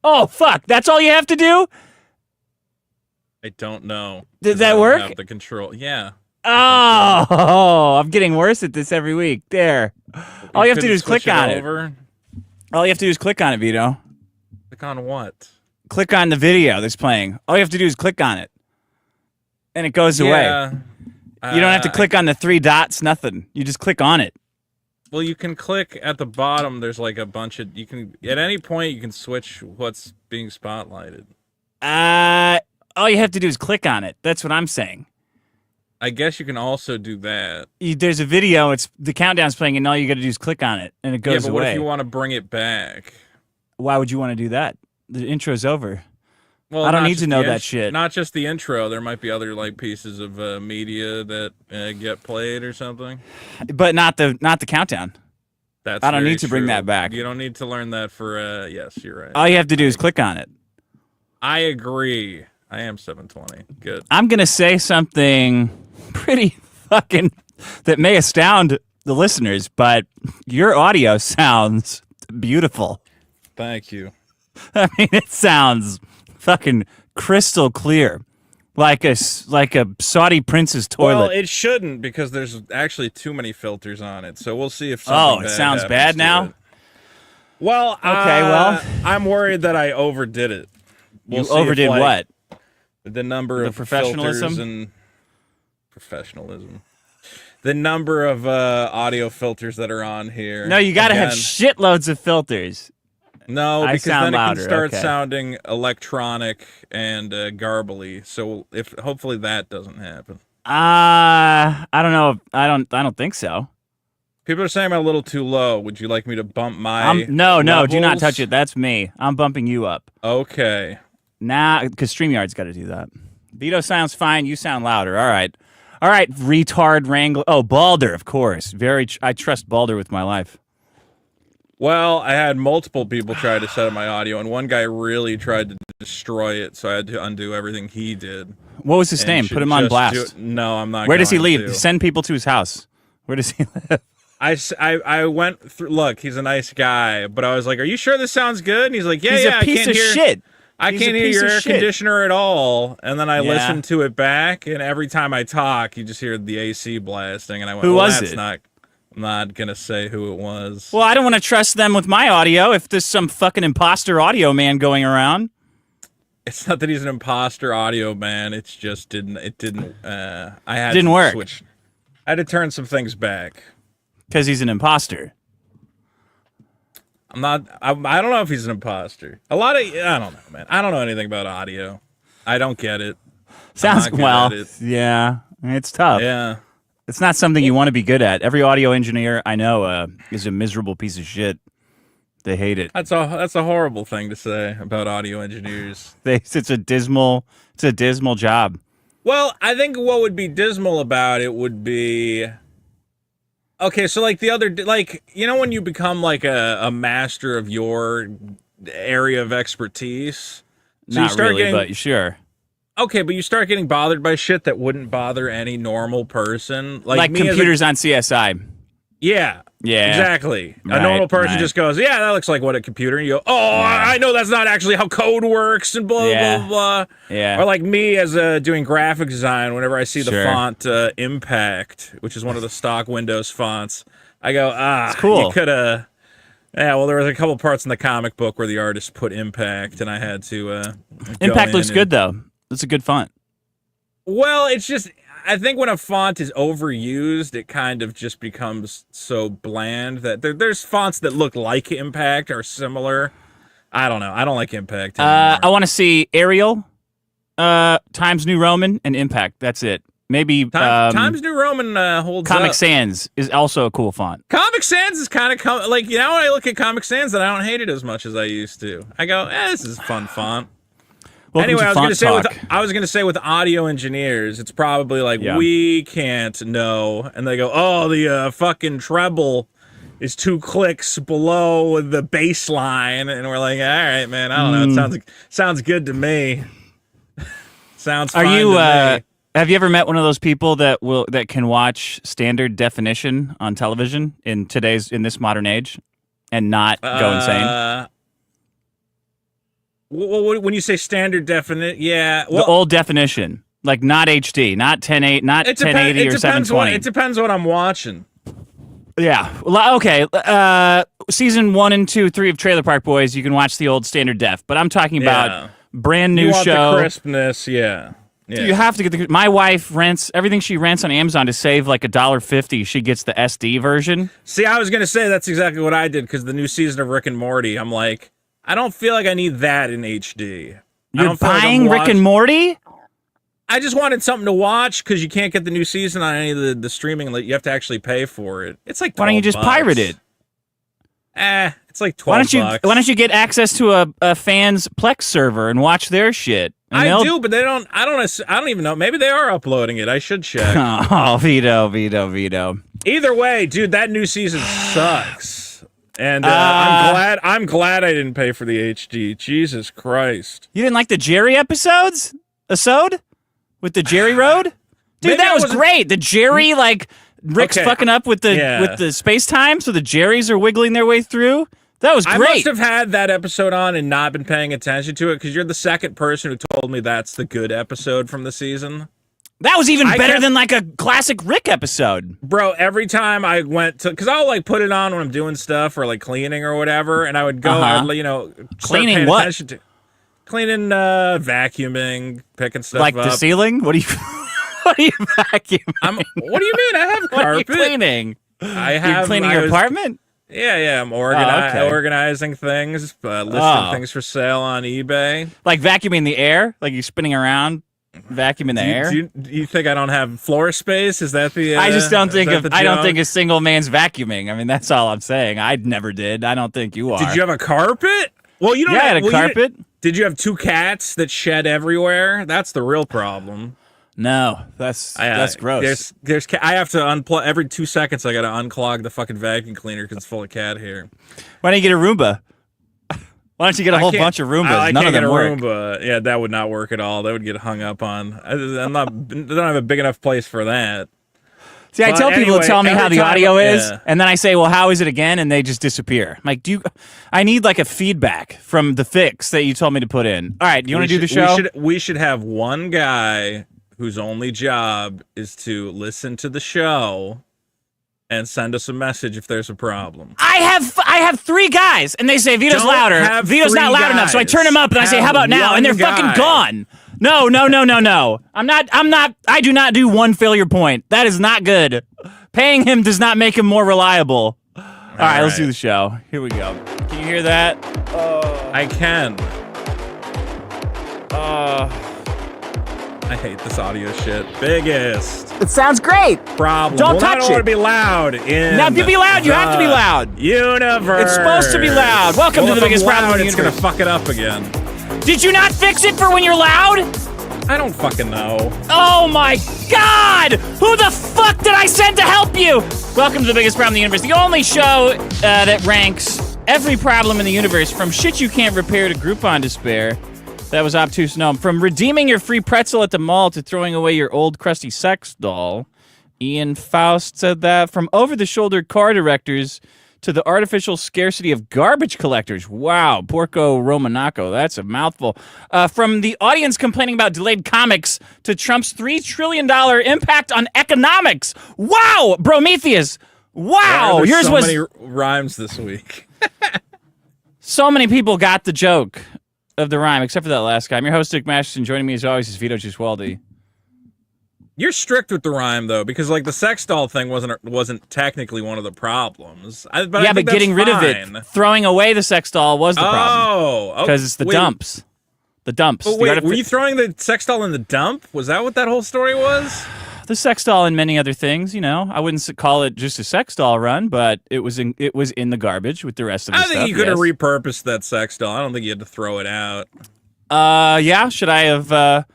Oh, fuck. That's all you have to do? I don't know. Did that work? Have the control. Yeah. Oh, I'm getting worse at this every week. There. All you have to do is click on it. All you have to do is click on it, Vito. Click on what? Click on the video that's playing. All you have to do is click on it. And it goes away. You don't have to click on the 3 dots, nothing. You just click on it. Well, you can click at the bottom. There's like a bunch of... You can... At any point, you can switch what's being spotlighted. All you have to do is click on it. That's what I'm saying. I guess you can also do that. There's a video. It's the countdown's playing, and all you got to do is click on it, and it goes away. Yeah, but what if you want to bring it back? Why would you want to do that? The intro's over. Well, I don't need to know that shit. Not just the intro. There might be other like pieces of media that get played or something. But not the countdown. That's I don't need to true. bring that back. You don't need to learn that for. Yes, you're right. All you have to do is click on it. I agree. I am 720. Good. I'm gonna say something pretty fucking that may astound the listeners, but your audio sounds beautiful. Thank you. I mean, it sounds fucking crystal clear, like a Saudi prince's toilet. Well, it shouldn't because there's actually too many filters on it. So we'll see if something it sounds bad now. Well, okay. Well, I'm worried that I overdid it. You overdid what? The number of professionalism filters and professionalism. The number of audio filters that are on here. No, you got to have shitloads of filters. No, because then it can start okay. sounding electronic and garbly. So hopefully that doesn't happen. I don't know. I don't think so. People are saying I'm a little too low. Would you like me to bump my No, levels? Do not touch it. That's me. I'm bumping you up. Okay. Nah, because StreamYard's got to do that. Vito sounds fine. You sound louder. All right, retard wrangler. Oh, Balder, of course. I trust Balder with my life. Well, I had multiple people try to set up my audio, and one guy really tried to destroy it, so I had to undo everything he did. What was his name? Put him on blast. No, I'm not. Where does he live? Send people to his house. Where does he live? I went through. Look, he's a nice guy, but I was like, "Are you sure this sounds good?" And he's like, "Yeah, he's a piece of shit. I can't hear your air conditioner at all." And then I listened to it back, and every time I talk, you just hear the AC blasting. And I went, "Who was it?" I'm not gonna say who it was. Well, I don't want to trust them with my audio if there's some fucking imposter audio man going around. It's not that he's an imposter audio man. It's just didn't Didn't work. Switch. I had to turn some things back. Because he's an imposter. I don't know if he's an imposter. I don't know, man. I don't know anything about audio. I don't get it. Sounds yeah. It's tough. Yeah. It's not something you want to be good at. Every audio engineer I know is a miserable piece of shit. They hate it. That's a horrible thing to say about audio engineers. It's a dismal job. Well, I think what would be dismal about it would be okay, so like when you become like a master of your area of expertise. So Not really, but sure. Okay, but you start getting bothered by shit that wouldn't bother any normal person. Like me computers on CSI. Yeah. Yeah. Exactly. Right, a normal person just goes, yeah, that looks like what a computer. And you go, I know that's not actually how code works and blah, blah, blah. Yeah. Or like me as doing graphic design, whenever I see the font Impact, which is one of the stock Windows fonts, I go, it's cool. You could have... Yeah, well, there was a couple parts in the comic book where the artist put Impact, and I had to Impact looks good, though. It's a good font. Well, it's just... I think when a font is overused, it kind of just becomes so bland that there's fonts that look like Impact or similar. I don't know. I don't like Impact anymore. I want to see Arial, Times New Roman, and Impact. That's it. Maybe Times New Roman holds Comic up. Sans is also a cool font. Comic Sans is kind of like, when I look at Comic Sans, and I don't hate it as much as I used to. I go, this is a fun font. Welcome anyway, to I was gonna say with audio engineers, it's probably like we can't know, and they go, "Oh, the fucking treble is 2 clicks below the bass line," and we're like, "All right, man, I don't know. It sounds good to me. Sounds fine to me." Have you ever met one of those people that can watch standard definition on television in this modern age and not go insane? When you say standard definition, yeah. The old definition. Like not HD, not 1080, not 1080 or 720. It depends what I'm watching. Yeah. Okay. Season 1 and 2, 3 of Trailer Park Boys, you can watch the old standard def. But I'm talking about brand new show. You want the crispness, yeah. You have to get my wife rents everything she rents on Amazon to save like $1.50. She gets the SD version. See, I was gonna say that's exactly what I did because the new season of Rick and Morty, I'm like, I don't feel like I need that in HD. You're buying Rick and Morty? I just wanted something to watch because you can't get the new season on any of the streaming. You have to actually pay for it. It's like $12. Why don't you just pirate it? It's like $12. Why don't you get access to a fan's Plex server and watch their shit? I do, but they don't. I don't even know. Maybe they are uploading it. I should check. Oh, Vito. Either way, dude, that new season sucks. And I'm glad I didn't pay for the HD. Jesus Christ. You didn't like the Jerry episodes? With the Jerry Road? Dude, that was great. The Jerry, like, Rick's fucking up with the space-time, so the Jerrys are wiggling their way through. That was great. I must have had that episode on and not been paying attention to it, because you're the second person who told me that's the good episode from the season. That was even better than, like, a classic Rick episode. Bro, every time I went to... Because I'll, like, put it on when I'm doing stuff or, like, cleaning or whatever, and I would go, cleaning what? Cleaning, vacuuming, picking stuff like up. Like the ceiling? What are you vacuuming? What do you mean? I have carpet. What are you cleaning? You're cleaning your apartment? Yeah, I'm organizing things, listing things for sale on eBay. Like vacuuming the air? Like you're spinning around, vacuuming the air? Do you think I don't have floor space? Is that the? I just don't think I don't think a single man's vacuuming. I mean, that's all I'm saying. I never did. I don't think you are. Did you have a carpet? Well, you don't. Yeah, I had a carpet. Did you have 2 cats that shed everywhere? That's the real problem. No, that's gross. I have to unplug every 2 seconds. I got to unclog the fucking vacuum cleaner because it's full of cat hair. Why don't you get a Roomba? Why don't you get a whole bunch of Roombas? None of them work. Roomba. Yeah, that would not work at all. That would get hung up on. I don't have a big enough place for that. See, I tell people to tell me how the audio is, and then I say, well, how is it again? And they just disappear. I'm like, I need like a feedback from the fix that you told me to put in. All right, do you want to do the show? We should have one guy whose only job is to listen to the show and send us a message if there's a problem. I have 3 guys, and they say Vito's louder. Vito's not loud enough, so I turn him up and I say, how about now? And they're fucking gone. No. I do not do one failure point. That is not good. Paying him does not make him more reliable. All right, let's do the show. Here we go. Can you hear that? I can. I hate this audio shit. Biggest. It sounds great. Problem. Don't touch it. I don't want to be loud. Now, if you be loud, you have to be loud. Universe. It's supposed to be loud. Welcome to the biggest problem in the universe. It's gonna fuck it up again. Did you not fix it for when you're loud? I don't fucking know. Oh my God! Who the fuck did I send to help you? Welcome to the biggest problem in the universe, the only show that ranks every problem in the universe from shit you can't repair to Groupon despair. That was obtuse gnome. From redeeming your free pretzel at the mall to throwing away your old crusty sex doll. Ian Faust said that. From over-the-shoulder car directors to the artificial scarcity of garbage collectors. Wow, Porco Romanaco, that's a mouthful. From the audience complaining about delayed comics to Trump's $3 trillion impact on economics. Wow, Prometheus. Wow, yours was... so many rhymes this week. So many people got the joke of the rhyme, except for that last guy. I'm your host, Dick Masterson. Joining me as always is Vito Gesualdi. You're strict with the rhyme though, because like the sex doll thing wasn't technically one of the problems. But getting rid of it, throwing away the sex doll was the problem. Oh, because it's the dumps. The dumps. But wait, were you throwing the sex doll in the dump? Was that what that whole story was? The sex doll and many other things, you know. I wouldn't call it just a sex doll run, but it was in the garbage with the rest of the stuff. I think you could have repurposed that sex doll. I don't think you had to throw it out. Yeah. Should I have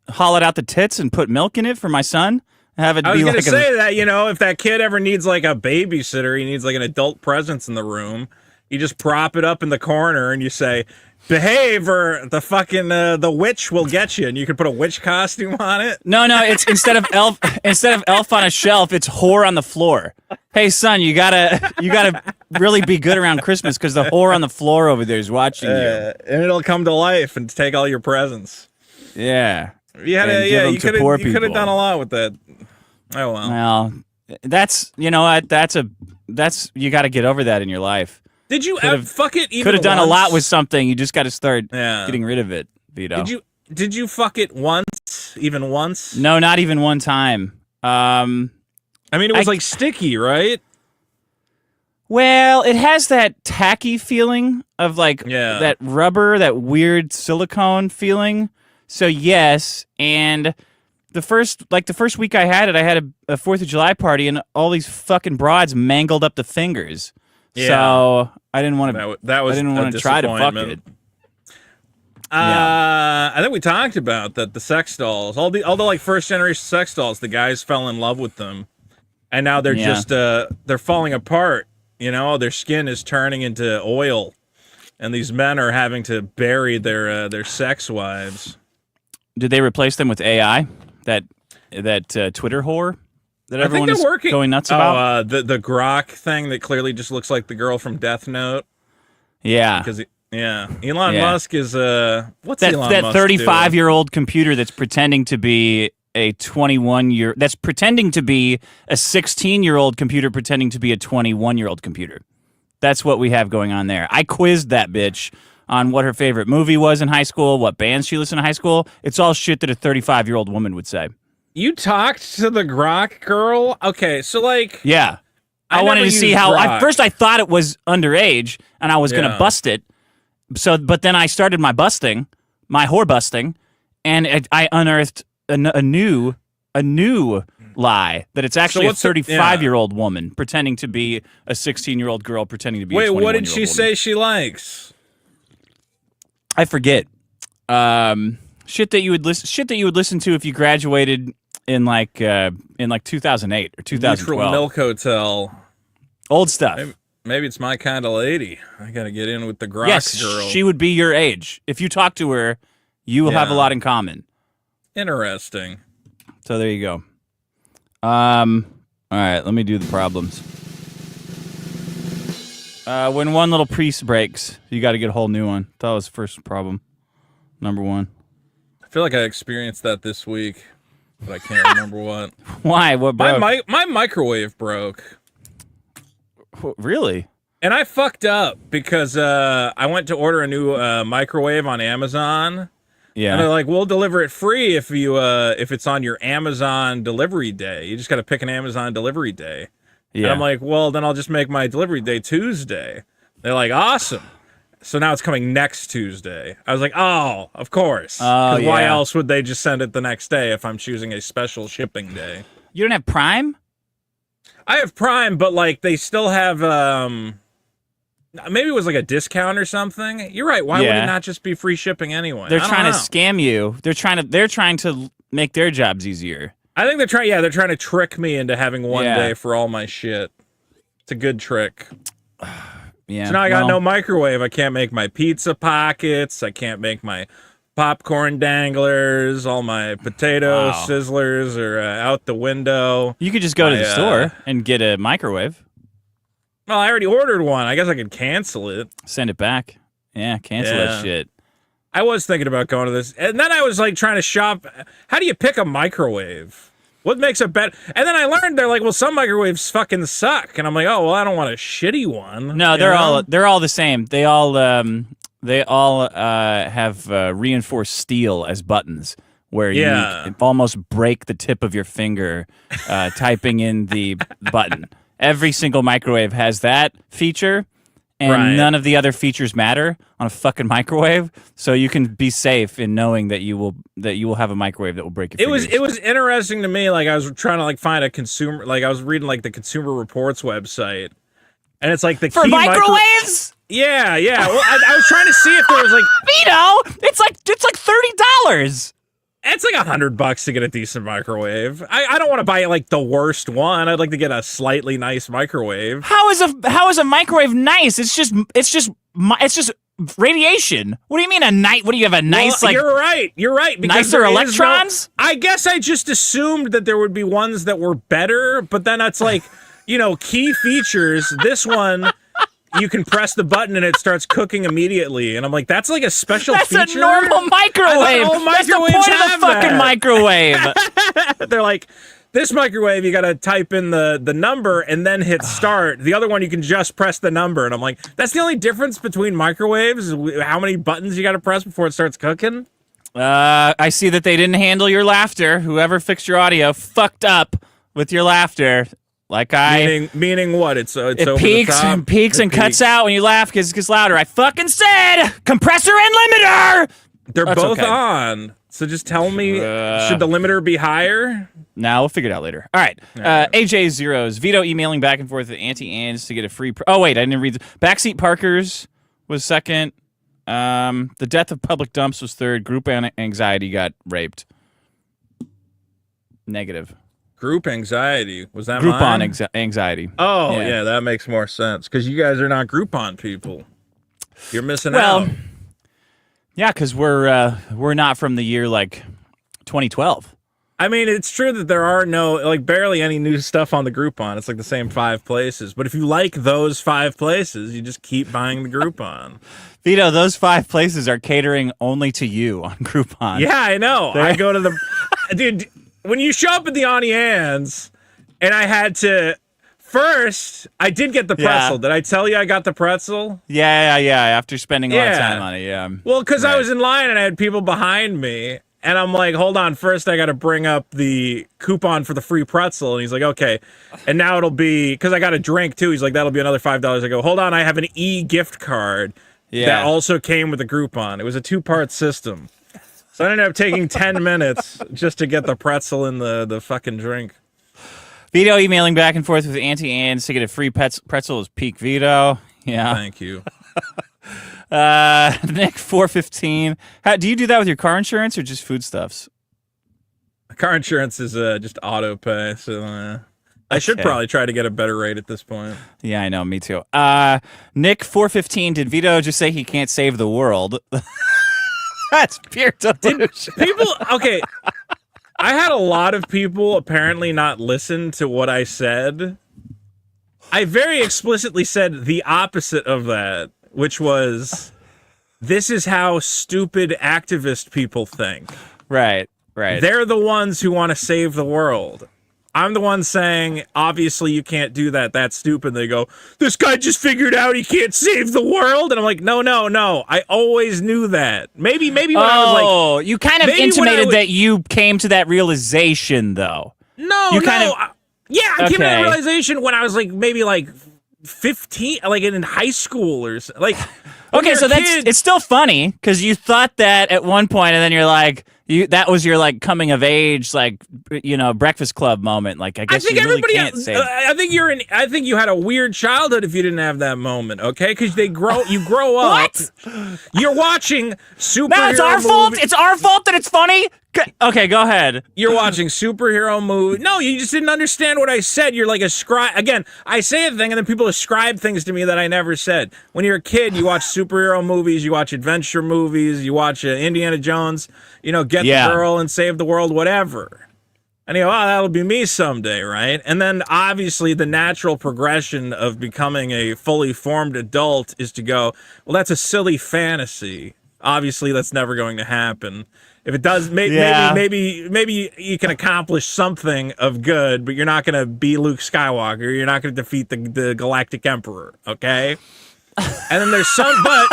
hollowed out the tits and put milk in it for my son? Have it I was be going like to say that, you know, if that kid ever needs like a babysitter, he needs like an adult presence in the room. You just prop it up in the corner and you say, behave or the fucking the witch will get you, and you can put a witch costume on it. No, it's instead of elf on a shelf, it's whore on the floor. Hey son, you gotta really be good around Christmas because the whore on the floor over there is watching you. And it'll come to life and take all your presents. Yeah. You could have done a lot with that. Oh well. Well, that's you got to get over that in your life. Did you fuck it? Could have done a lot with something. You just got to start getting rid of it, Vito. Did you fuck it once? Even once? No, not even one time. I mean, it was like sticky, right? Well, it has that tacky feeling of like that rubber, that weird silicone feeling. So yes, and the first week I had it, I had a 4th of July party, and all these fucking broads mangled up the fingers. Yeah. So I didn't want to. I didn't want to try to fuck it. I think we talked about that. The sex dolls, all the like first generation sex dolls, the guys fell in love with them, and now they're just they're falling apart. You know, their skin is turning into oil, and these men are having to bury their sex wives. Did they replace them with AI? That Twitter whore? That everyone is going nuts about? The Grok thing that clearly just looks like the girl from Death Note. Yeah. Because Elon Musk is what's that Elon Musk 35-year-old computer that's pretending to be a 21-year that's pretending to be a 16-year-old computer pretending to be a 21-year-old computer. That's what we have going on there. I quizzed that bitch on what her favorite movie was in high school, what bands she listened to in high school. It's all shit that a 35-year-old woman would say. You talked to the Grok girl? Okay, so like... Yeah. I wanted to see how... At first, I thought it was underage, and I was going to bust it. But then I started my whore busting, and I unearthed a new lie that it's actually a 35-year-old woman pretending to be a 16-year-old girl pretending to be a 21-year-old woman. Wait, what did she say she likes? I forget. Shit that you would listen to if you graduated in like 2008 or 2012. Neutral Milk Hotel. Old stuff. Maybe it's my kind of lady. I gotta get in with the Grok girl. Yes, she would be your age. If you talk to her, you will have a lot in common. Interesting. So there you go. All right, let me do the problems. When one little piece breaks, you got to get a whole new one. That was the first problem. Number one. I feel like I experienced that this week, but I can't remember what. Why? What broke? My microwave broke. Really? And I fucked up because I went to order a new microwave on Amazon. Yeah. And they're like, we'll deliver it free if it's on your Amazon delivery day. You just got to pick an Amazon delivery day. Yeah. And I'm like, well, then I'll just make my delivery day Tuesday. They're like, awesome. So now it's coming next Tuesday. I was like, oh, of course. Why else would they just send it the next day if I'm choosing a special shipping day? You don't have Prime? I have Prime, but like they still have maybe it was like a discount or something. You're right. Why would it not just be free shipping anyway? They're trying to scam you. They're trying to make their jobs easier. I think they're trying to trick me into having one day for all my shit. It's a good trick. Yeah. So now I got no microwave. I can't make my pizza pockets. I can't make my popcorn danglers. All my potato sizzlers are out the window. You could just go to the store and get a microwave. Well, I already ordered one. I guess I could cancel it. Send it back. Yeah, cancel that shit. I was thinking about going to this. And then I was like trying to shop. How do you pick a microwave? What makes it better? And then I learned they're like, well, some microwaves fucking suck. And I'm like, oh, well, I don't want a shitty one. No, they're all the same. They all have reinforced steel as buttons where you almost break the tip of your finger typing in the button. Every single microwave has that feature, and none of the other features matter on a fucking microwave. So you can be safe in knowing that you will have a microwave that will break your fingers. It was interesting to me. Like I was trying to like find a consumer. Like I was reading like the Consumer Reports website, and it's like the for key microwaves. Yeah. Well, I was trying to see if there was like Vito. It's like $30. It's like $100 to get a decent microwave. I don't want to buy like the worst one. I'd like to get a slightly nice microwave. How is a microwave nice? It's just radiation. What do you mean a night? What do you have a nice like? You're right. Because nicer electrons. I guess I just assumed that there would be ones that were better, but then that's like, key features. This one. You can press the button and it starts cooking immediately, and I'm like, that's like a special feature. That's a normal microwave. That's the point of the fucking microwave. They're like, this microwave, you got to type in the number and then hit start. The other one, you can just press the number, and I'm like, that's the only difference between microwaves. How many buttons you got to press before it starts cooking? I see that they didn't handle your laughter. Whoever fixed your audio fucked up with your laughter. Meaning what? It peaks and cuts out when you laugh because it gets louder. I fucking said compressor and limiter. They're both on. So just tell me, should the limiter be higher? Nah, we'll figure it out later. All right. AJ Zeros. Vito emailing back and forth with Auntie Anne's to get a free... oh, wait. I didn't read... Backseat Parkers was second. The death of public dumps was third. Group anxiety got raped. Negative. Group anxiety. Was that Groupon anxiety. Oh, yeah, that makes more sense. Because you guys are not Groupon people. You're missing out. Yeah, because we're not from the year, 2012. I mean, it's true that there are barely any new stuff on the Groupon. It's like the same 5 places. But if you like those 5 places, you just keep buying the Groupon. Vito, those 5 places are catering only to you on Groupon. Yeah, I know. I go to the... Dude... When you show up at the Auntie Anne's, and I had to... First, I did get the pretzel. Did I tell you I got the pretzel? Yeah. After spending a lot of time on it, yeah. Well, because I was in line, and I had people behind me, and I'm like, hold on. First, I got to bring up the coupon for the free pretzel. And he's like, okay. And now it'll be... Because I got a drink, too. He's like, that'll be another $5. I go, hold on. I have an e-gift card that also came with the Groupon. It was a 2-part system. So I ended up taking 10 minutes just to get the pretzel and the fucking drink. Vito emailing back and forth with Auntie Anne's to get a free pretzel is peak Vito. Yeah. Thank you. Nick 415. Do you do that with your car insurance or just foodstuffs? Car insurance is just auto pay, so I should probably try to get a better rate at this point. Yeah, I know. Me too. Nick 415. Did Vito just say he can't save the world? That's pure delusion. Okay, I had a lot of people apparently not listen to what I said. I very explicitly said the opposite of that, which was, this is how stupid activist people think. Right. They're the ones who want to save the world. I'm the one saying, obviously you can't do that. That's stupid. They go, this guy just figured out he can't save the world. And I'm like, no. I always knew that. Maybe when I was like... Oh, you kind of intimated that you came to that realization, though. No. I came to that realization when I was maybe 15, in high school or like... Okay, so it's still funny because you thought that at one point, and then you're like... that was your coming of age, Breakfast Club moment. I guess you really can't say. I think you had a weird childhood if you didn't have that moment. Okay, because you grow up. You're watching superhero. Now it's our fault. It's our fault that it's funny. Okay, go ahead. You're watching superhero movies. No, you just didn't understand what I said. You're like again, I say a thing and then people ascribe things to me that I never said. When you're a kid, you watch superhero movies, you watch adventure movies, you watch Indiana Jones, get the girl and save the world, whatever. And you go, oh, that'll be me someday, right? And then obviously the natural progression of becoming a fully formed adult is to go, well, that's a silly fantasy. Obviously, that's never going to happen. If it does, maybe you can accomplish something of good, but you're not going to be Luke Skywalker. You're not going to defeat the Galactic Emperor, okay? And then there's some, but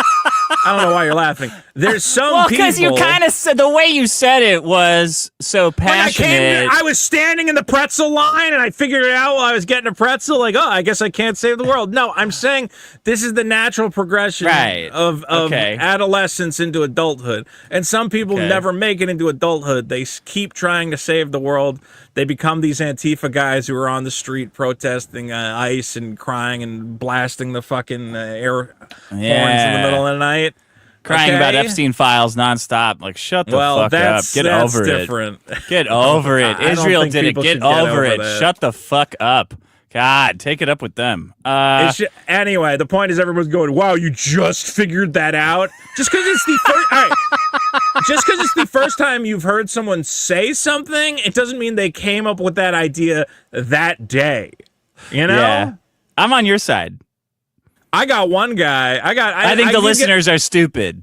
I don't know why you're laughing. There's some people. Well, because you kind of said, the way you said it was so passionate. I was standing in the pretzel line and I figured it out while I was getting a pretzel. Like, oh, I guess I can't save the world. No, I'm saying this is the natural progression of adolescence into adulthood. And some people never make it into adulthood. They keep trying to save the world. They become these Antifa guys who are on the street protesting ICE and crying and blasting the fucking air horns in the middle of the night. crying about Epstein files nonstop. Like, shut the fuck up. Get over different. it. Get over it. Israel did it. Get over it. Shut the fuck up. God, take it up with them. Anyway, the point is everyone's going, wow, you just figured that out? Just because it's the first just because it's the first time you've heard someone say something, it doesn't mean they came up with that idea that day. You know? Yeah. I'm on your side. I got one guy. I think the listeners are stupid.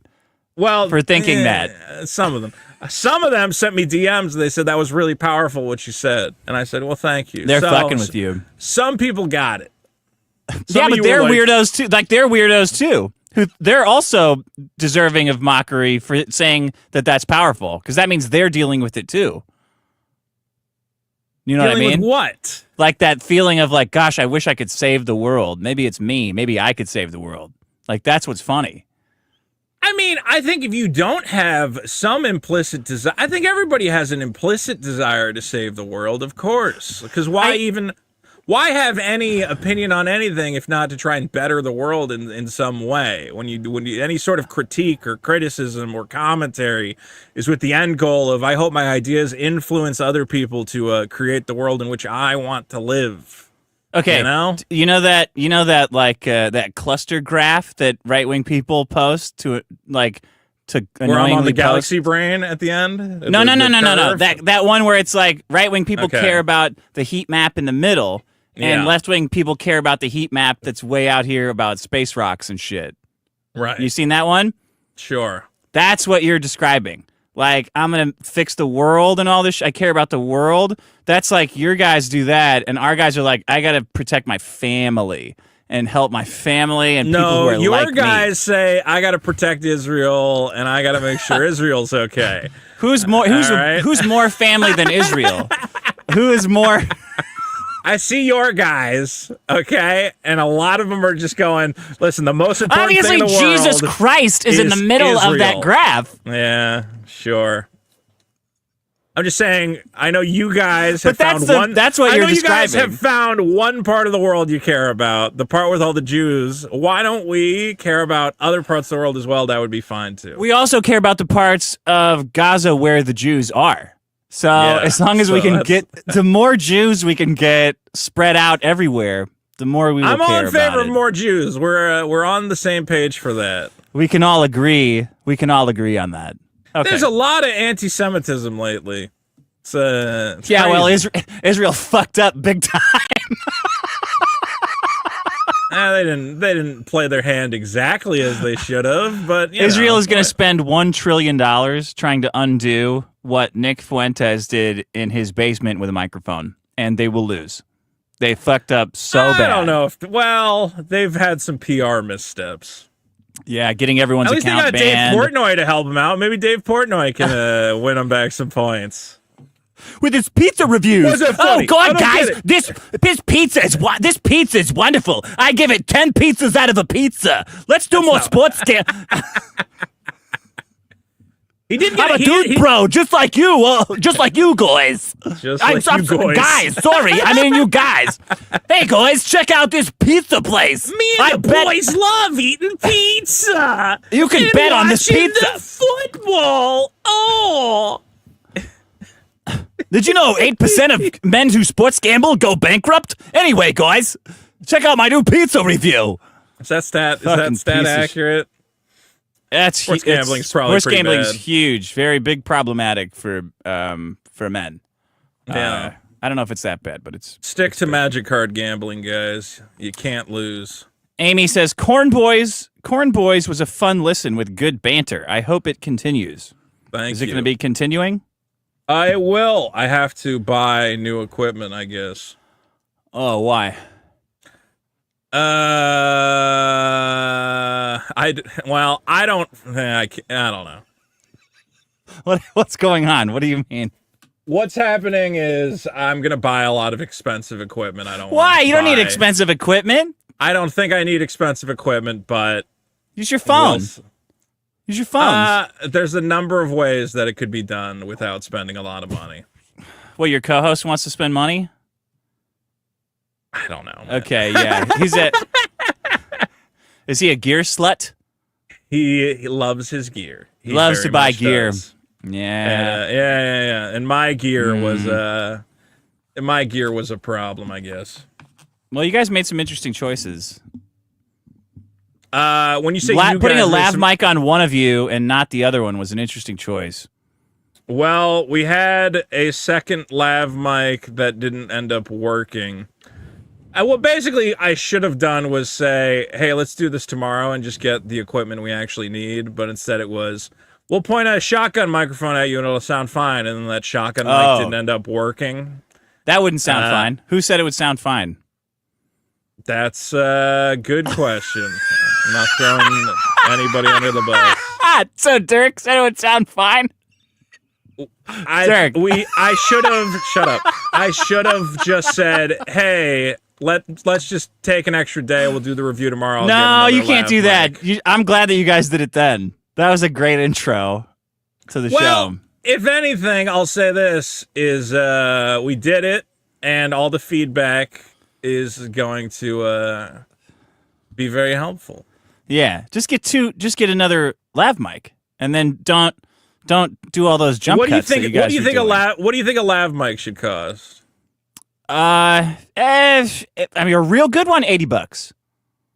Well, for thinking that. Some of them. Some of them sent me DMs. They said that was really powerful what you said, and I said, "Well, thank you." They're fucking with you. Some people got it. Yeah, but they're weirdos too. Like they're weirdos too. They're also deserving of mockery for saying that that's powerful because that means they're dealing with it too. You know what I mean? With what? Like that feeling of like, gosh, I wish I could save the world. Maybe it's me. Maybe I could save the world. Like that's what's funny. I mean, I think if you don't have some implicit desire, I think everybody has an implicit desire to save the world, of course. Because why have any opinion on anything if not to try and better the world in some way? When you any sort of critique or criticism or commentary is with the end goal of I hope my ideas influence other people to create the world in which I want to live. Okay, you know that like that cluster graph that right-wing people post to annoyingly where I'm on the galaxy post? Brain at the end? No. That one where it's like right-wing people care about the heat map in the middle, and left-wing people care about the heat map that's way out here about space rocks and shit. Right. You seen that one? Sure. That's what you're describing. Like, I'm going to fix the world and all this. I care about the world. That's like your guys do that. And our guys are like, I got to protect my family and help my family and people who are like me. No, your guys say, I got to protect Israel and I got to make sure Israel's okay. Who's more family than Israel? Who is more... I see your guys, okay? And a lot of them are just going, listen, the most important thing in the world Jesus Christ is in the middle Israel. of that graph. Yeah, sure. I'm just saying, I know you guys have found one. That's what you're describing. You guys have found one part of the world you care about, the part with all the Jews. Why don't we care about other parts of the world as well? That would be fine, too. We also care about the parts of Gaza where the Jews are. So as long as we can get, the more Jews we can get spread out everywhere, the more we will care about it. I'm all in favor of more Jews. We're on the same page for that. We can all agree. We can all agree on that. Okay. There's a lot of anti-Semitism lately. It's yeah, crazy. well, Israel fucked up big time. They didn't play their hand exactly as they should have, but Israel is going to spend $1 trillion trying to undo what Nick Fuentes did in his basement with a microphone, and they will lose. They fucked up so bad. I don't know if they've had some PR missteps. Yeah, getting everyone's account banned. At least they got Dave Portnoy to help them out. Maybe Dave Portnoy can win them back some points. With his pizza reviews. Oh God, guys! This pizza is wonderful. I give it 10 pizzas out of a pizza. Let's do more sports. He did. I'm a dude, bro, just like you. Just like you guys. Guys. Guys, sorry. I mean, you guys. Hey, guys, check out this pizza place. Me and the boys love eating pizza. You can bet on this pizza. The football. Oh. Did you know 8% of men who sports gamble go bankrupt? Anyway, guys, check out my new pizza review. Is that stat accurate? That's sports gambling is probably sports gambling is bad. Huge, very big problematic for men. Yeah, I don't know if it's that bad, but it's stick to magic card gambling, guys. You can't lose. Amy says, Corn Boys was a fun listen with good banter. I hope it continues. Is it going to be continuing? I will. I have to buy new equipment, I guess. Oh, why? I don't know. What's going on? What do you mean? What's happening is I'm going to buy a lot of expensive equipment. Why? You don't need expensive equipment. I don't think I need expensive equipment, but use your phone. Use your phone. There's a number of ways that it could be done without spending a lot of money. Well, your co-host wants to spend money? I don't know. Man. Okay, yeah. Is he a gear slut? He loves his gear. He loves to buy gear. Does. Yeah. Yeah. And my gear was a problem, I guess. Well, you guys made some interesting choices. When you say putting a lav mic on one of you and not the other one was an interesting choice. Well, we had a second lav mic that didn't end up working. What basically I should have done was say, hey, let's do this tomorrow and just get the equipment we actually need. But instead it was, we'll point a shotgun microphone at you and it'll sound fine. And then that shotgun mic didn't end up working. That wouldn't sound fine. Who said it would sound fine? That's a good question. I'm not throwing anybody under the bus. So Dirk said it would sound fine? I should have, shut up. I should have just said, hey, let's just take an extra day. We'll do the review tomorrow. No, you can't do that. I'm glad that you guys did it then. That was a great intro to the show. If anything, I'll say this is we did it, and all the feedback is going to be very helpful. Yeah, just get another lav mic, and then don't do all those jump cuts. What do you think a lav mic should cost? I mean, a real good one, $80.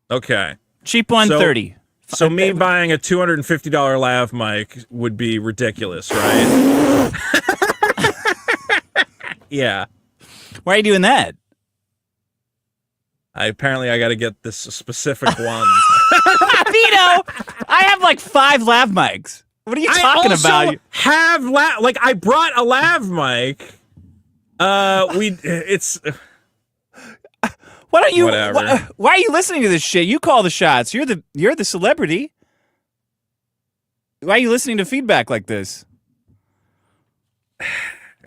Okay. Cheap one, $30. So me buying a $250 lav mic would be ridiculous, right? Yeah. Why are you doing that? Apparently I got to get this specific one. Vito, I have like 5 lav mics. What are you talking about? I brought a lav mic. Why don't you? Why are you listening to this shit? You call the shots. You're the celebrity. Why are you listening to feedback like this?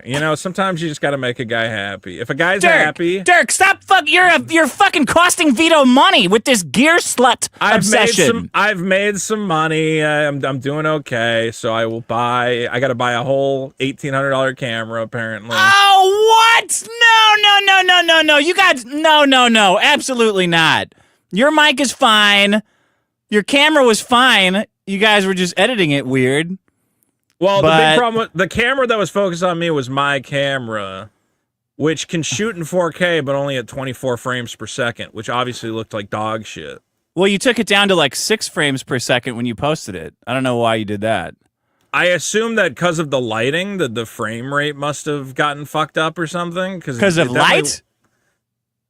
You know, sometimes you just got to make a guy happy. If a guy's happy, Dirk, stop! You're fucking costing Vito money with this gear slut obsession. I've made some money. I'm doing okay. So I will buy. I got to buy a whole $1,800 camera apparently. Oh what? No! You guys, no! Absolutely not. Your mic is fine. Your camera was fine. You guys were just editing it weird. Well, the big problem with the camera that was focused on me was my camera, which can shoot in 4K, but only at 24 frames per second, which obviously looked like dog shit. Well, you took it down to like 6 frames per second when you posted it. I don't know why you did that. I assume that because of the lighting, that the frame rate must have gotten fucked up or something. Because of light?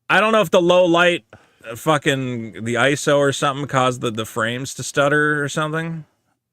I don't know if the low light, fucking the ISO or something caused the frames to stutter or something.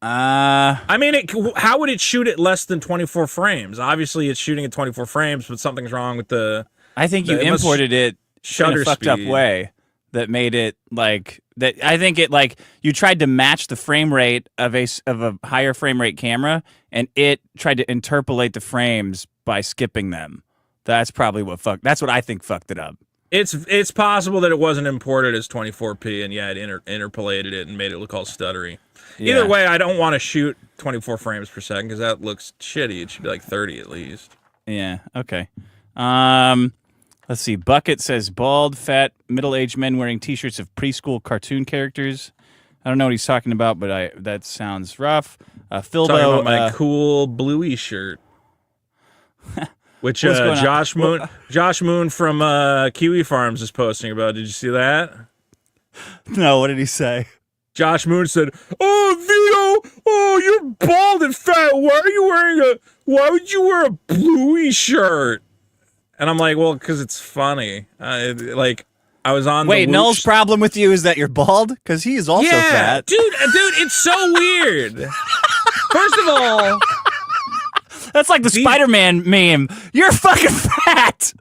I mean, how would it shoot at less than 24 frames? Obviously, it's shooting at 24 frames, but something's wrong with the... I think you imported it in a fucked up way that made it like... that. I think it like you tried to match the frame rate of a higher frame rate camera, and it tried to interpolate the frames by skipping them. That's probably that's what I think fucked it up. It's possible that it wasn't imported as 24p, and yeah, it interpolated it and made it look all stuttery. Yeah. Either way, I don't want to shoot 24 frames per second because that looks shitty. It should be like 30 at least. Yeah, okay. Let's see. Bucket says bald, fat, middle-aged men wearing T-shirts of preschool cartoon characters. I don't know what he's talking about, but that sounds rough. Philbo, talking about my cool Bluey shirt. Which Josh Moon from Kiwi Farms is posting about. Did you see that? No, what did he say? Josh Moon said, "Oh, Vito, you're bald and fat. Why would you wear a Bluey shirt?" And I'm like, well, because it's funny. I was on. Wait, Null's problem with you is that you're bald? Because he is also fat. Dude, it's so weird. First of all, that's like the Spider-Man meme. You're fucking fat.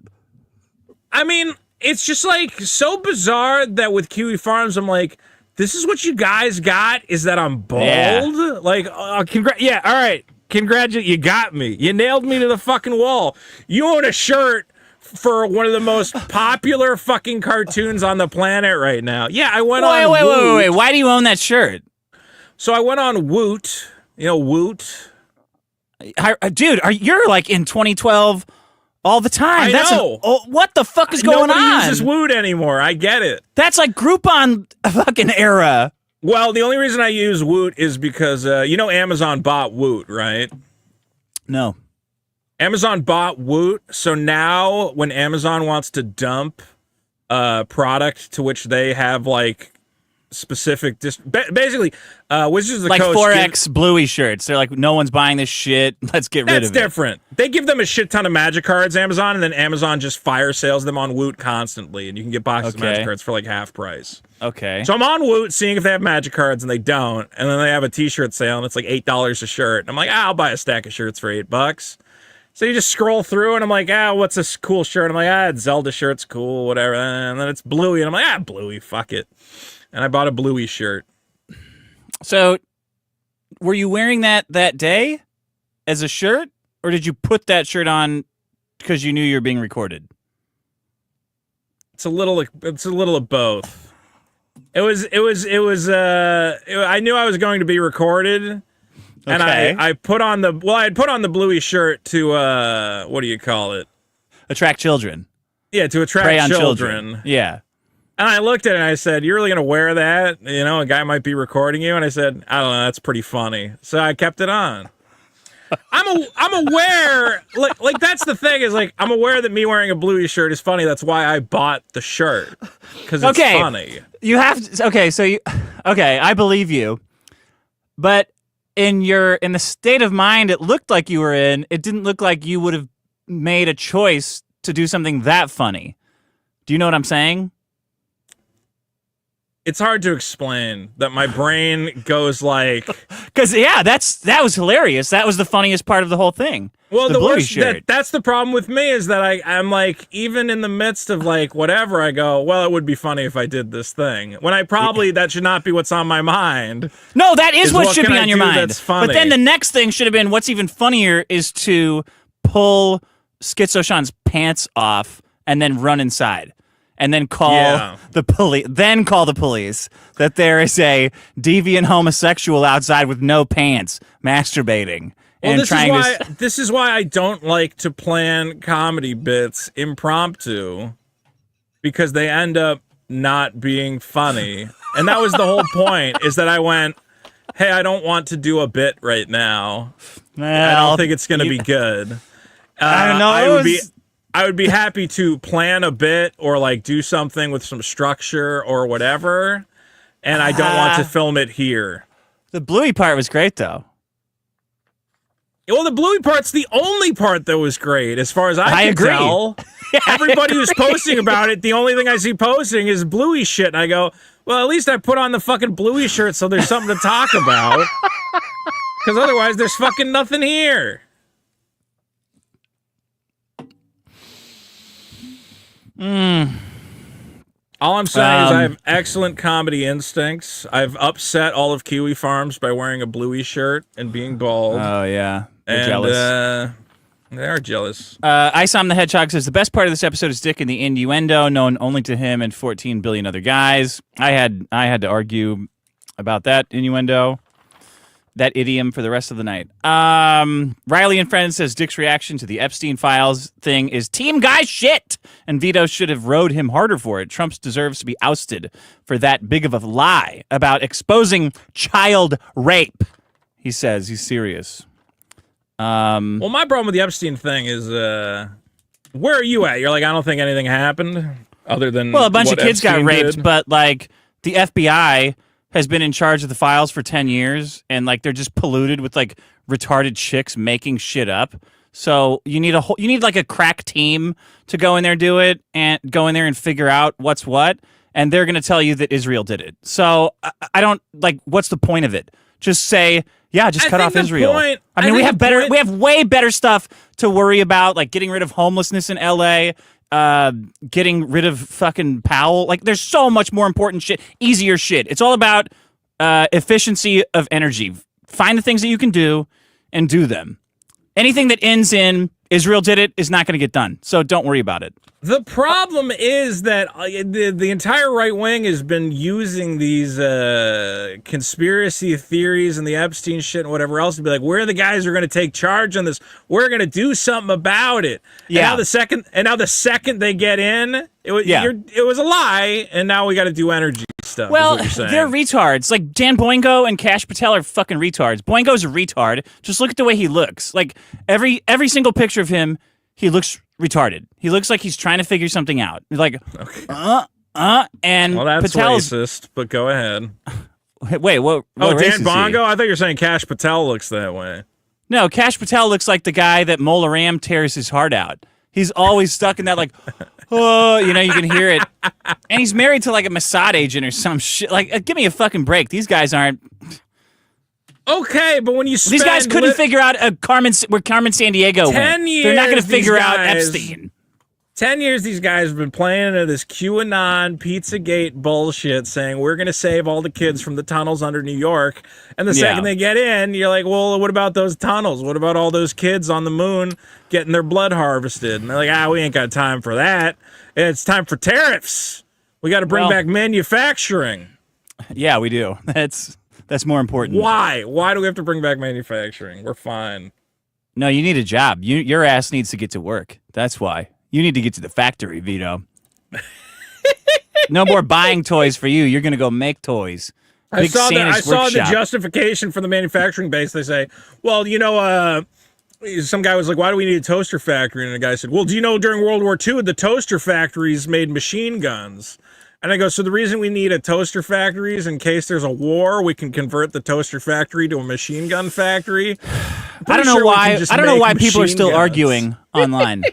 I mean, it's just like so bizarre that with Kiwi Farms, I'm like, this is what you guys got? Is that I'm bald? Yeah. Like, all right. Congratulations, you got me. You nailed me to the fucking wall. You own a shirt for one of the most popular fucking cartoons on the planet right now. Yeah, I went on Woot. Wait. Why do you own that shirt? So I went on Woot. You know Woot? Dude, you're like in 2012 all the time. I know. What the fuck is going on? Nobody uses Woot anymore. I get it. That's like Groupon fucking era. Well, the only reason I use Woot is because, Amazon bought Woot, right? No. Amazon bought Woot, so now when Amazon wants to dump product to which they have, like, specific basically Wizards of the like Coast 4X Bluey shirts. They're like, no one's buying this shit, let's get rid of it. That's different. They give them a shit ton of Magic cards, Amazon, and then Amazon just fire sales them on Woot constantly, and you can get boxes of Magic cards for like half price. Okay. So I'm on Woot seeing if they have Magic cards, and they don't, and then they have a t-shirt sale and it's like $8 a shirt, and I'm like, I'll buy a stack of shirts for $8. So you just scroll through, and I'm like, what's this cool shirt? I'm like, Zelda shirt's cool, whatever. And then it's Bluey, and I'm like, Bluey, fuck it. And I bought a Bluey shirt. So, were you wearing that day as a shirt, or did you put that shirt on because you knew you were being recorded? It's a little of both. I knew I was going to be recorded, and I put on I had put on the Bluey shirt to what do you call it? Attract children. Yeah, to attract Prey on children. Yeah. And I looked at it and I said, "You're really gonna wear that? A guy might be recording you." And I said, "I don't know. That's pretty funny." So I kept it on. I'm aware. Like that's the thing is like I'm aware that me wearing a Bluey shirt is funny. That's why I bought the shirt because it's funny. You have to, I believe you, but in the state of mind it looked like you were in, it didn't look like you would have made a choice to do something that funny. Do you know what I'm saying? It's hard to explain that my brain goes like... Because, that was hilarious. That was the funniest part of the whole thing. Well, the Bluey shirt. That's the problem with me is that I'm like, even in the midst of like whatever, I go, well, it would be funny if I did this thing. When that should not be what's on my mind. No, that is what should be on your mind. That's funny. But then the next thing should have been, what's even funnier is to pull Schizo Sean's pants off and then run inside. And then call the police. Then call the police that there is a deviant homosexual outside with no pants, masturbating. Well, this is why I don't like to plan comedy bits impromptu, because they end up not being funny. And that was the whole point. Is that I went, hey, I don't want to do a bit right now. Well, I don't think it's going to be good. I don't know. I would be happy to plan a bit or like do something with some structure or whatever, and I don't want to film it here. The Bluey part was great, though. Well, the Bluey part's the only part that was great, as far as I can tell. Everybody who's posting about it, the only thing I see posting is Bluey shit, and I go, well, at least I put on the fucking Bluey shirt so there's something to talk about, because otherwise there's fucking nothing here. All I'm saying is I have excellent comedy instincts. I've upset all of Kiwi Farms by wearing a Bluey shirt and being bald. Oh, yeah. They're jealous. They are jealous. Isom the Hedgehog says, the best part of this episode is Dick and the innuendo, known only to him and 14 billion other guys. I had to argue about that innuendo. That idiom for the rest of the night. Riley and Friends says Dick's reaction to the Epstein files thing is team guy shit, and Vito should have rode him harder for it. Trump deserves to be ousted for that big of a lie about exposing child rape. He says he's serious. Well, my problem with the Epstein thing is, where are you at? You're like, I don't think anything happened other than a bunch of kids Epstein got raped, did. But like the FBI has been in charge of the files for 10 years, and like they're just polluted with like retarded chicks making shit up. So you need like a crack team to go in there and figure out what's what, and they're going to tell you that Israel did it. So I don't like, what's the point of it? Just say, just cut off Israel. I mean, we have way better stuff to worry about, like getting rid of homelessness in LA, getting rid of fucking Powell. Like, there's so much more important shit, easier shit. It's all about efficiency of energy. Find the things that you can do and do them. Anything that ends in Israel did it is not going to get done. So don't worry about it. The problem is that the entire right wing has been using these conspiracy theories and the Epstein shit and whatever else to be like, we're the guys who are going to take charge on this. We're going to do something about it. Yeah. And now the second they get in, it was a lie, and now we got to do energy. stuff. Well, is what you're saying. they're retards. Like Dan Boingo and Cash Patel are fucking retards. Boingo's a retard. Just look at the way he looks. Like every single picture of him, he looks retarded. He looks like he's trying to figure something out. He's like, and well, that's Patel's racist. But go ahead. Wait, what? Oh, race Dan is Bongo. he? I thought you were saying Cash Patel looks that way. No, Cash Patel looks like the guy that Mola Ram tears his heart out. He's always stuck in that, like, oh, you can hear it. And he's married to, like, a Mossad agent or some shit. Like, give me a fucking break. These guys aren't... Okay, but when you spend... These guys couldn't figure out where Carmen Sandiego went. 10 years, they're not going to figure out Epstein. 10 years these guys have been playing into this QAnon Pizzagate bullshit saying we're going to save all the kids from the tunnels under New York. And the second they get in, you're like, well, what about those tunnels? What about all those kids on the moon getting their blood harvested? And they're like, we ain't got time for that. It's time for tariffs. We got to bring back manufacturing. Yeah, we do. That's more important. Why? Why do we have to bring back manufacturing? We're fine. No, you need a job. Your ass needs to get to work. That's why. You need to get to the factory, Vito. No more buying toys for you. You're going to go make toys. I saw the justification for the manufacturing base. They say, well, some guy was like, why do we need a toaster factory? And the guy said, well, do you know during World War II, the toaster factories made machine guns? And I go, so the reason we need a toaster factory is in case there's a war, we can convert the toaster factory to a machine gun factory. I don't know why people are still arguing online.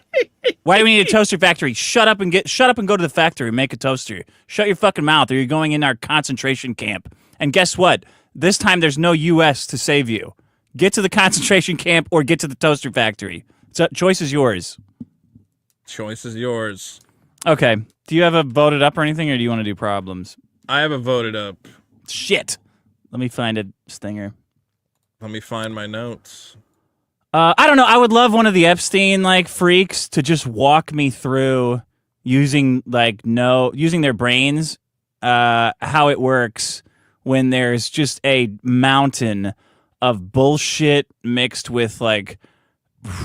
Why do we need a toaster factory? Shut up and go to the factory. Make a toaster. Shut your fucking mouth, or you're going in our concentration camp. And guess what? This time there's no U.S. to save you. Get to the concentration camp or get to the toaster factory. So choice is yours. Choice is yours. Okay. Do you have a voted up or anything, or do you want to do problems? I have a voted up. Shit. Let me find a stinger. Let me find my notes. I don't know. I would love one of the Epstein freaks to just walk me through using their brains, how it works when there's just a mountain of bullshit mixed with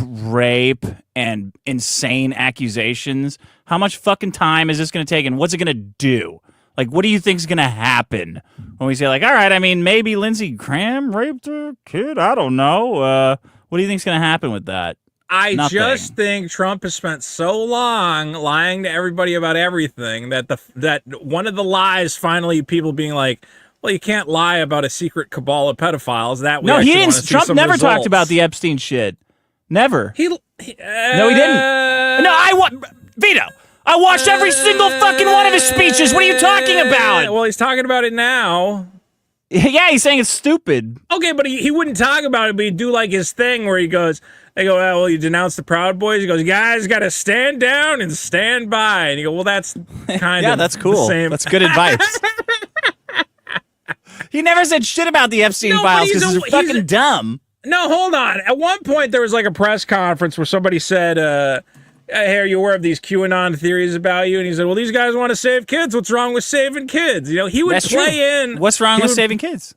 rape and insane accusations. How much fucking time is this going to take, and what's it going to do? What do you think is going to happen when we say, all right, I mean, maybe Lindsey Graham raped a kid? I don't know. What do you think is going to happen with that? I just think Trump has spent so long lying to everybody about everything that one of the lies finally people being like, well, you can't lie about a secret cabal of pedophiles. That way, no, he didn't. Trump never talked about the Epstein shit. Never. No, he didn't. No, Vito. I watched every single fucking one of his speeches. What are you talking about? Well, he's talking about it now. Yeah, he's saying it's stupid. Okay, but he wouldn't talk about it, but he'd do his thing where they go, well, you denounce the Proud Boys. He goes, you guys got to stand down and stand by. And you go, well, that's kind of that's cool. The same. That's good advice. He never said shit about the Epstein files because they're fucking dumb. No, hold on. At one point, there was a press conference where somebody said, hey, are you aware of these QAnon theories about you? And he said, well, these guys want to save kids. What's wrong with saving kids? He would play in. What's wrong with saving kids?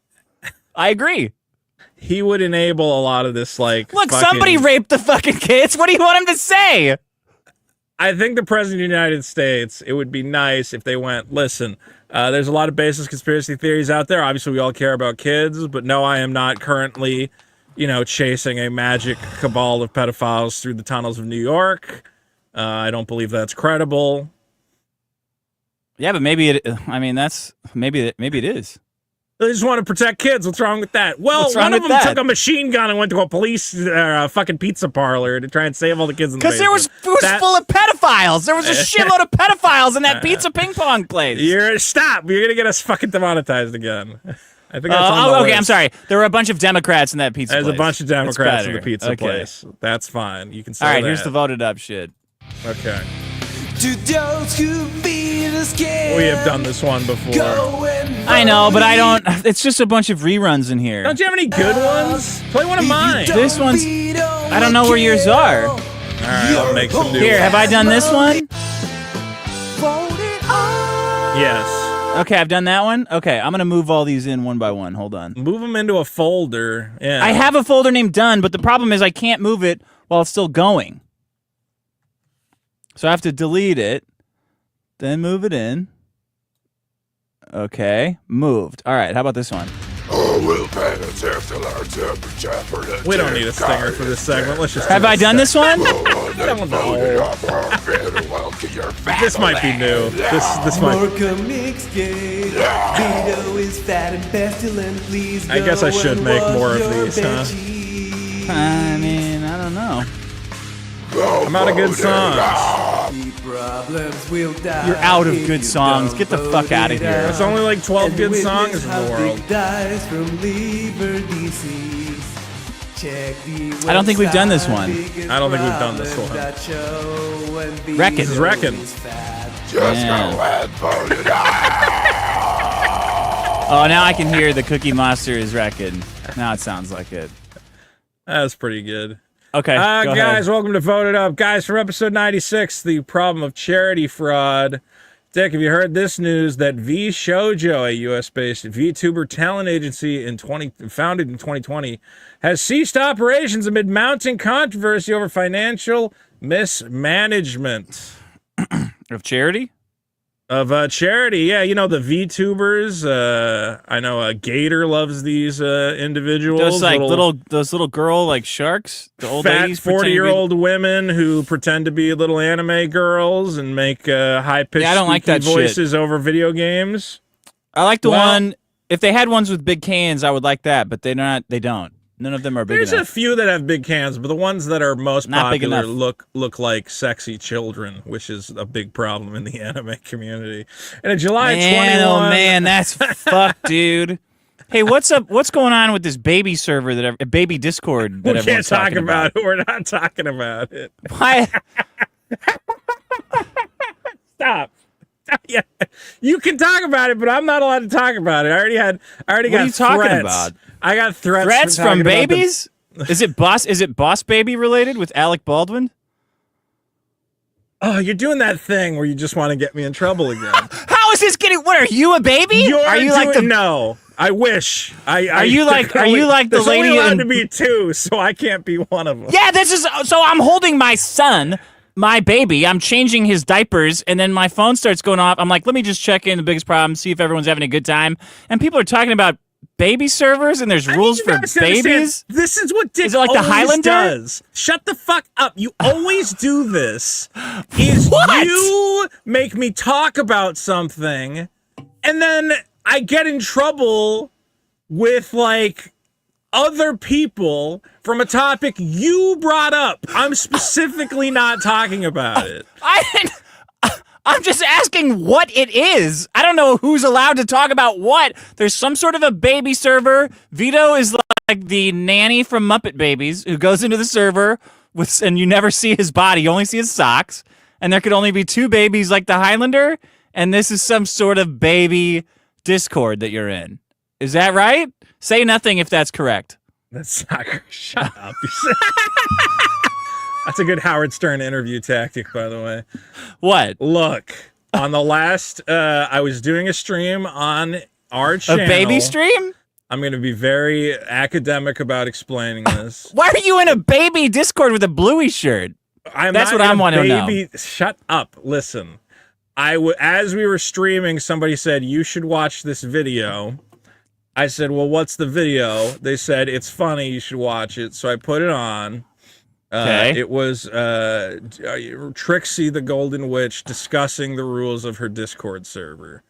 I agree. He would enable a lot of this, look, somebody raped the fucking kids. What do you want him to say? I think the President of the United States, it would be nice if they went, listen, there's a lot of baseless conspiracy theories out there. Obviously, we all care about kids, but no, I am not currently, chasing a magic cabal of pedophiles through the tunnels of New York. I don't believe that's credible. Yeah, but maybe it is. They just want to protect kids. What's wrong with that? Well, one of them took a machine gun and went to a police fucking pizza parlor to try and save all the kids in the basement. Because it was full of pedophiles. There was a shitload of pedophiles in that pizza ping pong place. Stop. You're going to get us fucking demonetized again. I think that's on the list. I'm sorry. There were a bunch of Democrats in that pizza place. There's a bunch of Democrats in the pizza place. That's fine. You can say that. All right, here's the voted up shit. Okay. To those who feel scared, we have done this one before. I know, but I don't. It's just a bunch of reruns in here. Don't you have any good ones? Play one of mine. This one's. I don't know where yours are. All right, I'll make some new Here, have I done this one? Yes. Okay, I've done that one. Okay, I'm gonna move all these in one by one. Hold on. Move them into a folder. Yeah. I have a folder named Done, but the problem is I can't move it while it's still going. So I have to delete it, then move it in. Okay, moved. All right, how about this one? We don't need a stinger for this segment. Let's just. Have I done this one? I don't know. This might be new. This might. I guess I should make more of these, huh? I mean, I don't know. I'm out of good songs. You're out of good songs. Get the fuck out of here. There's only like 12 good songs in the world. I don't think we've done this one. I don't think we've done this one. Reckon. This is Reckon. Yeah. Oh, now I can hear the Cookie Monster is Reckon. Now it sounds like it. That's pretty good. Okay, go guys, ahead. welcome to Vote It Up. Guys, for episode 96, the problem of charity fraud. Dick, have you heard this news that V Shoujo, a U.S.-based VTuber talent agency founded in 2020, has ceased operations amid mounting controversy over financial mismanagement? Of charity? Of charity, yeah. You know, the VTubers. I know Gator loves these individuals. Those like those little girl like sharks, the old fat ladies, 40-year-old women who pretend to be little anime girls and make high-pitched I don't like that voices shit. over video games. I like the one. If they had ones with big cans, I would like that, but they're not. They don't. None of them are big enough. There's a few that have big cans, but the ones that are most Not big popular enough. look like sexy children, which is a big problem in the anime community. And in July 21... Oh man, that's fucked, dude. Hey, what's up? What's going on with this baby server baby Discord that we can't everyone's talk talking about it. We're not talking about it. Why? Stop. Yeah, you can talk about it, but I'm not allowed to talk about it. I already got What are you talking threats. about? I got threats. Threats for from talking about babies? Is it Boss Baby related with Alec Baldwin? Oh, you're doing that thing where you just want to get me in trouble again. How is this getting? What are you, a baby? Are you like the? No, I wish. Are you like the lady? There's only allowed to be two, so I can't be one of them. Yeah, this is. So I'm holding my son, my baby. I'm changing his diapers, and then my phone starts going off. I'm like, let me just check in the biggest problem, see if everyone's having a good time. And people are talking about baby servers, and there's rules for babies. This is what Dick Is it like the always Highlander? does. Shut the fuck up. You always do this. Is What? You make me talk about something, and then I get in trouble with like other people from a topic you brought up. I'm specifically not talking about it. I'm just asking what it is. I don't know who's allowed to talk about what. There's some sort of a baby server. Vito is like the nanny from Muppet Babies who goes into the server and you never see his body. You only see his socks. And there could only be two babies like the Highlander. And this is some sort of baby Discord that you're in. Is that right? Say nothing if that's correct. That's not. Shut up. That's a good Howard Stern interview tactic, by the way. What? Look, on the last, I was doing a stream on our channel. A baby stream? I'm going to be very academic about explaining this. Why are you in a baby Discord with a Bluey shirt? That's what I want to know. Shut up. Listen. As we were streaming, somebody said, you should watch this video. I said, well, what's the video? They said, it's funny, you should watch it. So I put it on. Okay. It was Trixie the Golden Witch discussing the rules of her Discord server.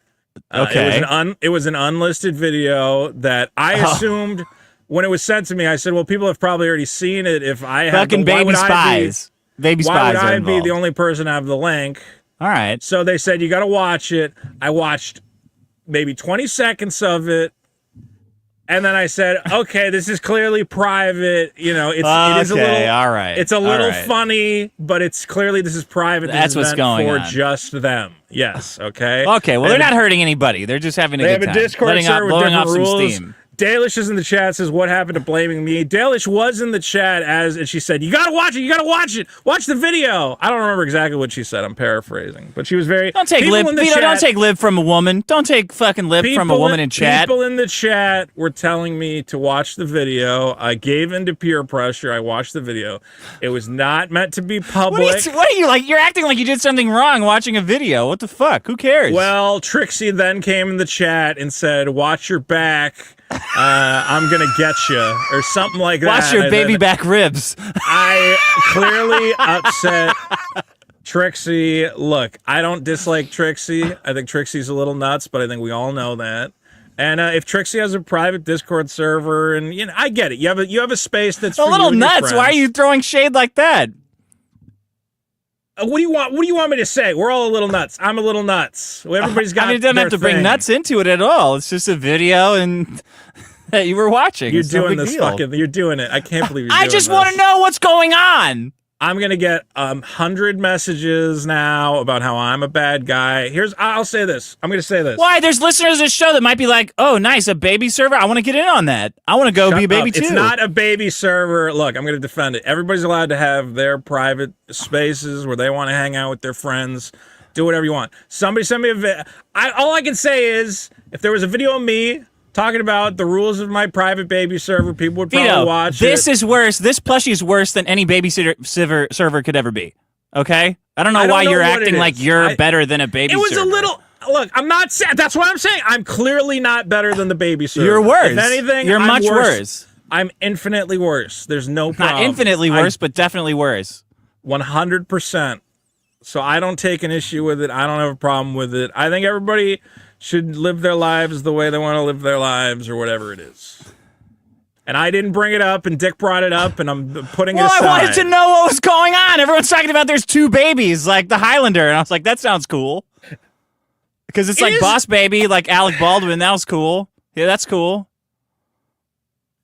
Okay. It was an unlisted video that I assumed when it was sent to me. I said, well, people have probably already seen it. If I have fucking baby spies. Baby spies. Why would I involved. be the only person to have the link? All right. So they said, you got to watch it. I watched maybe 20 seconds of it. And then I said, okay, this is clearly private. You know, it is a little, all right. It's a little funny, but it's clearly this is private. That's what's going for on. just them. Yes, okay. Okay, well, they're not hurting anybody. They're just having a good time. They have a Discord server with blowing different off rules. some steam. Dalish is in the chat, says, what happened to blaming me? Dalish was in the chat and she said, you gotta watch it, watch the video. I don't remember exactly what she said, I'm paraphrasing, but she was very... Don't take lip, Vito, don't take lip from a woman. Don't take fucking lip from a woman in chat. People in the chat were telling me to watch the video. I gave in to peer pressure, I watched the video. It was not meant to be public. What are you like? You're acting like you did something wrong watching a video. What the fuck? Who cares? Well, Trixie then came in the chat and said, watch your back. I'm gonna get you, or something like that. Watch your baby back ribs. I clearly upset Trixie. Look, I don't dislike Trixie. I think Trixie's a little nuts, but I think we all know that. And if Trixie has a private Discord server, and you know, I get it. You have a space that's a little nuts. Why are you throwing shade like that? What do you want? What do you want me to say? We're all a little nuts. I'm a little nuts. Everybody's got. I mean, it doesn't have to bring nuts into it at all. It's just a video and that you were watching. You're doing this fucking. You're doing it. I can't believe you're doing this. I just want to know what's going on. I'm gonna get 100 messages now about how I'm a bad guy. I'll say this. I'm gonna say this. Why? There's listeners of this show that might be like, oh, nice, a baby server. I want to get in on that. I want to go be a baby too. It's not a baby server. Look, I'm gonna defend it. Everybody's allowed to have their private spaces where they want to hang out with their friends. Do whatever you want. Somebody send me a video. All I can say is, if there was a video of me talking about the rules of my private baby server, people would probably watch it. This is worse. This plushie is worse than any babysitter server could ever be. Okay? I don't know why you're acting like you're better than a baby server. It was a little... Look, I'm not saying... That's what I'm saying. I'm clearly not better than the baby server. You're worse. If anything, you're much worse. I'm infinitely worse. There's no problem. Not infinitely worse, but definitely worse. 100%. So I don't take an issue with it. I don't have a problem with it. I think everybody should live their lives the way they want to live their lives, or whatever it is. And I didn't bring it up, and Dick brought it up, and I'm putting it aside. I wanted to know what was going on. Everyone's talking about there's two babies, like the Highlander, and I was like, that sounds cool. Because it's like Boss Baby, like Alec Baldwin. That was cool. Yeah, that's cool.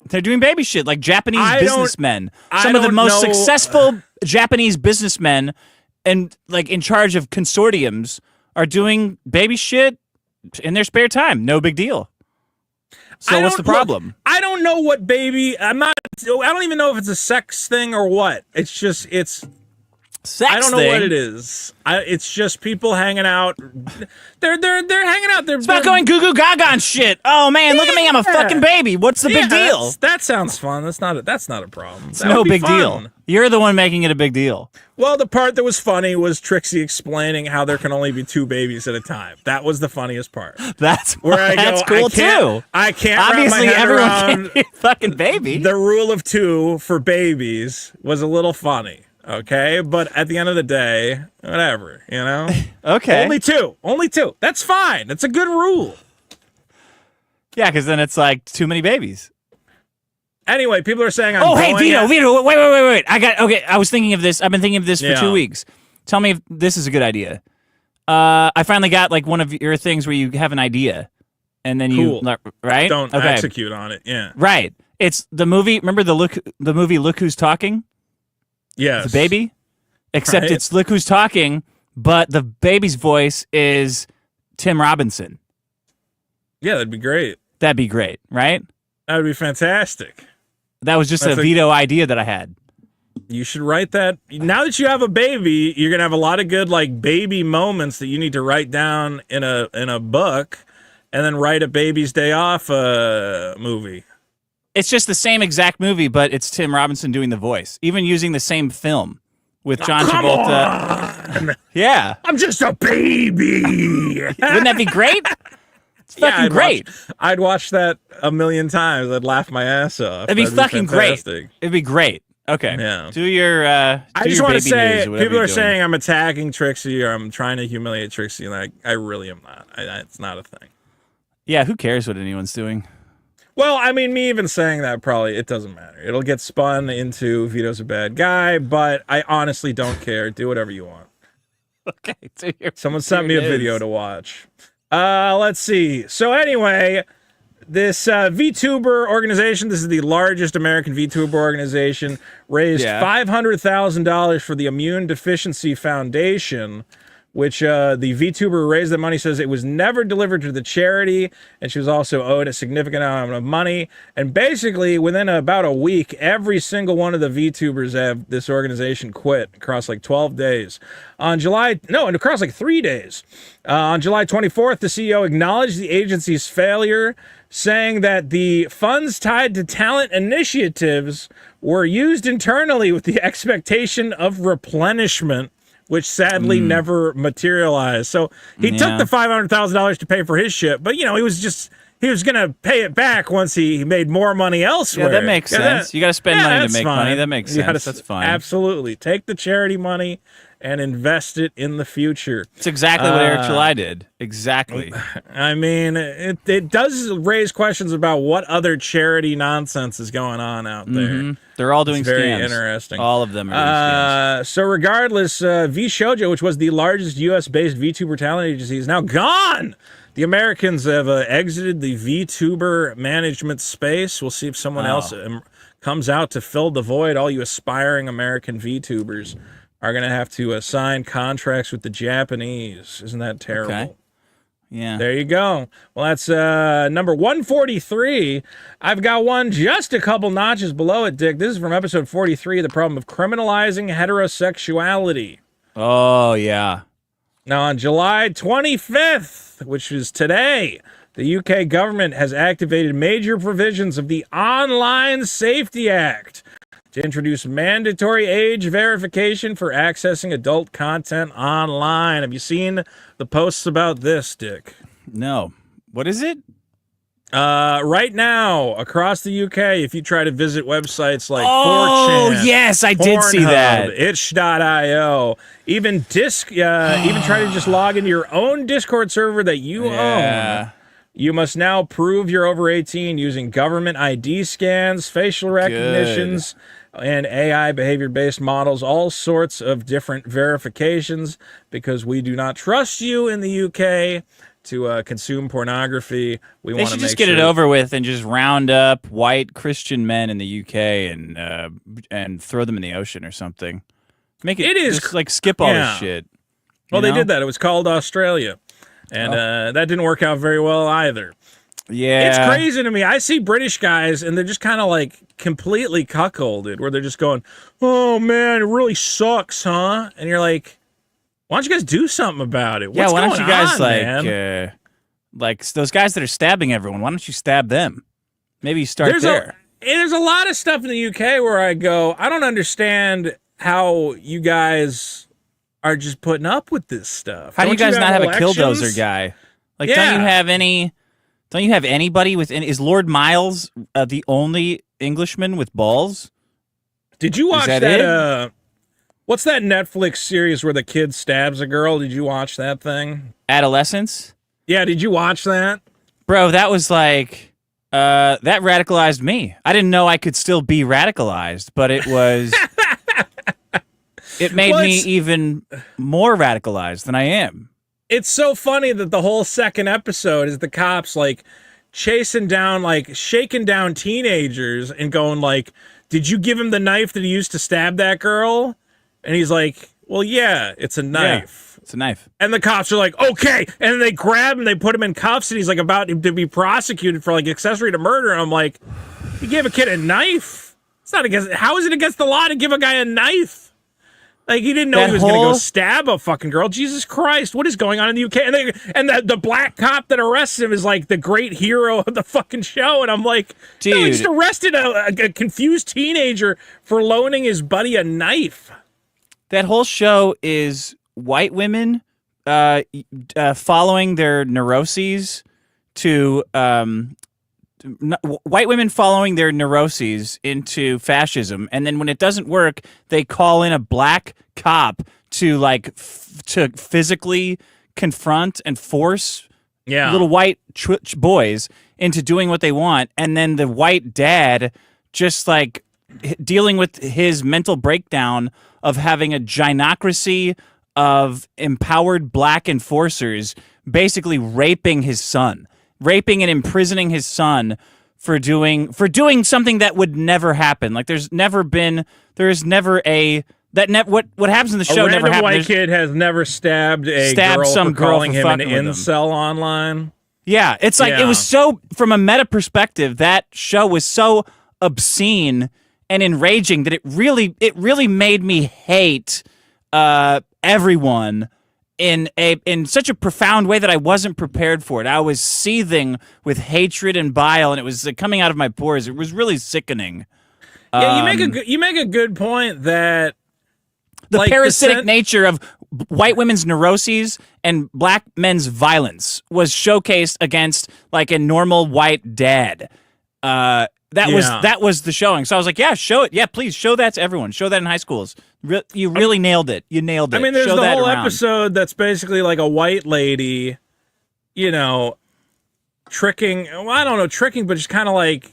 They're doing baby shit, like Japanese businessmen. Some of the most successful Japanese businessmen and like in charge of consortiums are doing baby shit in their spare time. No big deal. So what's the problem? Look, I don't know what baby. I don't even know if it's a sex thing or what. It's just sex I don't know what it is. It's just people hanging out. They're hanging out. It's about going goo goo gaga and shit. Oh man, look at me, I'm a fucking baby. What's the big deal? That sounds fun. That's not a problem. It's no big deal. You're the one making it a big deal. Well, the part that was funny was Trixie explaining how there can only be two babies at a time. That was the funniest part. That's cool too. I can't. Obviously, wrap my head everyone around can be a fucking baby. The rule of two for babies was a little funny. Okay, but at the end of the day, whatever, you know? Okay. Only two. That's fine. That's a good rule. Yeah, because then it's like too many babies. Anyway, people are saying hey, Vito, wait. I was thinking of this. I've been thinking of this for 2 weeks. Tell me if this is a good idea. I finally got like one of your things where you have an idea. And then you, right? Don't execute on it, yeah. Right. It's the movie, remember the movie Look Who's Talking? Yes. The baby? Except it's Look Who's Talking, but the baby's voice is Tim Robinson. Yeah, that'd be great. That'd be great, right? That would be fantastic. That was just a Vito idea that I had. You should write that. Now that you have a baby, you're going to have a lot of good like baby moments that you need to write down in a book and then write a Baby's Day Off movie. It's just the same exact movie, but it's Tim Robinson doing the voice, even using the same film with John Travolta. On. Yeah. I'm just a baby. Wouldn't that be great? It's fucking great. I'd watch that a million times. I'd laugh my ass off. That'd be fucking great. It'd be great. Okay. Yeah. Do your I just want to say, people are doing. saying I'm attacking Trixie or I'm trying to humiliate Trixie, and I really am not. It's not a thing. Yeah, who cares what anyone's doing? Well, I mean, me even saying that, probably, it doesn't matter. It'll get spun into Vito's a bad guy, but I honestly don't care. Do whatever you want. Okay. Someone sent me a video to watch. Let's see. So anyway, this VTuber organization, this is the largest American VTuber organization, raised $500,000 for the Immune Deficiency Foundation, which the VTuber who raised the money says it was never delivered to the charity, and she was also owed a significant amount of money. And basically, within about a week, every single one of the VTubers have this organization quit across like 12 days. Across like 3 days. On July 24th, the CEO acknowledged the agency's failure, saying that the funds tied to talent initiatives were used internally with the expectation of replenishment, which sadly never materialized. So he took the $500,000 to pay for his shit, but he was going to pay it back once he made more money elsewhere. Yeah, that makes sense. You got to spend money to make money. That makes sense. That's fine. Absolutely. Take the charity money and invest it in the future. It's exactly what Eric July did. Exactly. I mean, it does raise questions about what other charity nonsense is going on out there. Mm-hmm. They're all doing scams. Very interesting. All of them are doing scams. So regardless, VShojo, which was the largest U.S.-based VTuber talent agency, is now gone. The Americans have exited the VTuber management space. We'll see if someone else comes out to fill the void. All you aspiring American VTubers are going to have to sign contracts with the Japanese. Isn't that terrible? Okay. Yeah. There you go. Well, that's number 143. I've got one just a couple notches below it, Dick. This is from episode 43, The Problem of Criminalizing Heterosexuality. Oh, yeah. Now, on July 25th, which is today, the UK government has activated major provisions of the Online Safety Act to introduce mandatory age verification for accessing adult content online. Have you seen the posts about this, Dick? No. What is it? Right now, across the UK, if you try to visit websites like 4chan, oh, yes, I did see that. itch.io, even try to just log into your own Discord server that you own. You must now prove you're over 18 using government ID scans, facial recognitions, and AI behavior-based models, all sorts of different verifications, because we do not trust you in the UK to consume pornography. They should just get it over with and just round up white Christian men in the UK and throw them in the ocean or something. Make it just like skip all this shit. Well, they did that. It was called Australia, and that didn't work out very well either. Yeah. It's crazy to me. I see British guys, and they're just kind of like completely cuckolded, where they're just going, oh, man, it really sucks, huh? And you're like, why don't you guys do something about it? What's why don't you guys, man? Like those guys that are stabbing everyone, why don't you stab them? Maybe you start there. There's a lot of stuff in the UK where I go, I don't understand how you guys are just putting up with this stuff. How do you guys not have a killdozer guy? Like, don't you have any... Don't you have anybody with... Is Lord Miles the only Englishman with balls? Did you watch that what's that Netflix series where the kid stabs a girl? Did you watch that thing? Adolescence? Yeah, did you watch that? Bro, that was like... that radicalized me. I didn't know I could still be radicalized, but it was... it made me even more radicalized than I am. It's so funny that the whole second episode is the cops like chasing down, like shaking down teenagers and going like, did you give him the knife that he used to stab that girl? And he's like, well, yeah, it's a knife. Yeah, it's a knife. And the cops are like, okay. And then they grab him, they put him in cuffs, and he's like about to be prosecuted for like accessory to murder. And I'm like, you gave a kid a knife? It's not against, how is it against the law to give a guy a knife? Like, he didn't know he was going to go stab a fucking girl. Jesus Christ, what is going on in the UK? And the black cop that arrests him is like the great hero of the fucking show. And I'm like, dude, no, he just arrested a confused teenager for loaning his buddy a knife. That whole show is white women following their neuroses to... white women following their neuroses into fascism, and then when it doesn't work, they call in a black cop to like to physically confront and force little white boys into doing what they want, and then the white dad just like dealing with his mental breakdown of having a gynocracy of empowered black enforcers basically raping and imprisoning his son for doing something that would never happen. Like there is never what happens in the show a never random happened. white kid has never stabbed some for calling girl him for an fucking with them. incel online. Yeah, it's like it was so, from a meta perspective, that show was so obscene and enraging that it really made me hate everyone in such a profound way that I wasn't prepared for it. I was seething with hatred and bile, and it was coming out of my pores. It was really sickening. Yeah, you make a good point that the parasitic nature of white women's neuroses and black men's violence was showcased against like a normal white dad. That was the showing. So I was like, yeah, show it. Yeah, please show that to everyone. Show that in high schools. You really nailed it. You nailed it. I mean, there's show the whole around. episode that's basically like a white lady, tricking. Well, I don't know, tricking, but just kind of like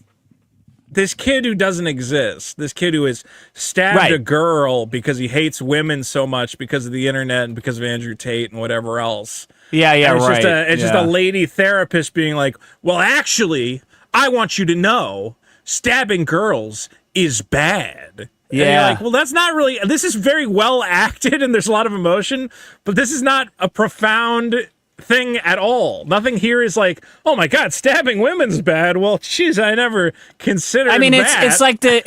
this kid who doesn't exist. This kid who has stabbed a girl because he hates women so much because of the internet and because of Andrew Tate and whatever else. Yeah, and it's just a lady therapist being like, well, actually, I want you to know stabbing girls is bad. Yeah. And you're like, well, that's not really, this is very well acted and there's a lot of emotion, but this is not a profound thing at all. Nothing here is like, oh my God, stabbing women's bad. Well, geez, I never considered that. I mean, it's like it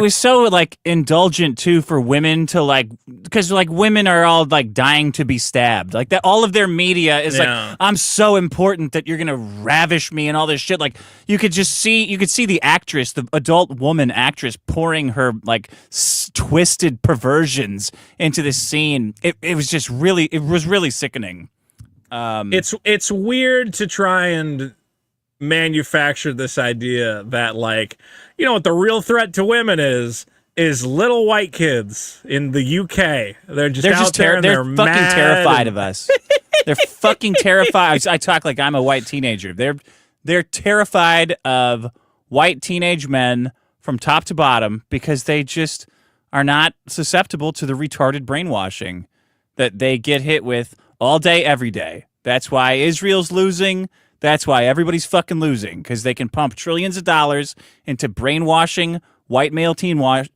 was so like indulgent too for women to like, because like women are all like dying to be stabbed. Like that, all of their media is like, I'm so important that you're gonna ravish me and all this shit. Like you could see the actress, the adult woman actress, pouring her like twisted perversions into this scene. It was really sickening. It's weird to try and manufacture this idea that like, you know what the real threat to women is little white kids in the UK. They're just there and they're fucking terrified of us. They're fucking terrified. I talk like I'm a white teenager. They're terrified of white teenage men from top to bottom because they just are not susceptible to the retarded brainwashing that they get hit with all day, every day. That's why Israel's losing. That's why everybody's fucking losing, because they can pump trillions of dollars into brainwashing white male teenagers,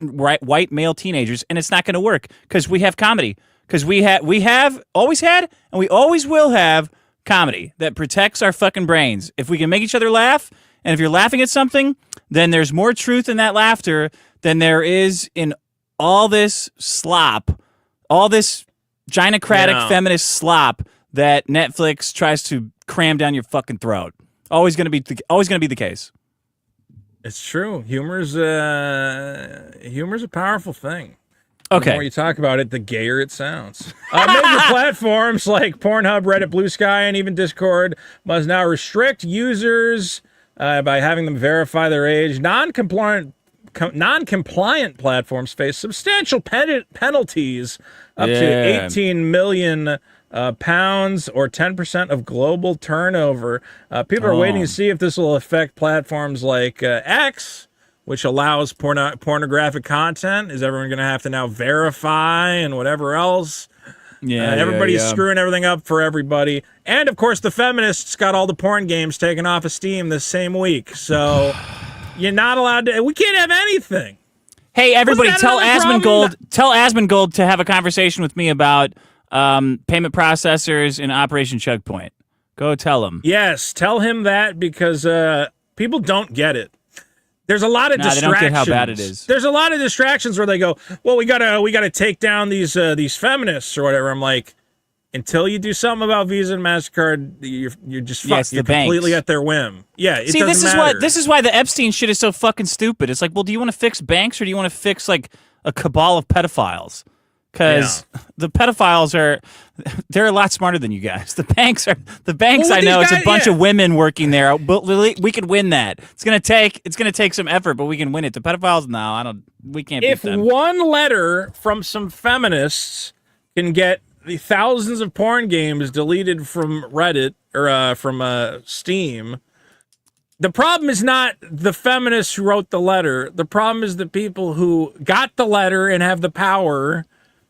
and it's not going to work because we have comedy. Because we have always had, and we always will have comedy that protects our fucking brains. If we can make each other laugh, and if you're laughing at something, then there's more truth in that laughter than there is in all this slop, all this gynocratic feminist slop that Netflix tries to cram down your fucking throat. Always going to be the case. It's true. Humor's a powerful thing. Okay. The more you talk about it, the gayer it sounds. Major platforms like Pornhub, Reddit, Blue Sky, and even Discord must now restrict users by having them verify their age. Non-compliant platforms face substantial penalties up to 18 million pounds or 10% of global turnover. People are waiting to see if this will affect platforms like X, which allows pornographic content. Is everyone going to have to now verify and whatever else? Everybody's screwing everything up for everybody. And, of course, the feminists got all the porn games taken off of Steam this same week. So you're not allowed to... We can't have anything. Hey, everybody, tell Asmongold to have a conversation with me about payment processors and Operation Checkpoint. Go tell him. Yes, tell him that because people don't get it. There's a lot of distractions. They don't get how bad it is. There's a lot of distractions where they go, well, we gotta take down these feminists or whatever. I'm like, until you do something about Visa and MasterCard, you're just fucked. You're completely at their whim. Yeah, it doesn't matter. This is why the Epstein shit is so fucking stupid. It's like, well, do you want to fix banks or do you want to fix like a cabal of pedophiles? Because the pedophiles they're a lot smarter than you guys. The banks, I know, it's a bunch of women working there. But we could win that. It's gonna take some effort, but we can win it. The pedophiles, no, we can't beat them. If one letter from some feminists can get the thousands of porn games deleted from Reddit or from Steam, the problem is not the feminists who wrote the letter. The problem is the people who got the letter and have the power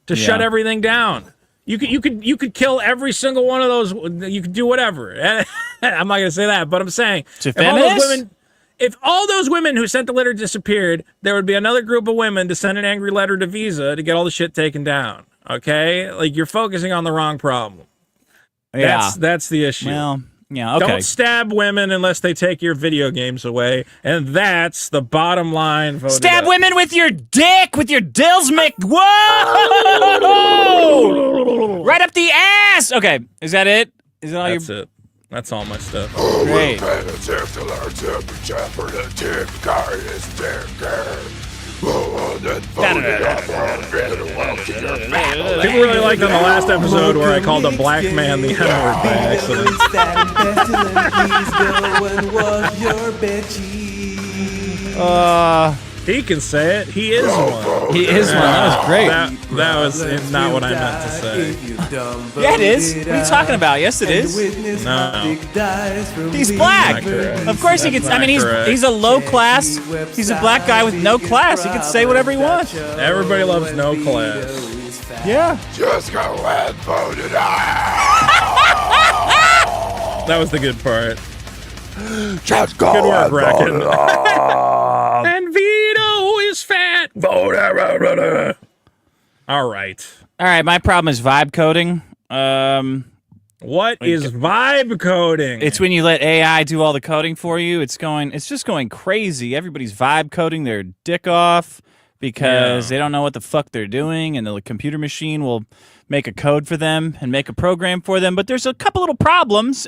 to shut everything down. You could kill every single one of those. You could do whatever. I'm not gonna say that, but I'm saying if all those women who sent the letter disappeared, there would be another group of women to send an angry letter to Visa to get all the shit taken down. Okay? Like, you're focusing on the wrong problem. Yeah. That's the issue. Well, yeah, okay. Don't stab women unless they take your video games away. And that's the bottom line. Stab women with your dick, with your Dillsmic. Whoa! Right up the ass. Okay, is that it? Is that all That's it. That's all my stuff. Great. People really liked on the last episode where I called a black man the N-word by accident. He can say it. He is one. He is one. That was great. That was not what I meant to say. Yeah, it is. What are you talking about? Yes, it is. No. He's black. Of course he can. I mean, he's a low class. He's a black guy with no class. He can say whatever he wants. Everybody loves no class. Yeah. Just go and vote it out. That was the good part. Just go Good work, and vote Bracken. it out. And Vito is fat. Vote. All right. All right. My problem is vibe coding. What is vibe coding? It's when you let AI do all the coding for you. It's just going crazy. Everybody's vibe coding their dick off because they don't know what the fuck they're doing, and the computer machine will make a code for them and make a program for them. But there's a couple little problems.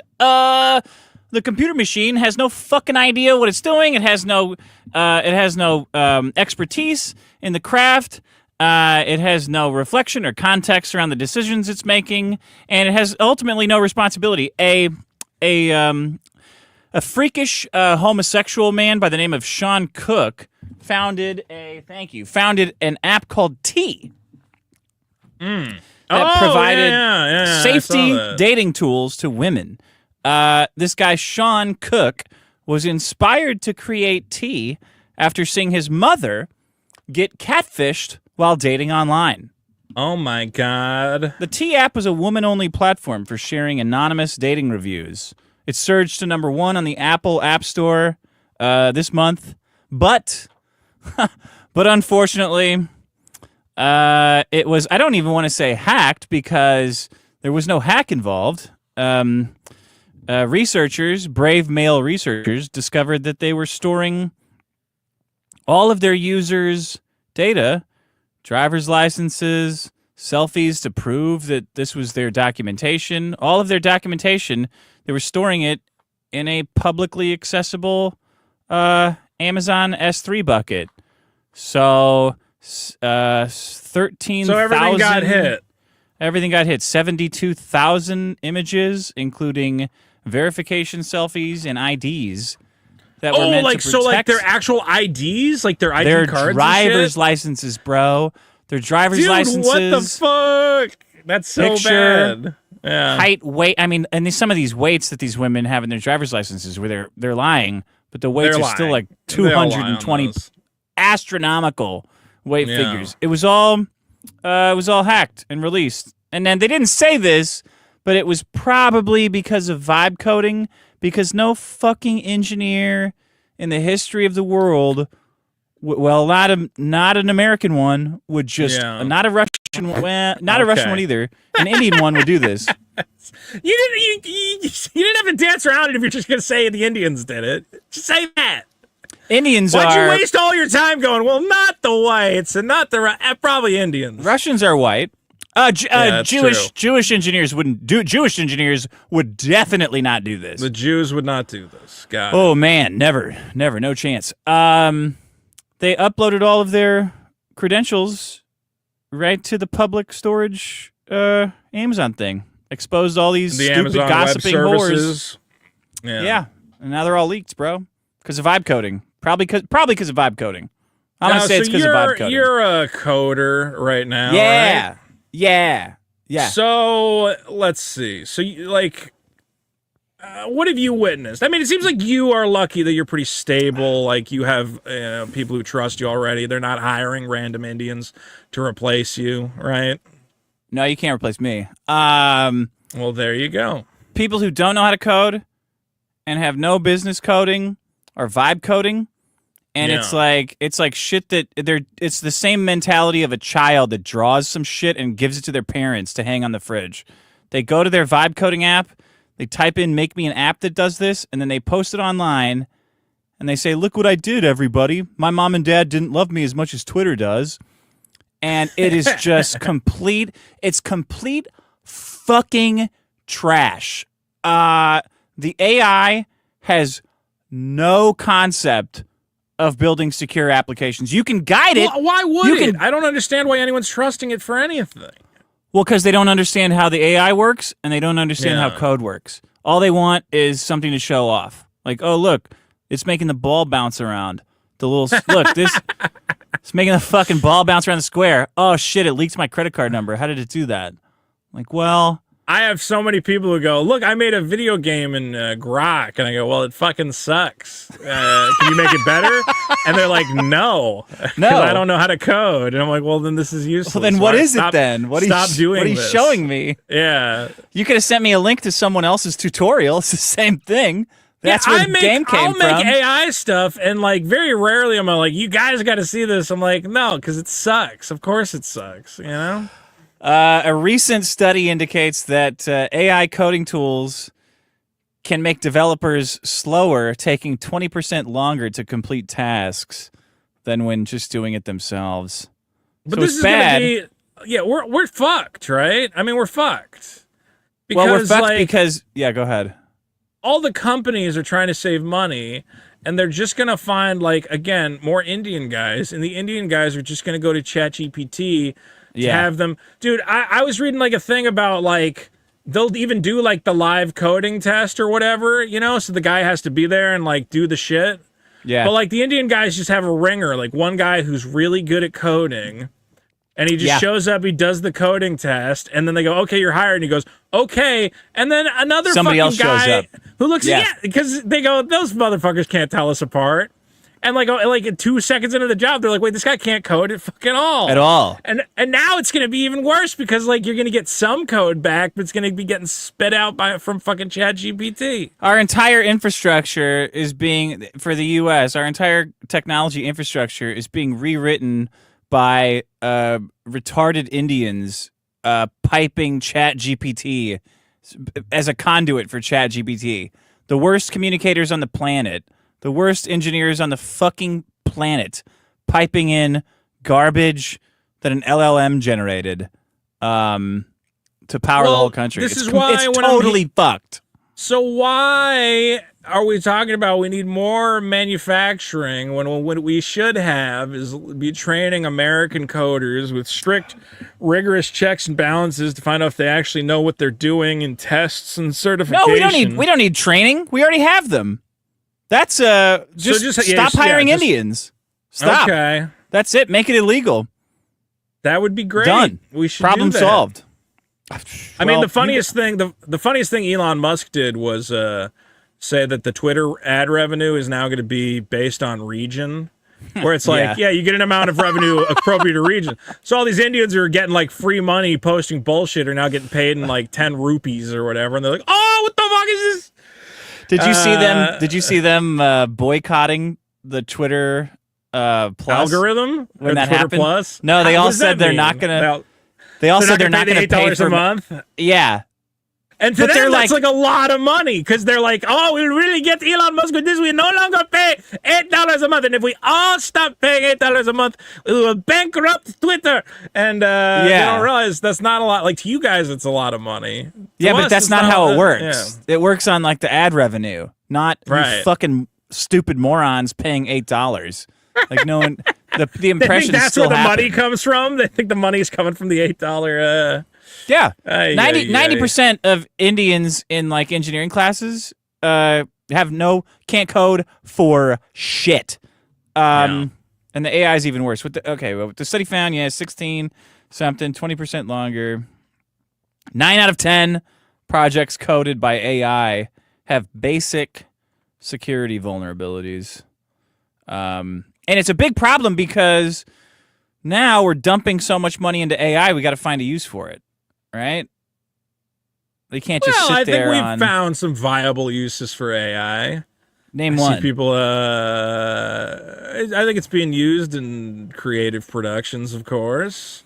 The computer machine has no fucking idea what it's doing. It has no expertise in the craft. It has no reflection or context around the decisions it's making, and it has ultimately no responsibility. A freakish homosexual man by the name of Sean Cook founded an app called T that provided safety dating tools to women. This guy Sean Cook was inspired to create T after seeing his mother get catfished while dating online. Oh my God. The T app was a woman-only platform for sharing anonymous dating reviews. It surged to #1 on the Apple App Store this month, but unfortunately, it was, I don't even want to say hacked because there was no hack involved. Brave male researchers, discovered that they were storing all of their users' data, driver's licenses, selfies to prove that this was their documentation. All of their documentation, they were storing it in a publicly accessible Amazon S3 bucket. So 13,000. So everything got hit. Everything got hit. 72,000 images, including verification selfies and IDs that were meant to protect. So like their actual IDs, like their ID their cards, driver's licenses, bro. Their driver's licenses. What the fuck? That's so picture, bad. Yeah. Height, weight. I mean, and some of these weights that these women have in their driver's licenses, where they're lying, but the weights are still like 220 astronomical weight figures. It was all hacked and released. And then they didn't say this, but it was probably because of vibe coding, because no fucking engineer in the history of the world, not an American one, would just, not a Russian one, not a Russian one either, an Indian one would do this. You didn't have to dance around it if you're just going to say the Indians did it. Just say that. Why'd you waste all your time going, well, not the whites and not the probably Indians. Russians are white. Jewish engineers wouldn't do. Jewish engineers would definitely not do this. The Jews would not do this. Got it. Man, never, no chance. They uploaded all of their credentials right to the public storage Amazon the exposed all these stupid Amazon gossiping web whores. services. Yeah, and now they're all leaked, bro, because of vibe coding. Probably because of vibe coding. I'm gonna say it's because of vibe coding. You're a coder right now. Yeah. Right? Yeah. So let's see. So what have you witnessed? I mean, it seems like you are lucky that you're pretty stable. Like you have people who trust you already. They're not hiring random Indians to replace you, right? No, you can't replace me. Well, there you go. People who don't know how to code and have no business coding are vibe coding. And it's like shit that it's the same mentality of a child that draws some shit and gives it to their parents to hang on the fridge. They go to their vibe coding app, they type in make me an app that does this, and then they post it online and they say, "Look what I did, everybody. My mom and dad didn't love me as much as Twitter does." And it is just complete fucking trash. The AI has no concept of building secure applications. You can guide it. Well, why would it? I don't understand why anyone's trusting it for anything. Well, because they don't understand how the AI works, and they don't understand how code works. All they want is something to show off. Like, oh, look, it's making the ball bounce around. Look, it's making the fucking ball bounce around the square. Oh, shit, it leaked my credit card number. How did it do that? Like, well... I have so many people who go, look, I made a video game in Grok. And I go, well, it fucking sucks. Can you make it better? And they're like, no. I don't know how to code. And I'm like, well, then this is useless. Well, then what is it then? What are you showing me? Yeah. You could have sent me a link to someone else's tutorial. It's the same thing. That's where the game came from. I'll make AI stuff, and like very rarely am I like, you guys got to see this. I'm like, no, because it sucks. Of course it sucks, you know? A recent study indicates that AI coding tools can make developers slower, taking 20% longer to complete tasks than when just doing it themselves. But so this is bad. Gonna be, we're fucked, right? I mean, we're fucked. Well, we're fucked because, go ahead. All the companies are trying to save money, and they're just going to find, like, again, more Indian guys, and the Indian guys are just going to go to ChatGPT to have them. Dude, I was reading like a thing about like they'll even do like the live coding test or whatever, you know, so the guy has to be there and like do the shit. Yeah. But like the Indian guys just have a ringer, like one guy who's really good at coding, and he just shows up, he does the coding test, and then they go, "Okay, you're hired." And he goes, "Okay." And then another somebody fucking else guy shows up who looks because they go, "Those motherfuckers can't tell us apart." And like 2 seconds into the job, they're like, "Wait, this guy can't code it fucking all." At all. And now it's gonna be even worse because like you're gonna get some code back, but it's gonna be getting spit out from fucking ChatGPT. Our entire infrastructure is being for the U.S. Our entire technology infrastructure is being rewritten by retarded Indians piping ChatGPT as a conduit for ChatGPT. The worst communicators on the planet. The worst engineers on the fucking planet piping in garbage that an LLM generated to power the whole country. This is why it's totally fucked. So why are we talking about we need more manufacturing when what we should have is be training American coders with strict, rigorous checks and balances to find out if they actually know what they're doing in tests and certification? No, we don't need training. We already have them. That's just stop hiring Indians. Stop. Okay. That's it. Make it illegal. That would be great. Done. We should Problem do that. solved. I mean, the funniest thing Elon Musk did was say that the Twitter ad revenue is now going to be based on region, where it's like, you get an amount of revenue appropriate to region. So all these Indians who are getting like free money posting bullshit are now getting paid in like 10 rupees or whatever, and they're like, oh, what the fuck is this? Did you see them? Did you see them boycotting the Twitter Plus algorithm when that Twitter happened? Plus? No, they all said they're not gonna. They all said they're not going to pay $8 a month. Yeah, and to them, that's like a lot of money because they're like, oh, we'll really get Elon Musk with this. We no longer pay $8 a month, and if we all stop paying $8 a month, we will bankrupt Twitter. And they don't realize that's not a lot. Like to you guys, it's a lot of money. Yeah, but that's not how it works. Yeah. It works on like the ad revenue, not you fucking stupid morons paying $8. Like no one, the impression. They think that's where the money comes from. They think the money's coming from the $8. Yeah, 90% of Indians in like engineering classes can't code for shit. And the AI is even worse. With the study found 16 something 20% longer. 9 out of 10 projects coded by AI have basic security vulnerabilities. And it's a big problem because now we're dumping so much money into AI, we got to find a use for it, right? They can't just sit there. I think we've found some viable uses for AI. Name I one. see people. I think it's being used in creative productions, of course.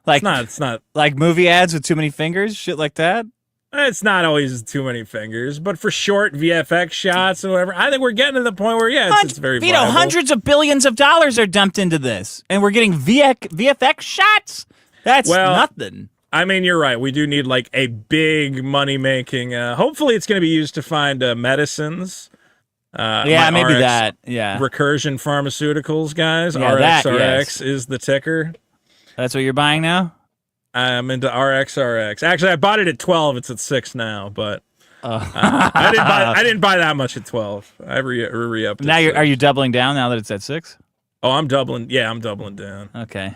Like It's not. like movie ads with too many fingers, shit like that. It's not always too many fingers, but for short VFX shots or whatever, I think we're getting to the point where it's very Vito, viable. hundreds of billions of dollars are dumped into this, and we're getting VFX shots. That's nothing. I mean, you're right. We do need like a big money making. Hopefully, it's going to be used to find medicines. Maybe that. Yeah, Recursion Pharmaceuticals, guys. Yeah, RXRX is the ticker. That's what you're buying now. I'm into RXRX. Actually, I bought it at 12. It's at 6 now, but I didn't buy that much at 12. I re-upped it. Now are you doubling down now that it's at 6? Oh, I'm doubling. Yeah, I'm doubling down. Okay.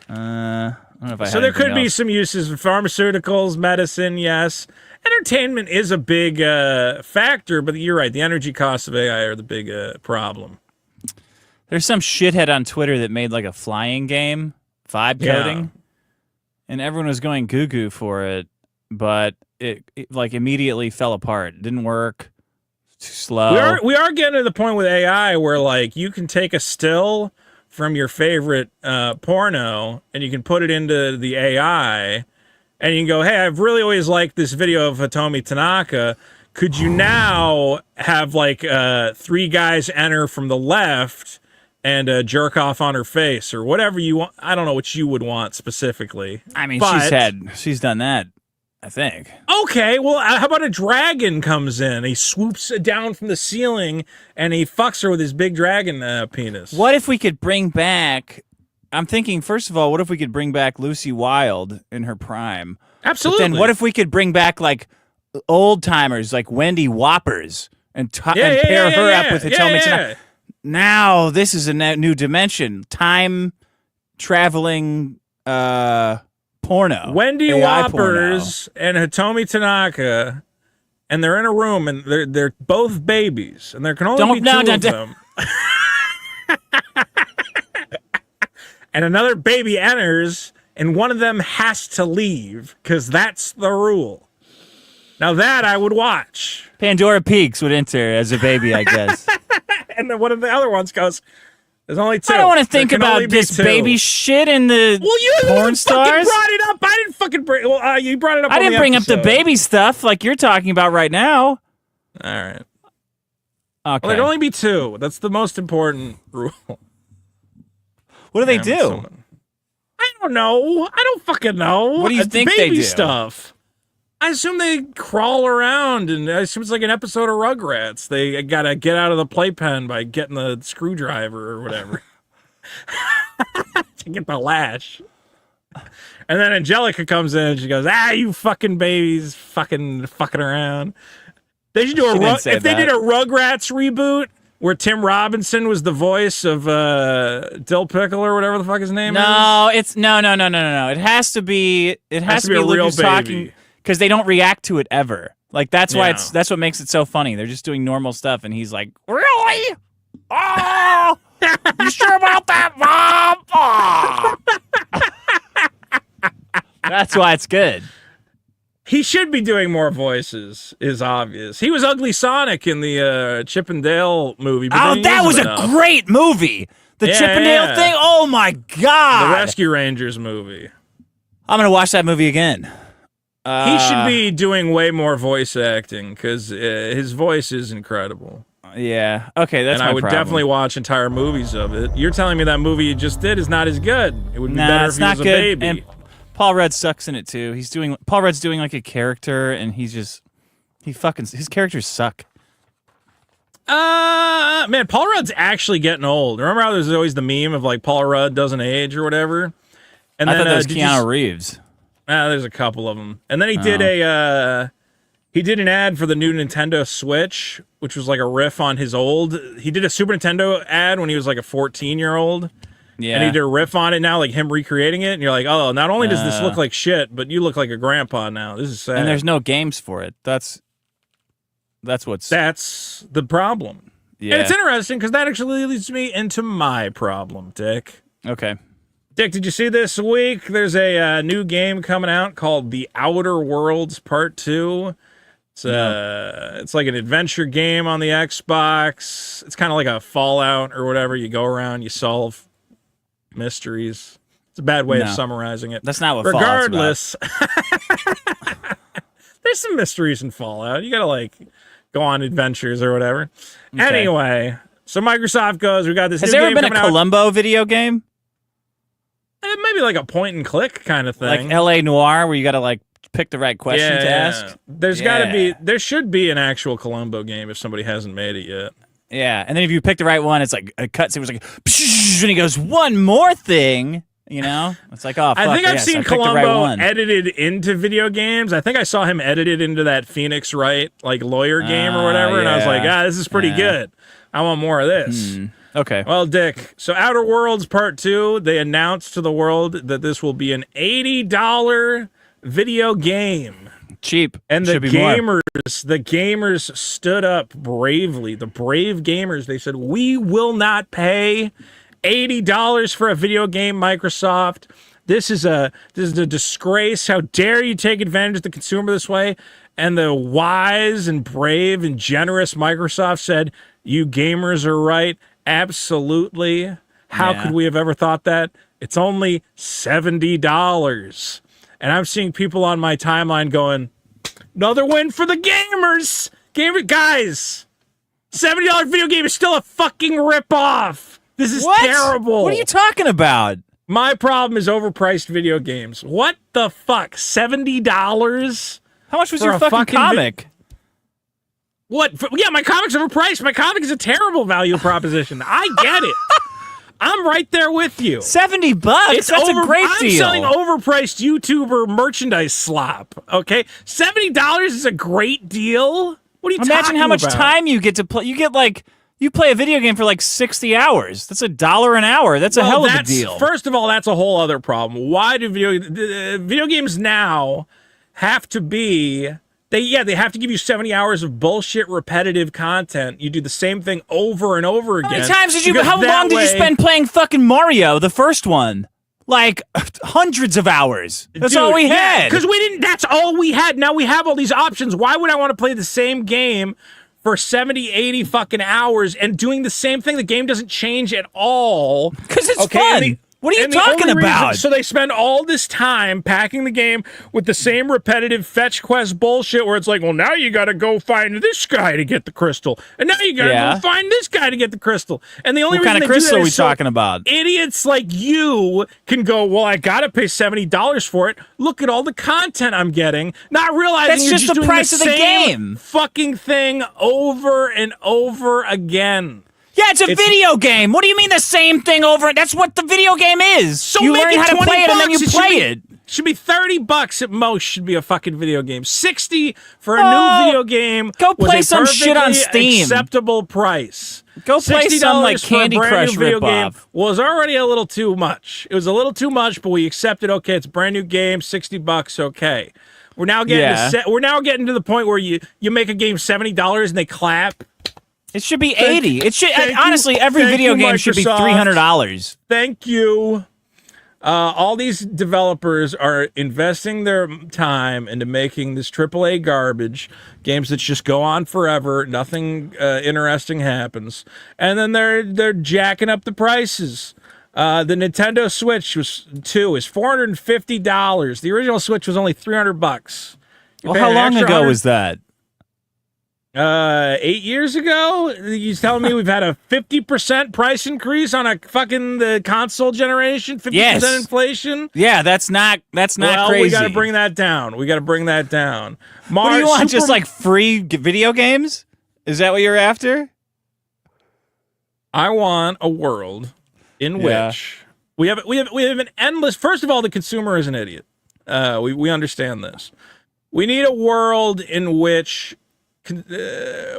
I don't know if I So there could be some uses of pharmaceuticals, medicine, yes. Entertainment is a big factor, but you're right. The energy costs of AI are the big problem. There's some shithead on Twitter that made like a flying game, vibe coding, and everyone was going goo-goo for it, but it like immediately fell apart. It didn't work. Too slow. We are getting to the point with AI where like you can take a still from your favorite porno and you can put it into the AI and you can go, hey, I've really always liked this video of Hitomi Tanaka. Could you now have like 3 guys enter from the left and jerk off on her face or whatever you want? I don't know what you would want specifically. I mean, but she's done that, I think. Okay, well, how about a dragon comes in? He swoops down from the ceiling and he fucks her with his big dragon penis. What if we could bring back... I'm thinking, first of all, what if we could bring back Lucy Wilde in her prime? Absolutely. But then what if we could bring back, like, old-timers, like Wendy Whoppers, and pair her up with Hitomi Tanaka? Now, this is a new dimension. Time-traveling porno. Wendy AI Whoppers and Hitomi Tanaka, and they're in a room, and they're both babies, and there can only be two of them. And another baby enters, and one of them has to leave, because that's the rule. Now that I would watch. Pandora Peaks would enter as a baby, I guess. And then one of the other ones goes, there's only 2. I don't want to think about this baby shit in the porn stars. Fucking brought it up. I didn't fucking bring. Well, you brought it up. I didn't bring up the baby stuff like you're talking about right now. All right. Okay. Well, there'd only be 2. That's the most important rule. What do they do? I don't know. I don't fucking know. What do you think they do? Baby stuff. I assume they crawl around, and I assume it's like an episode of Rugrats. They gotta get out of the playpen by getting the screwdriver or whatever to get the lash. And then Angelica comes in and she goes, you fucking babies fucking around. They should do if they did a Rugrats reboot where Tim Robinson was the voice of Dill Pickle or whatever the fuck his name is. No. It has to be a real baby. Talking, because they don't react to it ever. Like that's why that's what makes it so funny. They're just doing normal stuff, and he's like, "Really? Oh, you sure about that, Mom?" That's why it's good. He should be doing more voices, is obvious. He was Ugly Sonic in the Chip and Dale movie. But that was a great movie. The Chip and Dale thing? Oh, my God. The Rescue Rangers movie. I'm going to watch that movie again. He should be doing way more voice acting because his voice is incredible. Yeah. Okay, that's my problem. And I would definitely watch entire movies of it. You're telling me that movie you just did is not as good. It would be better if he was a baby. And Paul Rudd sucks in it too. Paul Rudd's doing like a character, and his characters suck. Man, Paul Rudd's actually getting old. Remember how there's always the meme of like Paul Rudd doesn't age or whatever? And I thought that was Keanu Reeves. There's a couple of them. And then he did he did an ad for the new Nintendo Switch, which was like a riff on his old. He did a Super Nintendo ad when he was like a 14-year-old. Yeah. And he did a riff on it now, like him recreating it. And you're like, oh, not only does this look like shit, but you look like a grandpa now. This is sad. And there's no games for it. That's the problem. Yeah. And it's interesting because that actually leads me into my problem, Dick. Okay. Dick, did you see this week? There's a new game coming out called The Outer Worlds Part 2. It's like an adventure game on the Xbox. It's kind of like a Fallout or whatever. You go around, you solve mysteries. It's a bad way of summarizing it. That's not what Regardless, Fallout's about. there's some mysteries in Fallout. You gotta like go on adventures or whatever. Okay. Anyway, so Microsoft goes, we got this. Has there ever been a Columbo video game? Maybe like a point and click kind of thing, like L.A. Noire, where you gotta like pick the right question to ask. There should be an actual Columbo game if somebody hasn't made it yet. Yeah, and then if you pick the right one, it's like a cutscene was like, and he goes, one more thing. You know, it's like, oh, fuck, I think I've seen Columbo right edited into video games. I think I saw him edited into that Phoenix Wright like lawyer game or whatever, and I was like, this is pretty good. I want more of this. Okay. Well, Dick, so Outer Worlds Part 2, they announced to the world that this will be an $80 video game. Cheap. And the gamers stood up bravely. The brave gamers, they said, we will not pay $80 for a video game, Microsoft. This is a disgrace. How dare you take advantage of the consumer this way? And the wise and brave and generous Microsoft said, you gamers are right. Absolutely. How could we have ever thought that? It's only $70. And I'm seeing people on my timeline going, another win for the gamers. Guys, $70 video game is still a fucking ripoff. This is terrible. What are you talking about? My problem is overpriced video games. What the fuck? $70? How much was your fucking comic? What? Yeah, my comic's overpriced. My comic is a terrible value proposition. I get it. I'm right there with you. $70? That's a great deal. I'm selling overpriced YouTuber merchandise slop. Okay, $70 is a great deal. What are you talking about? Imagine how much time you get to play. You play a video game for like 60 hours. That's $1 an hour. That's a hell of a deal. First of all, that's a whole other problem. Why do video games now have to be? They have to give you 70 hours of bullshit repetitive content. You do the same thing over and over again. How many times how long did you spend playing fucking Mario, the first one? Like hundreds of hours. That's all we had. Because we didn't. That's all we had. Now we have all these options. Why would I want to play the same game for 70, 80 fucking hours and doing the same thing? The game doesn't change at all. Because it's fun. What are you talking about? So they spend all this time packing the game with the same repetitive fetch quest bullshit where it's like, well, now you got to go find this guy to get the crystal. And now you got to go find this guy to get the crystal. And the only reason what kind of crystal are we talking about? Idiots like you can go, well, I got to pay $70 for it. Look at all the content I'm getting. Not realizing that's you're just the doing price of the game. Fucking thing over and over again. Yeah, it's a video game. What do you mean the same thing over? That's what the video game is. So you make learn how to play it and then you play it. Should be $30 at most. Should be a fucking video game. $60 for a new video game. Go play some shit on Steam. Acceptable price. Go play some like Candy Crush ripoff. Was already a little too much. It was a little too much, but we accepted. Okay, it's a brand new game. $60. Okay. We're now getting to the point where you make a game $70 and they clap. It should be $80. It should honestly every video game should be $300. Thank you. All these developers are investing their time into making this AAA garbage games that just go on forever. Nothing interesting happens, and then they're jacking up the prices. The Nintendo Switch is $450. The original Switch was only $300. Well, how long ago was that? 8 years ago? You telling me we've had a 50% price increase on a fucking the console generation? 50% inflation? Yeah, that's not crazy. We got to bring that down. What do you want? Just like free video games? Is that what you're after? I want a world in which we have an endless. First of all, the consumer is an idiot. We understand this. We need a world in which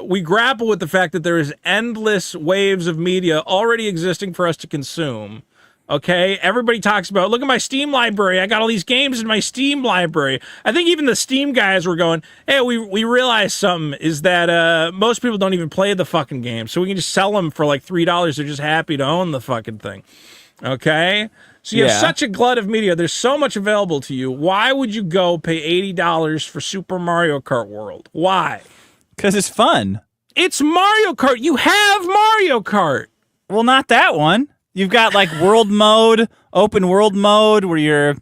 we grapple with the fact that there is endless waves of media already existing for us to consume. Okay, everybody talks about, look at my Steam library. I got all these games in my Steam library. I think even the Steam guys were going, hey, we realized something is that most people don't even play the fucking game, so we can just sell them for like $3. They're just happy to own the fucking thing. Okay? So you have such a glut of media. There's so much available to you. Why would you go pay $80 for Super Mario Kart World? Why? Because it's fun. It's Mario Kart. You have Mario Kart. Well, not that one. You've got like world mode, open world mode, where you're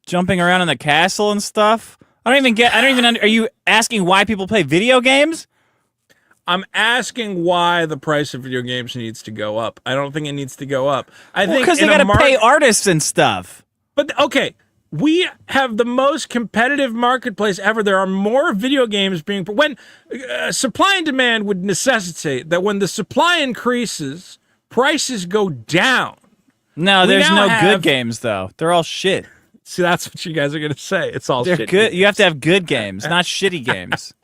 jumping around in the castle and stuff. Are you asking why people play video games? I'm asking why the price of video games needs to go up. I don't think it needs to go up. I think because they got to pay artists and stuff. But okay, we have the most competitive marketplace ever. There are more video games being when supply and demand would necessitate that when the supply increases, prices go down. No, there's no good games though. They're all shit. See, that's what you guys are gonna say. It's all They're shit. Good. You have to have good games, not shitty games.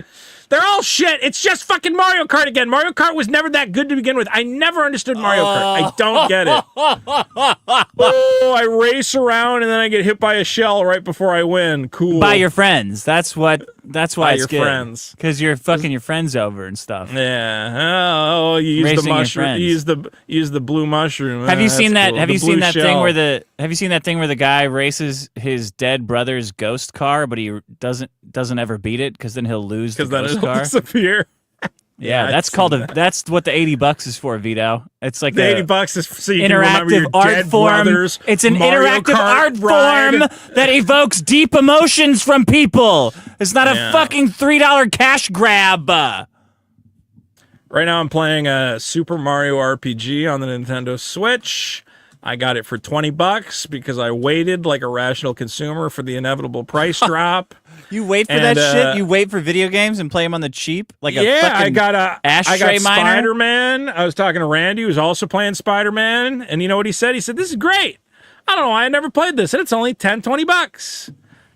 They're all shit. It's just fucking Mario Kart again. Mario Kart was never that good to begin with. I never understood Mario Kart. I don't get it. Oh, I race around and then I get hit by a shell right before I win. Cool. By your friends. That's why it's good. Friends. Because you're fucking your friends over and stuff. Yeah. Oh, you use Racing the mushroom. You use the blue mushroom. Have you seen that? Cool. Have you seen that shell. thing where the guy races his dead brother's ghost car, but he doesn't ever beat it because then he'll lose the ghost car. Disappear. Yeah, that's what the $80 is for, Vito. It's like the $80 is so you can remember interactive your art dead form. brothers. It's an Mario interactive Kart art ride. form that evokes deep emotions from people. It's not a fucking $3 cash grab. Right now, I'm playing a Super Mario RPG on the Nintendo Switch. I got it for $20 because I waited like a rational consumer for the inevitable price drop. You wait for that shit? You wait for video games and play them on the cheap? Like a fucking I got ashtray miner? Spider-Man. I was talking to Randy, who's also playing Spider-Man, and you know what he said? He said, this is great. I don't know why I never played this, and it's only $10-$20.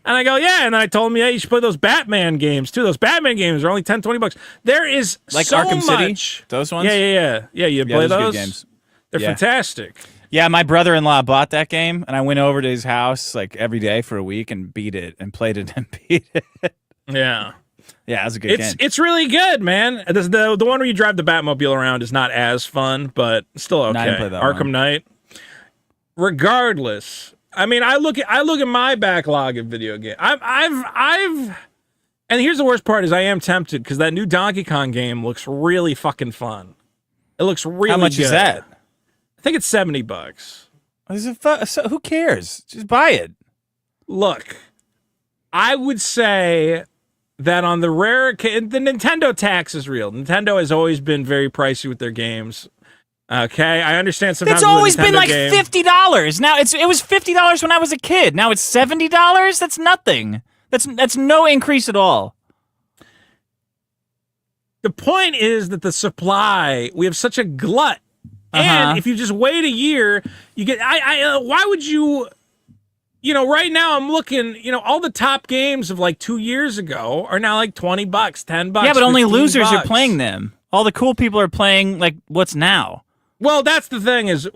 And I go, yeah, and I told him, yeah, you should play those Batman games, too. Those Batman games are only $10-$20. There is like so Arkham much. City? Those ones? Yeah, you play those? Good games. They're fantastic. Yeah, my brother-in-law bought that game, and I went over to his house like every day for a week and beat it and played it and beat it. Yeah. Yeah, it was a good game. It's really good, man. The one where you drive the Batmobile around is not as fun, but still okay. No, I didn't play that Arkham one. Knight. Regardless, I mean, I look at my backlog of video games. I've and here's the worst part is I am tempted because that new Donkey Kong game looks really fucking fun. It looks really How much good. is that? I think it's $70. So who cares? Just buy it. Look, I would say that on the rare occasion, the Nintendo tax is real. Nintendo has always been very pricey with their games. Okay, I understand sometimes it's always been like game, $50. Now it was $50 when I was a kid. Now it's $70. That's nothing. That's no increase at all. The point is that the supply, we have such a glut. And if you just wait a year, you get. Why would you? You know, right now I'm looking. You know, all the top games of like 2 years ago are now like $20, $10. Yeah, but only losers $15. are playing them. All the cool people are playing like what's now. Well, that's the thing is,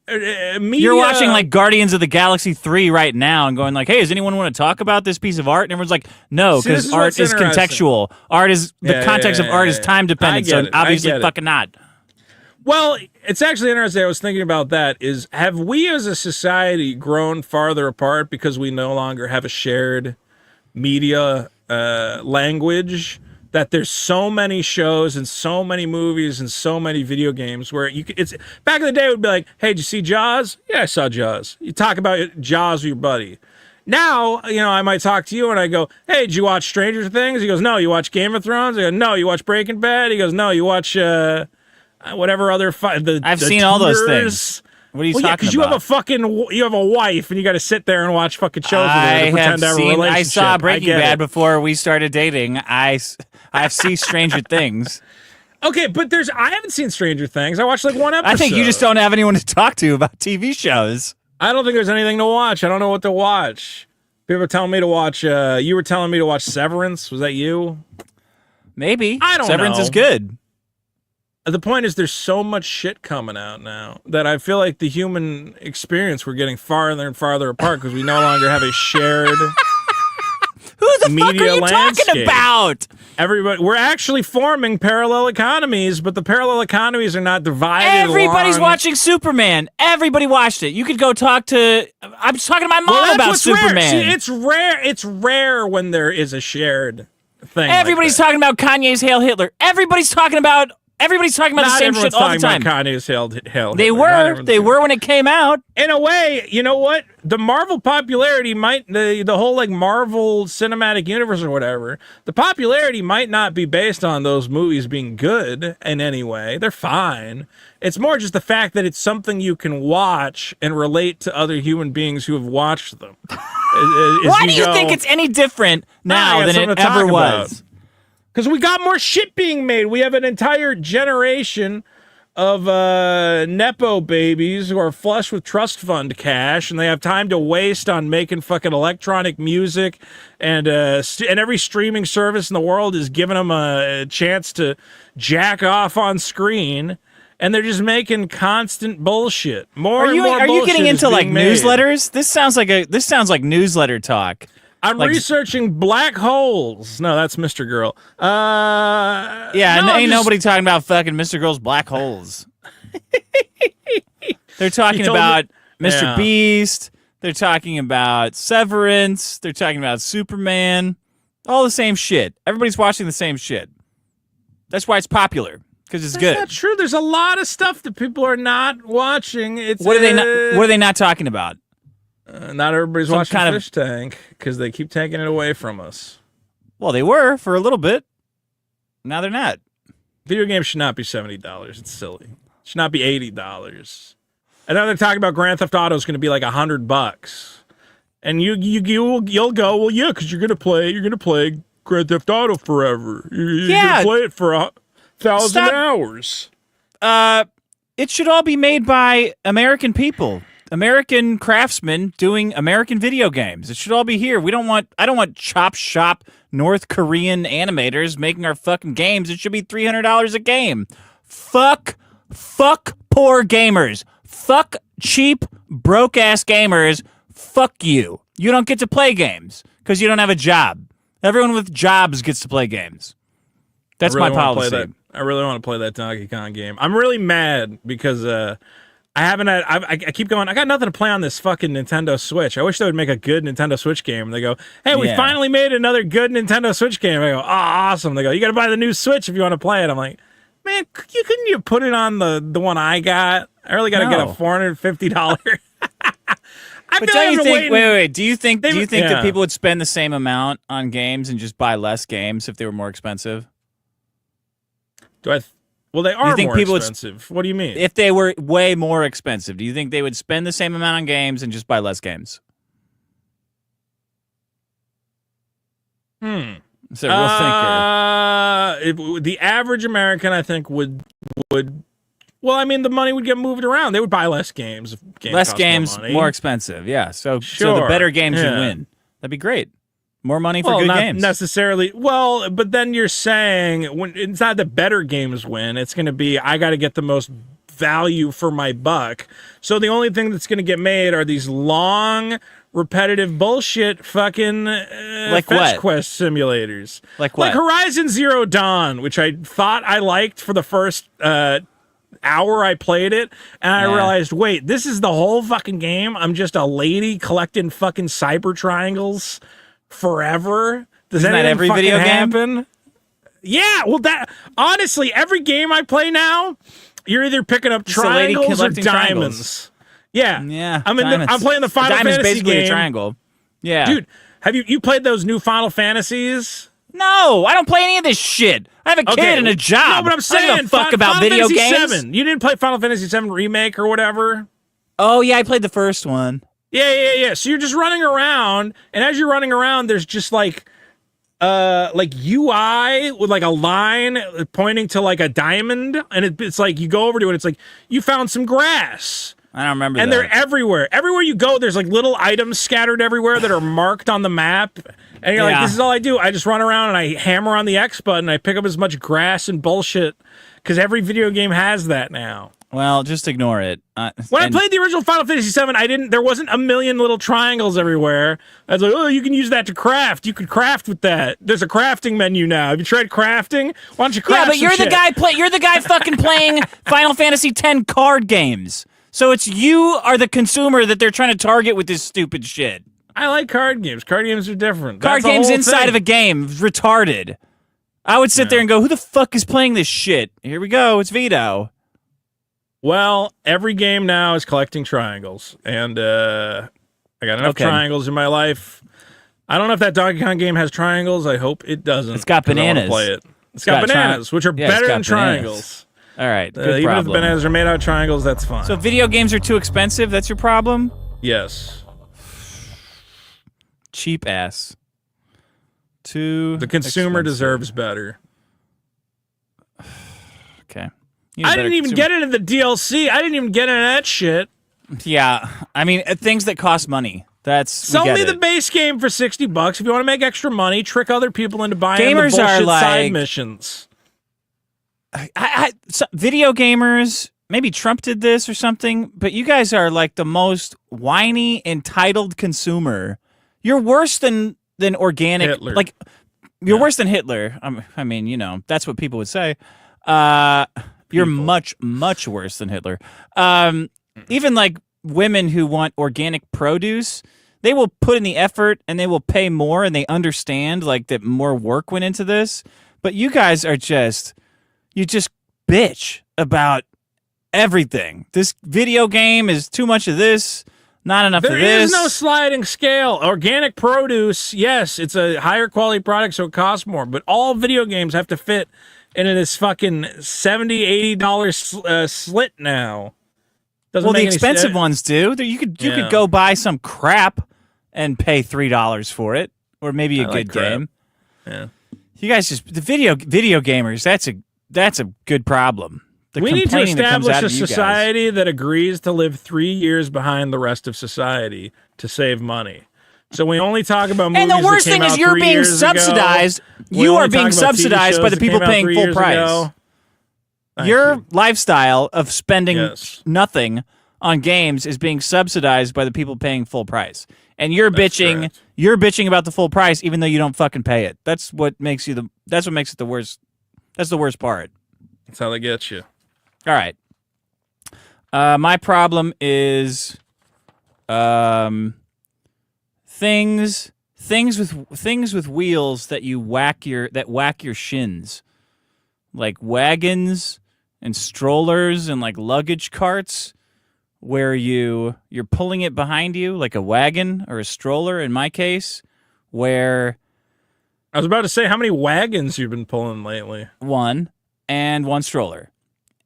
media, you're watching like Guardians of the Galaxy 3 right now and going like, hey, does anyone want to talk about this piece of art? And everyone's like, no, because art is contextual. Art is the context of art is time dependent, so obviously fucking not. Well, it's actually interesting. I was thinking about that. Is have we as a society grown farther apart because we no longer have a shared media language? That there's so many shows and so many movies and so many video games where it's back in the day it would be like, hey, did you see Jaws? Yeah, I saw Jaws. You talk about Jaws with your buddy. Now, you know, I might talk to you and I go, hey, did you watch Stranger Things? He goes, no. You watch Game of Thrones? I go, no. You watch Breaking Bad? He goes, no. You watch whatever other I've seen all those things. What are you talking about? Because you have a wife and you got to sit there and watch fucking shows with her to pretend to have a relationship. I saw Breaking Bad before we started dating. I've seen Stranger Things. Okay, but I haven't seen Stranger Things. I watched like one episode. I think you just don't have anyone to talk to about TV shows. I don't think there's anything to watch. I don't know what to watch. People were telling me to watch. You were telling me to watch Severance. Was that you? Maybe. I don't know. Severance is good. The point is there's so much shit coming out now that I feel like the human experience, we're getting farther and farther apart because we no longer have a shared... Who the fuck media are you landscape. talking about? Everybody, we're actually forming parallel economies, but the parallel economies are not divided. Everybody's along... watching Superman. Everybody watched it. You could go talk to. I'm just talking to my mom Well, that's about what's Superman. Rare. See, it's rare. It's rare when there is a shared thing. Everybody's like talking about Kanye's Hail Hitler. Everybody's talking about the same shit all the time. Kanye's Hail They Hitler. were when it came out. In a way, you know what? The Marvel popularity might the whole like Marvel cinematic universe or whatever. The popularity might not be based on those movies being good in any way. They're fine. It's more just the fact that it's something you can watch and relate to other human beings who have watched them. Why do you think it's any different now than it ever was? Because we got more shit being made. We have an entire generation of Nepo babies who are flush with trust fund cash, and they have time to waste on making fucking electronic music, and every streaming service in the world is giving them a chance to jack off on screen, and they're just making constant bullshit. Are you getting into like newsletters? This sounds like newsletter talk. I'm researching black holes. No, that's Mr. Girl. Ain't nobody talking about fucking Mr. Girl's black holes. They're talking about Mr. Beast. They're talking about Severance. They're talking about Superman. All the same shit. Everybody's watching the same shit. That's why it's popular, because it's good. That's not true. There's a lot of stuff that people are not watching. What are they not talking about? Not everybody's watching Fish Tank because they keep taking it away from us. Well, they were for a little bit. Now they're not. Video games should not be $70. It's silly. It should not be $80. And now they're talking about Grand Theft Auto is going to be like $100. And you'll go, well, yeah, because you're gonna play Grand Theft Auto forever. You're gonna play it for 1,000 hours. It should all be made by American people. American craftsmen doing American video games. It should all be here. I don't want chop shop North Korean animators making our fucking games. It should be $300 a game. Fuck poor gamers. Fuck cheap, broke-ass gamers. Fuck you. You don't get to play games because you don't have a job. Everyone with jobs gets to play games. That's my policy. I really want to play that Donkey Kong game. I'm really mad because I keep going, I got nothing to play on this fucking Nintendo Switch. I wish they would make a good Nintendo Switch game. And they go, hey, we finally made another good Nintendo Switch game. I go, oh, awesome. They go, you got to buy the new Switch if you want to play it. I'm like, man, couldn't you put it on the one I got? I really got to get a $450. But don't you think? Wait. Do you think that people would spend the same amount on games and just buy less games if they were more expensive? Well, they are more expensive. What do you mean? If they were way more expensive, do you think they would spend the same amount on games and just buy less games? It's a real thinker. The average American, I think, would. Well, I mean, the money would get moved around. They would buy less games. Less games, more expensive. Yeah. So the better games you win. That'd be great. More money for good games. Not necessarily. Well, but then you're saying when it's not the better games win. It's going to be I got to get the most value for my buck. So the only thing that's going to get made are these long, repetitive bullshit fucking fetch quest simulators. Like what? Like Horizon Zero Dawn, which I thought I liked for the first hour I played it, and I realized, wait, this is the whole fucking game? I'm just a lady collecting fucking cyber triangles forever? Isn't that every video game? Yeah, well, that honestly, every game I play now, you're either picking up triangles or diamonds. Yeah. I'm playing the Final Fantasy basically game. A triangle. Yeah. Dude, have you played those new Final Fantasies? No, I don't play any of this shit. I have a kid and a job. No, but I'm saying, I don't give a fuck about Final video Fantasy games. 7. You didn't play Final Fantasy 7 Remake or whatever? Oh, yeah, I played the first one. Yeah. So you're just running around, and as you're running around, there's just like UI with like a line pointing to like a diamond, and it's like you go over to it, it's like you found some grass. I don't remember and that. They're everywhere. Everywhere you go, there's like little items scattered everywhere that are marked on the map. And you're like, this is all I do. I just run around and I hammer on the X button. I pick up as much grass and bullshit because every video game has that now. Well, just ignore it. When I played the original Final Fantasy VII, there wasn't a million little triangles everywhere. I was like, oh, you can use that to craft. You could craft with that. There's a crafting menu now. Have you tried crafting? Why don't you craft? Yeah, but you're the guy fucking playing Final Fantasy X card games. So it's you are the consumer that they're trying to target with this stupid shit. I like card games. Card games are different. Card games inside of a game, retarded. I would sit there and go, who the fuck is playing this shit? Here we go. It's Vito. Well, every game now is collecting triangles, and I got enough triangles in my life. I don't know if that Donkey Kong game has triangles. I hope it doesn't. It's got bananas. I wanna play it. It's got bananas, which are better than triangles. All right, good even problem. if the bananas are made out of triangles, that's fine. So video games are too expensive? That's your problem? Yes. Cheap ass. Too The consumer expensive. deserves better. Okay. I didn't even get into the DLC. I didn't even get into that shit. Yeah, I mean, things that cost money. It's only the base game for $60. If you want to make extra money, trick other people into buying Gamers the bullshit are like, side missions. Video gamers, maybe Trump did this or something, but you guys are like the most whiny, entitled consumer. You're worse than organic. Hitler. Like, you're worse than Hitler. I mean, you know, that's what people would say. You're much, much worse than Hitler. Even like women who want organic produce, they will put in the effort and they will pay more and they understand like that more work went into this. But you guys are you just bitch about everything. This video game is too much of this, not enough of this. There is no sliding scale. Organic produce, yes, it's a higher quality product, so it costs more. But all video games have to fit into this fucking $70, $80 slit now. Well, the expensive ones do. You could go buy some crap and pay $3 for it, or maybe a good game. Yeah. You guys the video gamers. That's a good problem. We need to establish a society that agrees to live 3 years behind the rest of society to save money. So we only talk about movies. And the worst thing is you're being subsidized. You are being subsidized by the people paying full price. Your lifestyle of spending nothing on games is being subsidized by the people paying full price. And you're bitching. Correct. You're bitching about the full price, even though you don't fucking pay it. That's what makes it the worst. That's the worst part. That's how they get you. All right. My problem is, things with wheels that whack your shins, like wagons and strollers and like luggage carts, where you're pulling it behind you like a wagon or a stroller. In my case, where I was about to say, how many wagons you've been pulling lately? One stroller,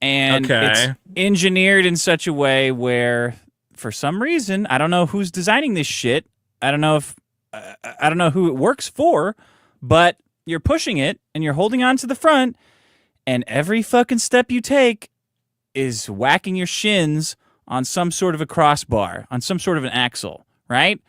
and it's engineered in such a way where, for some reason, I don't know who's designing this shit. I don't know who it works for, but you're pushing it and you're holding on to the front, and every fucking step you take is whacking your shins on some sort of a crossbar, on some sort of an axle, right?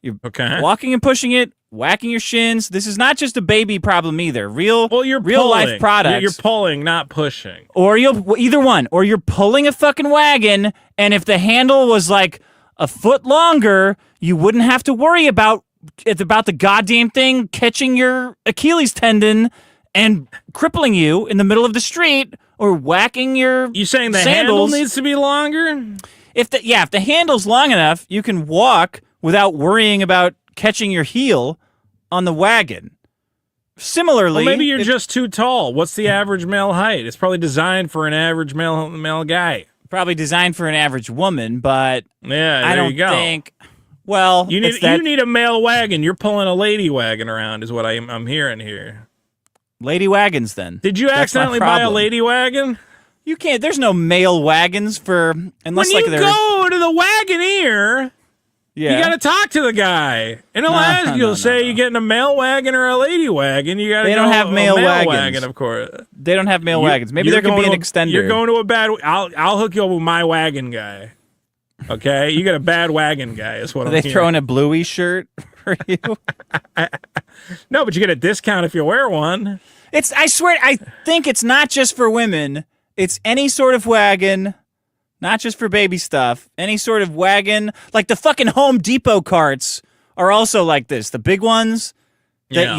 You're walking and pushing it, whacking your shins. This is not just a baby problem either. Real life products. You're pulling, not pushing. Or either one. Or you're pulling a fucking wagon, and if the handle was like a foot longer, you wouldn't have to worry about the goddamn thing catching your Achilles tendon and crippling you in the middle of the street, or whacking your You saying the sandals. handle needs to be longer? If the handle's long enough, you can walk without worrying about catching your heel on the wagon. Similarly, well, maybe you're just too tall. What's the average male height? It's probably designed for an average male guy. Probably designed for an average woman, but I don't think. Well, you need a male wagon. You're pulling a lady wagon around, is what I'm hearing here. Lady wagons, then. Did you accidentally buy a lady wagon? You can't. There's no male wagons unless when you go to the Wagoneer. Yeah. You got to talk to the guy. And he'll ask you, say you're getting a male wagon or a lady wagon. You got to don't have male wagons. Wagon, of course. They don't have male wagons. Maybe there could be an extender. You're going to a bad... I'll hook you up with my wagon guy. Okay? You got a bad wagon guy is what I'm hearing. Are they throwing a Bluey shirt for you? No, but you get a discount if you wear one. I swear, I think it's not just for women. It's any sort of wagon not just for baby stuff. Any sort of wagon, like the fucking Home Depot carts are also like this. The big ones that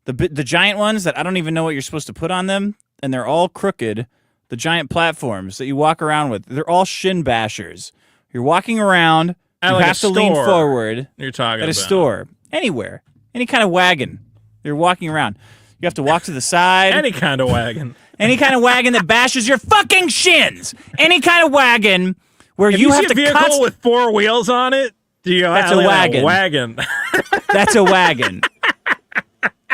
the giant ones that I don't even know what you're supposed to put on them, and they're all crooked. The giant platforms that you walk around with, they're all shin bashers. You're walking around, you like have to lean forward. You're talking at about a store, anywhere, any kind of wagon. You're walking around. You have to walk to the side. Any kind of wagon. Any kind of wagon that bashes your fucking shins. Any kind of wagon where if you have see to a vehicle with 4 wheels on it, do you go, that's a wagon. Wagon. That's a wagon.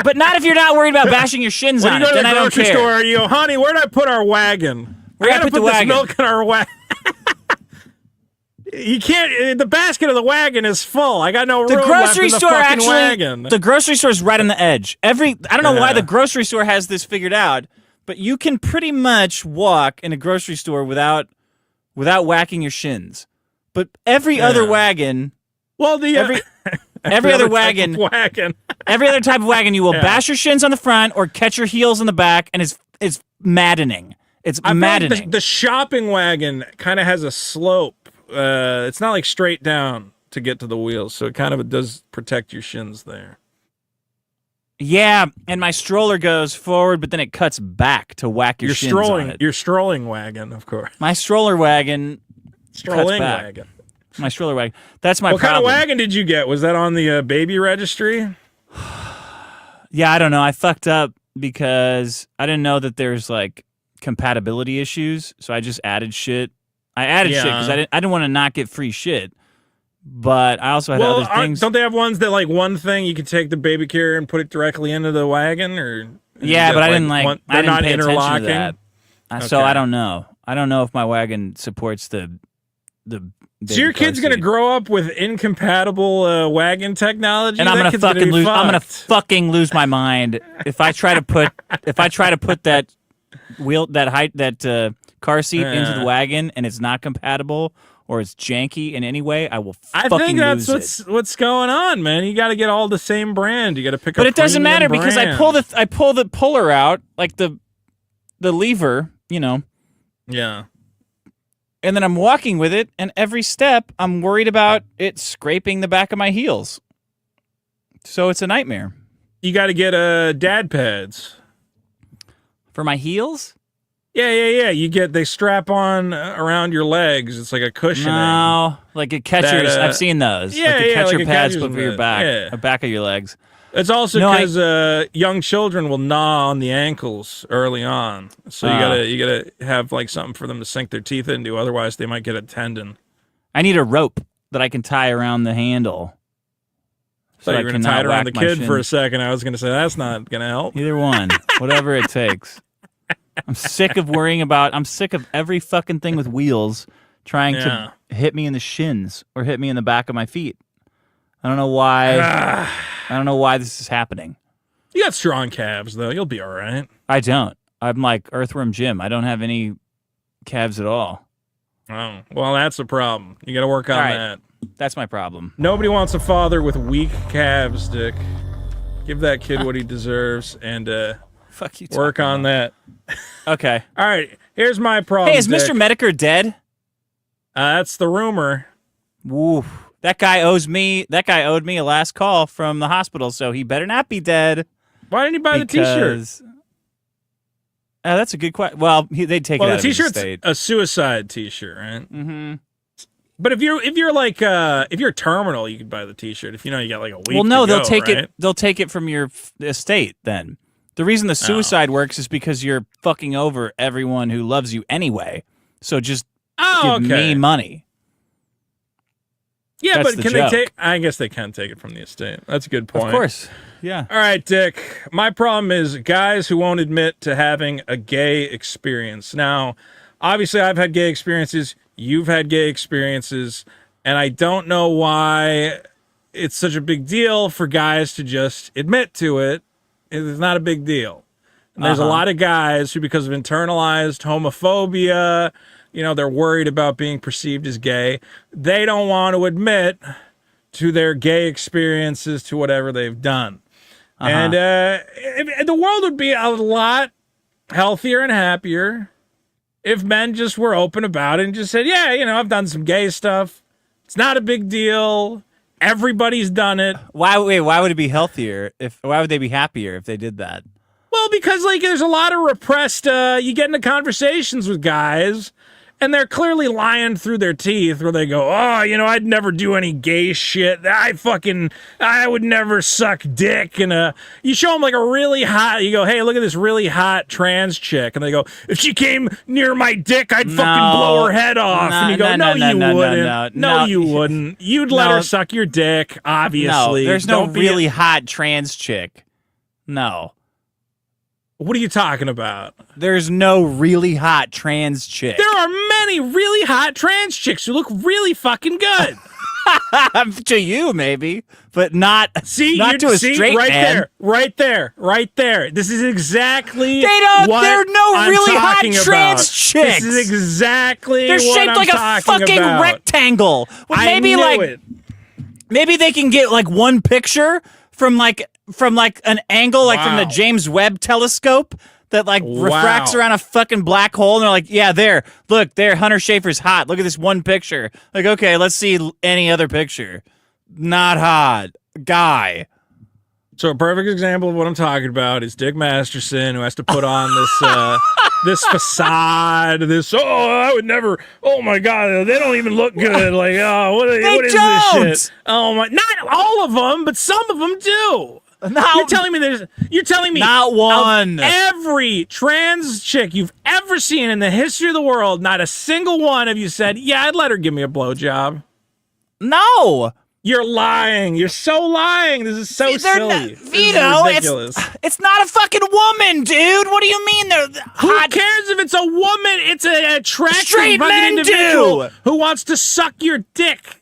But not if you're not worried about bashing your shins on it. Then I don't care. When you go to the grocery store, you go, honey, where'd I put our wagon? Where'd I put the wagon? This milk in our wagon. You can't. The basket of the wagon is full. I got no room left in the fucking wagon. The grocery store is right on the edge. I don't know why the grocery store has this figured out, but you can pretty much walk in a grocery store without whacking your shins. But every other wagon, every other wagon, every other type of wagon, you will bash your shins on the front or catch your heels on the back, and it's maddening. It's maddening. Like the shopping wagon kind of has a slope. It's not like straight down to get to the wheels, so it does protect your shins there. Yeah, and my stroller goes forward, but then it cuts back to whack your shins on it. Your strolling wagon, of course. My stroller wagon Strolling cuts back. wagon. My stroller wagon. That's my problem. What kind of wagon did you get? Was that on the baby registry? Yeah, I don't know. I fucked up because I didn't know that there's like compatibility issues, so I just added shit. I added shit because I didn't want to not get free shit, but I also had other things. Don't they have ones that like one thing you can take the baby carrier and put it directly into the wagon, or yeah, but I didn't like. They're not pay interlocking. To that. So I don't know. I don't know if my wagon supports the. So your kid's gonna grow up with incompatible wagon technology, and I'm gonna fucking lose. I'm gonna fucking lose my mind if I try to put that car seat into the wagon and it's not compatible or it's janky in any way. I will fucking lose it. I think that's what's going on, man. You got to get all the same brand. You got to pick up. But it doesn't matter brand. because I pull the puller out, like the lever, you know. Yeah. And then I'm walking with it, and every step I'm worried about it scraping the back of my heels. So it's a nightmare. You got to get dad pads for my heels. Yeah. They strap on around your legs. It's like a cushioning. No, like a catcher's. I've seen those. Yeah, like a catcher pads for your back, the back of your legs. It's also because young children will gnaw on the ankles early on, so you gotta have like something for them to sink their teeth into. Otherwise, they might get a tendon. I need a rope that I can tie around the handle. So you were gonna tie it around the kid for a second. I was gonna say that's not gonna help. Either one, whatever it takes. I'm sick of I'm sick of every fucking thing with wheels trying to hit me in the shins or hit me in the back of my feet. I don't know why. I don't know why this is happening. You got strong calves, though. You'll be all right. I don't. I'm like Earthworm Jim. I don't have any calves at all. Oh, well, that's a problem. You got to work on that. That's my problem. Nobody wants a father with weak calves, Dick. Give that kid what he deserves and fuck you. Work on that. Okay. All right. Here's my problem. Hey, is Dick. Mr. Medicare dead? That's the rumor. Woo. That guy owed me a last call from the hospital, so he better not be dead. Why didn't he buy the T-shirt? That's a good question. Well, they'd take it out of his estate. Well, the T-shirt's a suicide T-shirt, right? Mm-hmm. But if you're terminal, you could buy the T-shirt. If you got like a week. Well, no, they'll take it. They'll take it from your estate. Then the reason the suicide works is because you're fucking over everyone who loves you anyway. So just give me money. Yeah, That's but can they take? I guess they can take it from the estate. That's a good point. Of course. Yeah. All right, Dick. My problem is guys who won't admit to having a gay experience. Now, obviously, I've had gay experiences. You've had gay experiences. And I don't know why it's such a big deal for guys to just admit to it. It's not a big deal. And there's a lot of guys who, because of internalized homophobia, they're worried about being perceived as gay. They don't want to admit to their gay experiences, to whatever they've done. And the world would be a lot healthier and happier if men just were open about it and just said, yeah, I've done some gay stuff. It's not a big deal. Everybody's done it. Why would it be healthier? Why would they be happier if they did that? Well, because there's a lot of repressed, you get into conversations with guys, and they're clearly lying through their teeth where they go, oh, I'd never do any gay shit. I would never suck dick. And you show them a really hot, you go, hey, look at this really hot trans chick. And they go, if she came near my dick, I'd fucking blow her head off. And you go, no, you wouldn't. No, you wouldn't. You'd let her suck your dick, obviously. No, there's no really hot trans chick. No. What are you talking about? There's no really hot trans chick. There are many really hot trans chicks who look really fucking good. To you, maybe, but not to a straight right man. Right there. This is exactly They're no I'm really hot about. trans chicks. This is exactly They're what shaped I'm like a fucking about. rectangle. Well, I knew it. Maybe they can get one picture from an angle from the James Webb telescope that refracts around a fucking black hole, and they're like, yeah, look, Hunter Schafer's hot. Look at this one picture. Okay, let's see any other picture. Not hot. Guy. So a perfect example of what I'm talking about is Dick Masterson, who has to put on this this facade, I would never, oh my God, they don't even look good. What is this shit? Oh my, not all of them, but some of them do. You're telling me not one. Of every trans chick you've ever seen in the history of the world, not a single one of you said, yeah, I'd let her give me a blowjob. No. You're lying. You're so lying. This is so silly. Vito, ridiculous. It's not a fucking woman, dude. What do you mean they're hot? Who cares if it's a woman? It's an attractive Straight men individual do. who wants to suck your dick.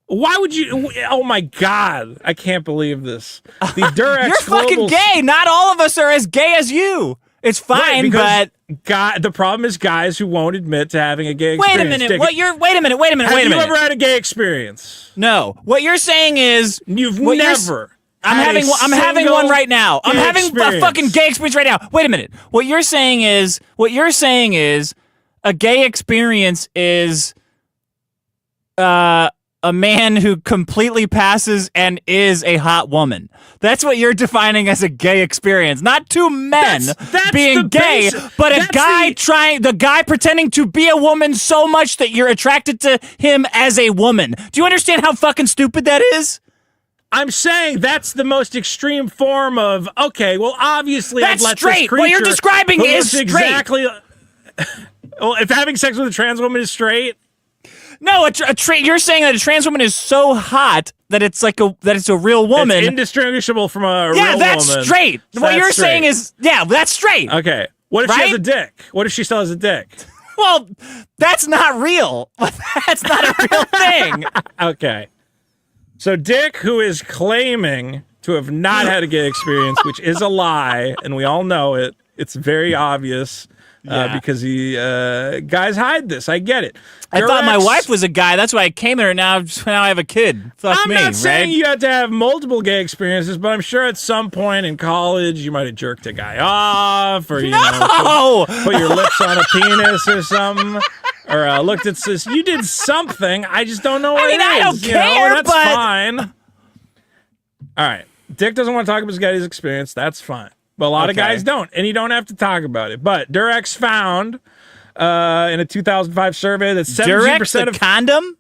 Why would you? Oh my God! I can't believe this. The Durex. You're fucking gay. Not all of us are as gay as you. It's fine, but the problem is guys who won't admit to having a gay experience. Wait a minute. Have you ever had a gay experience? No. What you're saying is you've never. I'm having one right now. I'm having a fucking gay experience right now. Wait a minute. What you're saying is a gay experience is a man who completely passes and is a hot woman. That's what you're defining as a gay experience. Not two men that's being gay, but the guy pretending to be a woman so much that you're attracted to him as a woman. Do you understand how fucking stupid that is? I'm saying that's the most extreme form of, okay, well, obviously that's I'd let straight. This creature What you're describing is straight. Exactly. Well, if having sex with a trans woman is straight? No, you're saying that a trans woman is so hot that it's a real woman. It's indistinguishable from a real woman. Yeah, that's straight. What you're saying is, that's straight. Okay. What if she has a dick? What if she still has a dick? Well, that's not real. That's not a real thing. Okay. So Dick, who is claiming to have not had a gay experience, which is a lie, and we all know it. It's very obvious. Because guys hide this. I get it. I thought my wife was a guy. That's why I came here. Now I have a kid. Fuck me, I'm not saying you have to have multiple gay experiences, but I'm sure at some point in college you might have jerked a guy off, or put your lips on a penis or something, or looked at this. You did something. I just don't know what it is. I don't care, that's but fine. All right. Dick doesn't want to talk about his guy's experience. That's fine. But a lot of guys don't, and you don't have to talk about it. But Durex found in a 2005 survey that 17% of condom.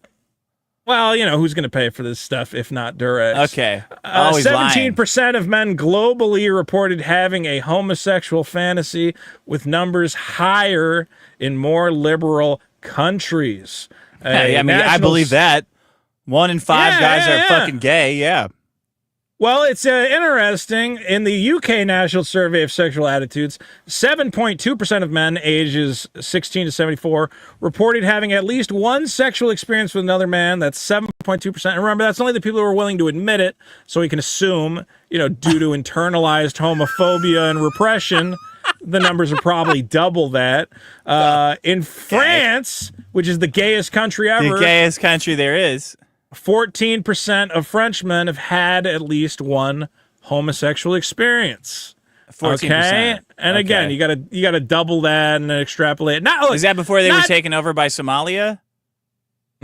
Well, who's going to pay for this stuff if not Durex? Okay, 17% of men globally reported having a homosexual fantasy, with numbers higher in more liberal countries. I believe that 1 in 5 guys are fucking gay. Yeah. Well, it's interesting. In the UK National Survey of Sexual Attitudes, 7.2% of men ages 16 to 74 reported having at least one sexual experience with another man. That's 7.2%. And remember, that's only the people who are willing to admit it, so we can assume, due to internalized homophobia and repression, the numbers are probably double that. In France, which is the gayest country ever. The gayest country there is. 14% of Frenchmen have had at least one homosexual experience. 14%. And again, you gotta double that and then extrapolate. Now, is that before they were taken over by Somalia?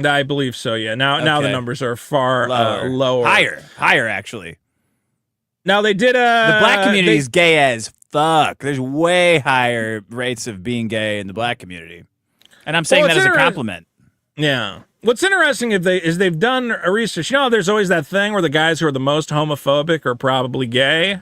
I believe so. Yeah. Now the numbers are far lower, higher actually. Now they did the black community is gay as fuck. There's way higher rates of being gay in the black community, and I'm saying that as a compliment. Yeah. What's interesting is they've done a research. You know, there's always that thing where the guys who are the most homophobic are probably gay.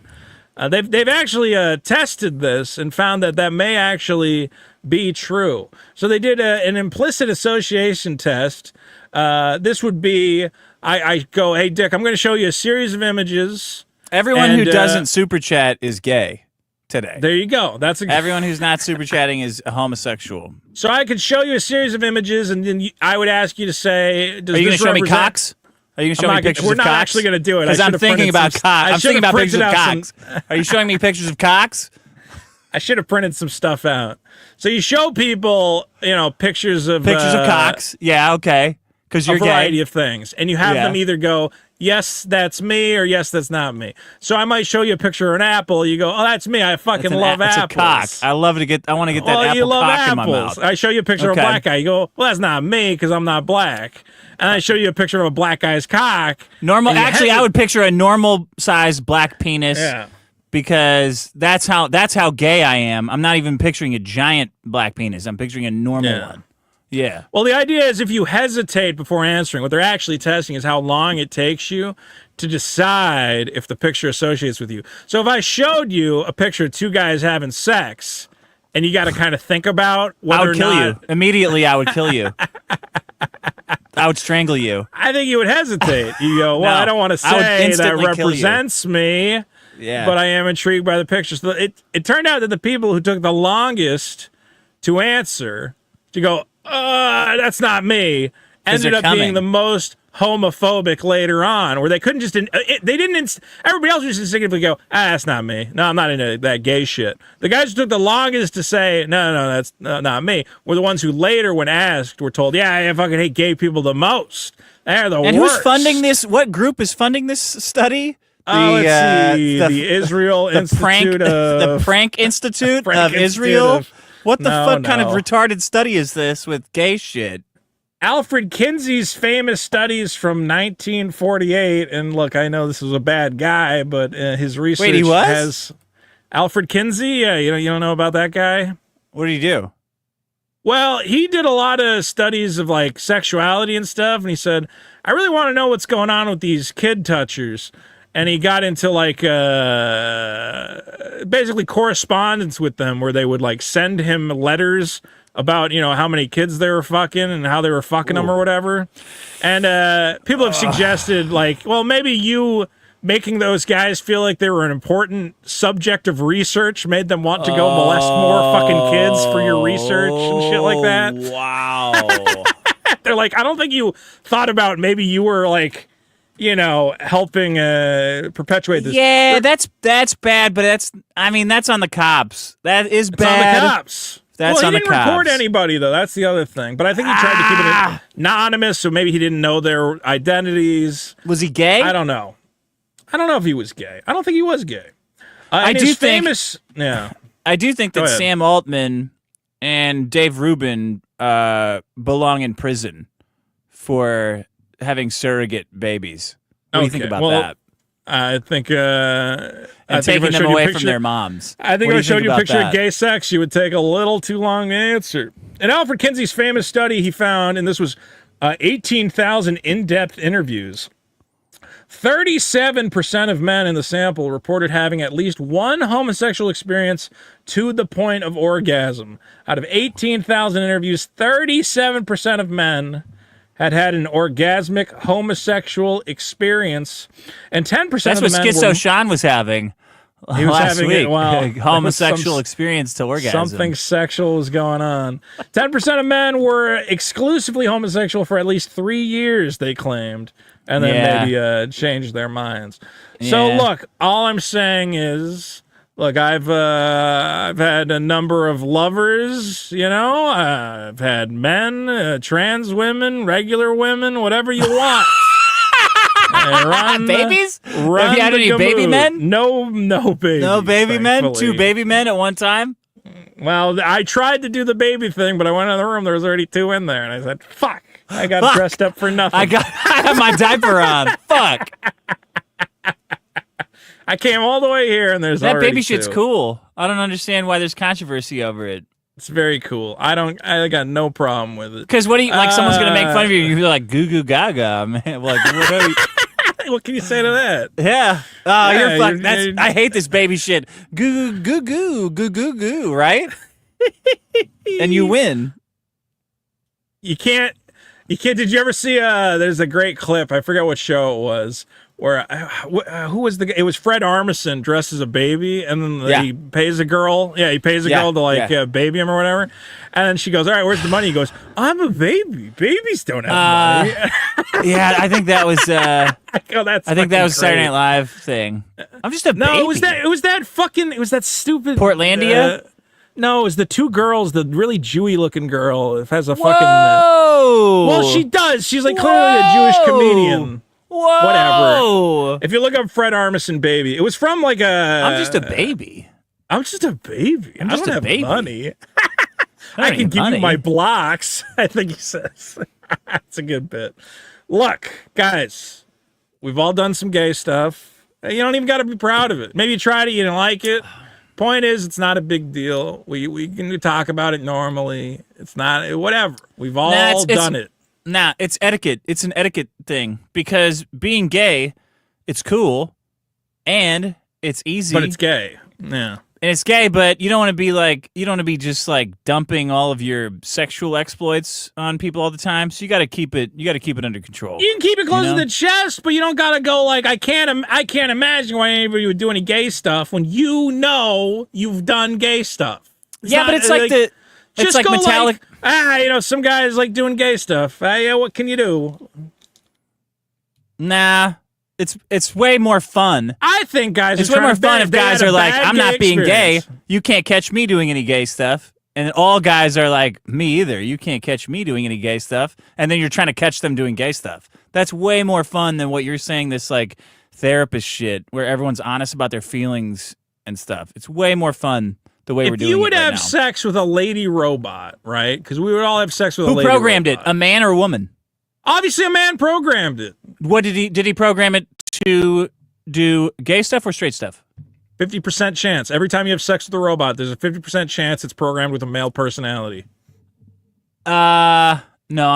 They've actually tested this and found that may actually be true. So they did an implicit association test. This would be, I go, hey, Dick, I'm going to show you a series of images. Everyone who doesn't super chat is gay today. There you go. Everyone who's not super chatting is a homosexual. So I could show you a series of images, and then I would ask you to say, does Are you this going to show me represent- cocks? Are you going to show me pictures of cocks? We're not actually going to do it. Because I'm thinking about cocks. I'm thinking about pictures of cocks. Are you showing me pictures of cocks? I should have printed some stuff out. So you show people, pictures of cocks. Yeah, okay. Because you're a variety of things, and you have them either go, yes, that's me, or yes, that's not me. So I might show you a picture of an apple. You go, oh, that's me. I fucking love apples. It's a cock. I want to get that apple you love cock apples. in my mouth. I show you a picture of a black guy. You go, well, that's not me because I'm not black. And I show you a picture of a black guy's cock. Actually, I would picture a normal sized black penis. Yeah. Because that's how gay I am. I'm not even picturing a giant black penis. I'm picturing a normal one. Yeah. Well, the idea is if you hesitate before answering, what they're actually testing is how long it takes you to decide if the picture associates with you. So if I showed you a picture of two guys having sex, and you got to kind of think about whether I would kill you. Immediately, I would kill you. I would strangle you. I think you would hesitate. You go, well, I don't want to say that represents me. Yeah. But I am intrigued by the pictures. So it turned out that the people who took the longest to answer, to go, that's not me, ended up being the most homophobic later on, where they couldn't just, everybody else just instinctively go, that's not me. No, I'm not into that gay shit. The guys who took the longest to say, no, that's not me, were the ones who later, when asked, were told, I fucking hate gay people the most. They're the worst. And who's funding this? What group is funding this study? Let's see. The Israel Institute the Prank Institute of Israel? What the fuck kind of retarded study is this with gay shit? Alfred Kinsey's famous studies from 1948, and look, I know this was a bad guy, but his research has Alfred Kinsey. Yeah, you don't know about that guy? What did he do? Well, he did a lot of studies of like sexuality and stuff, and he said, I really want to know what's going on with these kid touchers. And he got into like basically correspondence with them, where they would like send him letters about how many kids they were fucking and how they were fucking them or whatever. And people have suggested like, well, maybe you making those guys feel like they were an important subject of research made them want to go molest more fucking kids for your research and shit like that. Wow. They're like, I don't think you thought about maybe you were like, helping perpetuate this. Yeah, that's bad, but that's on the cops. That is bad. It's on the cops. That's he on the didn't cops. report anybody, though. That's the other thing. But I think he tried to keep it anonymous, so maybe he didn't know their identities. Was he gay? I don't know. I don't know if he was gay. I don't think he was gay. I do think that Sam Altman and Dave Rubin belong in prison for having surrogate babies. What do you think about that? I think taking them away from their moms. I think if I showed you a picture of gay sex, you would take a little too long to answer. In Alfred Kinsey's famous study, he found, and this was 18,000 in-depth interviews, 37% of men in the sample reported having at least one homosexual experience to the point of orgasm. Out of 18,000 interviews, 37% of men had an orgasmic homosexual experience, and 10% That's of the men what Schizo Sean was having. He was last having week. it while homosexual experience to orgasm. Something sexual was going on. 10% of men were exclusively homosexual for at least 3 years, they claimed, and then maybe changed their minds. So look, all I'm saying is, look, I've had a number of lovers, I've had men, trans women, regular women, whatever you want. Babies? Run Have you had any baby men? No babies. No baby men? Thankfully. 2 baby men at one time? Well, I tried to do the baby thing, but I went in the room. There was already 2 in there, and I said, "Fuck! I got dressed up for nothing. I have my diaper on. Fuck! I came all the way here, and there's That already baby shit's 2. cool. I don't understand why there's controversy over it. It's very cool. I got no problem with it. Because what do you like? Someone's gonna make fun of you. You're like goo goo gaga, man. Like what are you? What can you say to that? Yeah. Oh, you're fucked. I hate this baby shit. Goo goo goo goo goo goo. Right? And you win. You can't. Did you ever see? There's a great clip. I forget what show it was. Where who was it was Fred Armisen dressed as a baby, and then he pays a girl. Yeah, he pays a girl to baby him or whatever. And then she goes, "All right, where's the money?" He goes, "I'm a baby. Babies don't have money." Yeah, I think that was. I think that was Saturday Night Live thing. I'm just a baby. No, it was that stupid Portlandia. No, it was the 2 girls, the really Jewy looking girl. It has a fucking. Well, she does. She's like clearly a Jewish comedian. Whoa. Whatever. If you look up Fred Armisen baby, it was from like a. I'm just a baby. I'm just a baby. I don't have money. I can give you my blocks. I think he says. That's a good bit. Look, guys, we've all done some gay stuff. You don't even got to be proud of it. Maybe you tried it, you didn't like it. Point is, it's not a big deal. We can talk about it normally. It's not whatever. We've all done it. Nah, it's etiquette. It's an etiquette thing because being gay, it's cool, and it's easy. But it's gay. Yeah. And it's gay, but you don't want to be just like dumping all of your sexual exploits on people all the time. So you got to keep it under control. You can keep it close to the chest, but you don't got to go like I can't imagine why anybody would do any gay stuff when you know you've done gay stuff. But it's like the it's like metallic. Some guys like doing gay stuff. What can you do? Nah. It's way more fun. I think guys. It's way more fun if guys are like, I'm not being gay. You can't catch me doing any gay stuff. And all guys are like, me either. You can't catch me doing any gay stuff. And then you're trying to catch them doing gay stuff. That's way more fun than what you're saying. This like therapist shit where everyone's honest about their feelings and stuff. It's way more fun the way we're doing it. If you would have now. sex with a lady robot, right? Because we would all have sex with a lady robot. Who programmed it? A man or a woman? Obviously, a man programmed it. What did he program it to do? Gay stuff or straight stuff? 50% chance. Every time you have sex with a robot, there's a 50% chance it's programmed with a male personality. No, I'm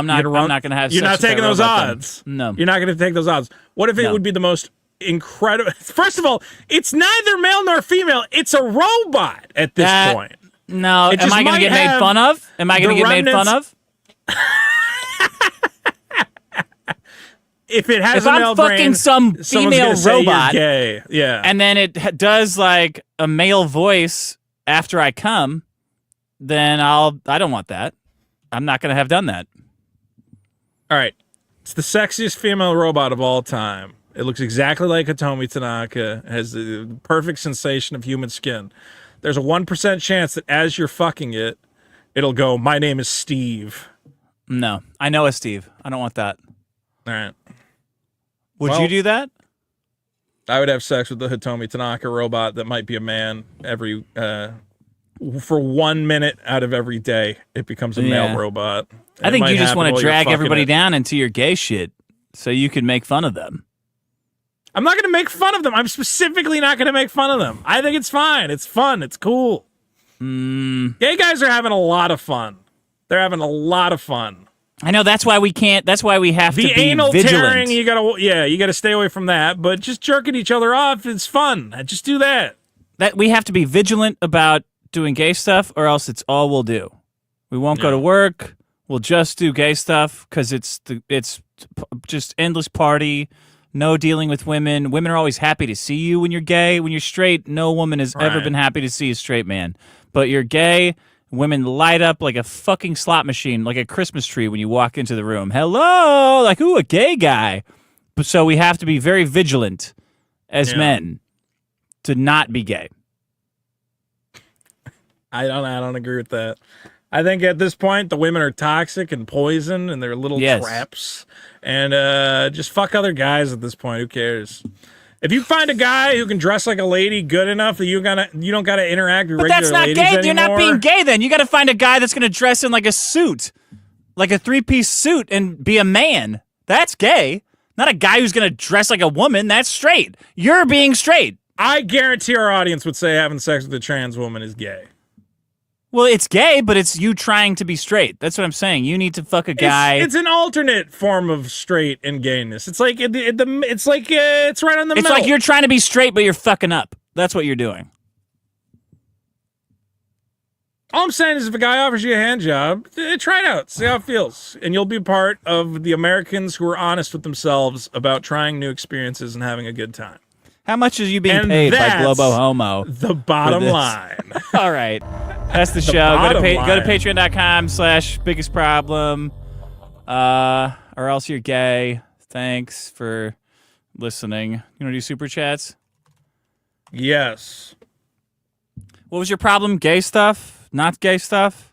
not. I'm not going to have. You're sex not taking those odds. Then. No, you're not going to take those odds. What if it would be the most incredible? First of all, it's neither male nor female. It's a robot at this point. No, am I going to get made fun of? Am I going to get made fun of? If it has a male brain, fucking some female robot, gay. Yeah, and then it does like a male voice after I come, then I don't want that. I'm not going to have done that. All right, it's the sexiest female robot of all time. It looks exactly like Hitomi Tanaka. It has the perfect sensation of human skin. There's a 1% chance that as you're fucking it, it'll go, "My name is Steve." No, I know a Steve. I don't want that. All right. Would you do that? I would have sex with the Hitomi Tanaka robot that might be a man every for 1 minute out of every day. It becomes a male robot. I think you just want to drag everybody down into your gay shit so you can make fun of them. I'm not going to make fun of them. I'm specifically not going to make fun of them. I think it's fine. It's fun. It's cool. Gay guys are having a lot of fun. They're having a lot of fun. I know that's why we can't. That's why we have to be anal vigilant. Tearing, you gotta stay away from that. But just jerking each other off is fun. Just do that. That we have to be vigilant about doing gay stuff, or else it's all we'll do. We won't go to work. We'll just do gay stuff because it's just endless party. No dealing with women. Women are always happy to see you when you're gay. When you're straight, no woman has ever been happy to see a straight man. But you're gay. Women light up like a fucking slot machine, like a Christmas tree when you walk into the room. Hello! Like, ooh, a gay guy. So we have to be very vigilant as men to not be gay. I don't agree with that. I think at this point, the women are toxic and poison, and they're little traps. And just fuck other guys at this point. Who cares? If you find a guy who can dress like a lady good enough that you don't gotta interact with regular ladies anymore. But that's not gay. You're not being gay then. You got to find a guy that's gonna dress in like a suit, like a 3-piece suit, and be a man. That's gay. Not a guy who's gonna dress like a woman. That's straight. You're being straight. I guarantee our audience would say having sex with a trans woman is gay. Well, it's gay, but it's you trying to be straight. That's what I'm saying. You need to fuck a guy. It's an alternate form of straight and gayness. It's like it's right on the middle. It's like you're trying to be straight, but you're fucking up. That's what you're doing. All I'm saying is if a guy offers you a hand job, try it out. See how it feels. And you'll be part of the Americans who are honest with themselves about trying new experiences and having a good time. How much is you being paid by Globo Homo? The bottom line. All right. That's the show. Go to patreon.com/biggest problem. Or else you're gay. Thanks for listening. You want to do super chats? Yes. What was your problem? Gay stuff? Not gay stuff?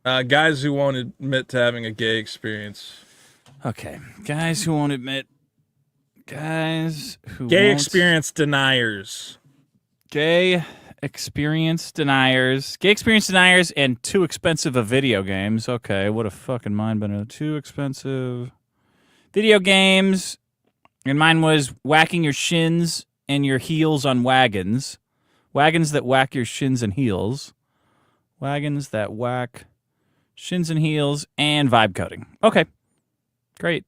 Guys who won't admit to having a gay experience. Okay. Guys who won't admit. Gay experience deniers. Gay experience deniers. Gay experience deniers and too expensive of video games. Okay, what a fucking mind bender. Too expensive video games. And mine was whacking your shins and your heels on wagons. Wagons that whack your shins and heels. Wagons that whack shins and heels and vibe coding. Okay, great.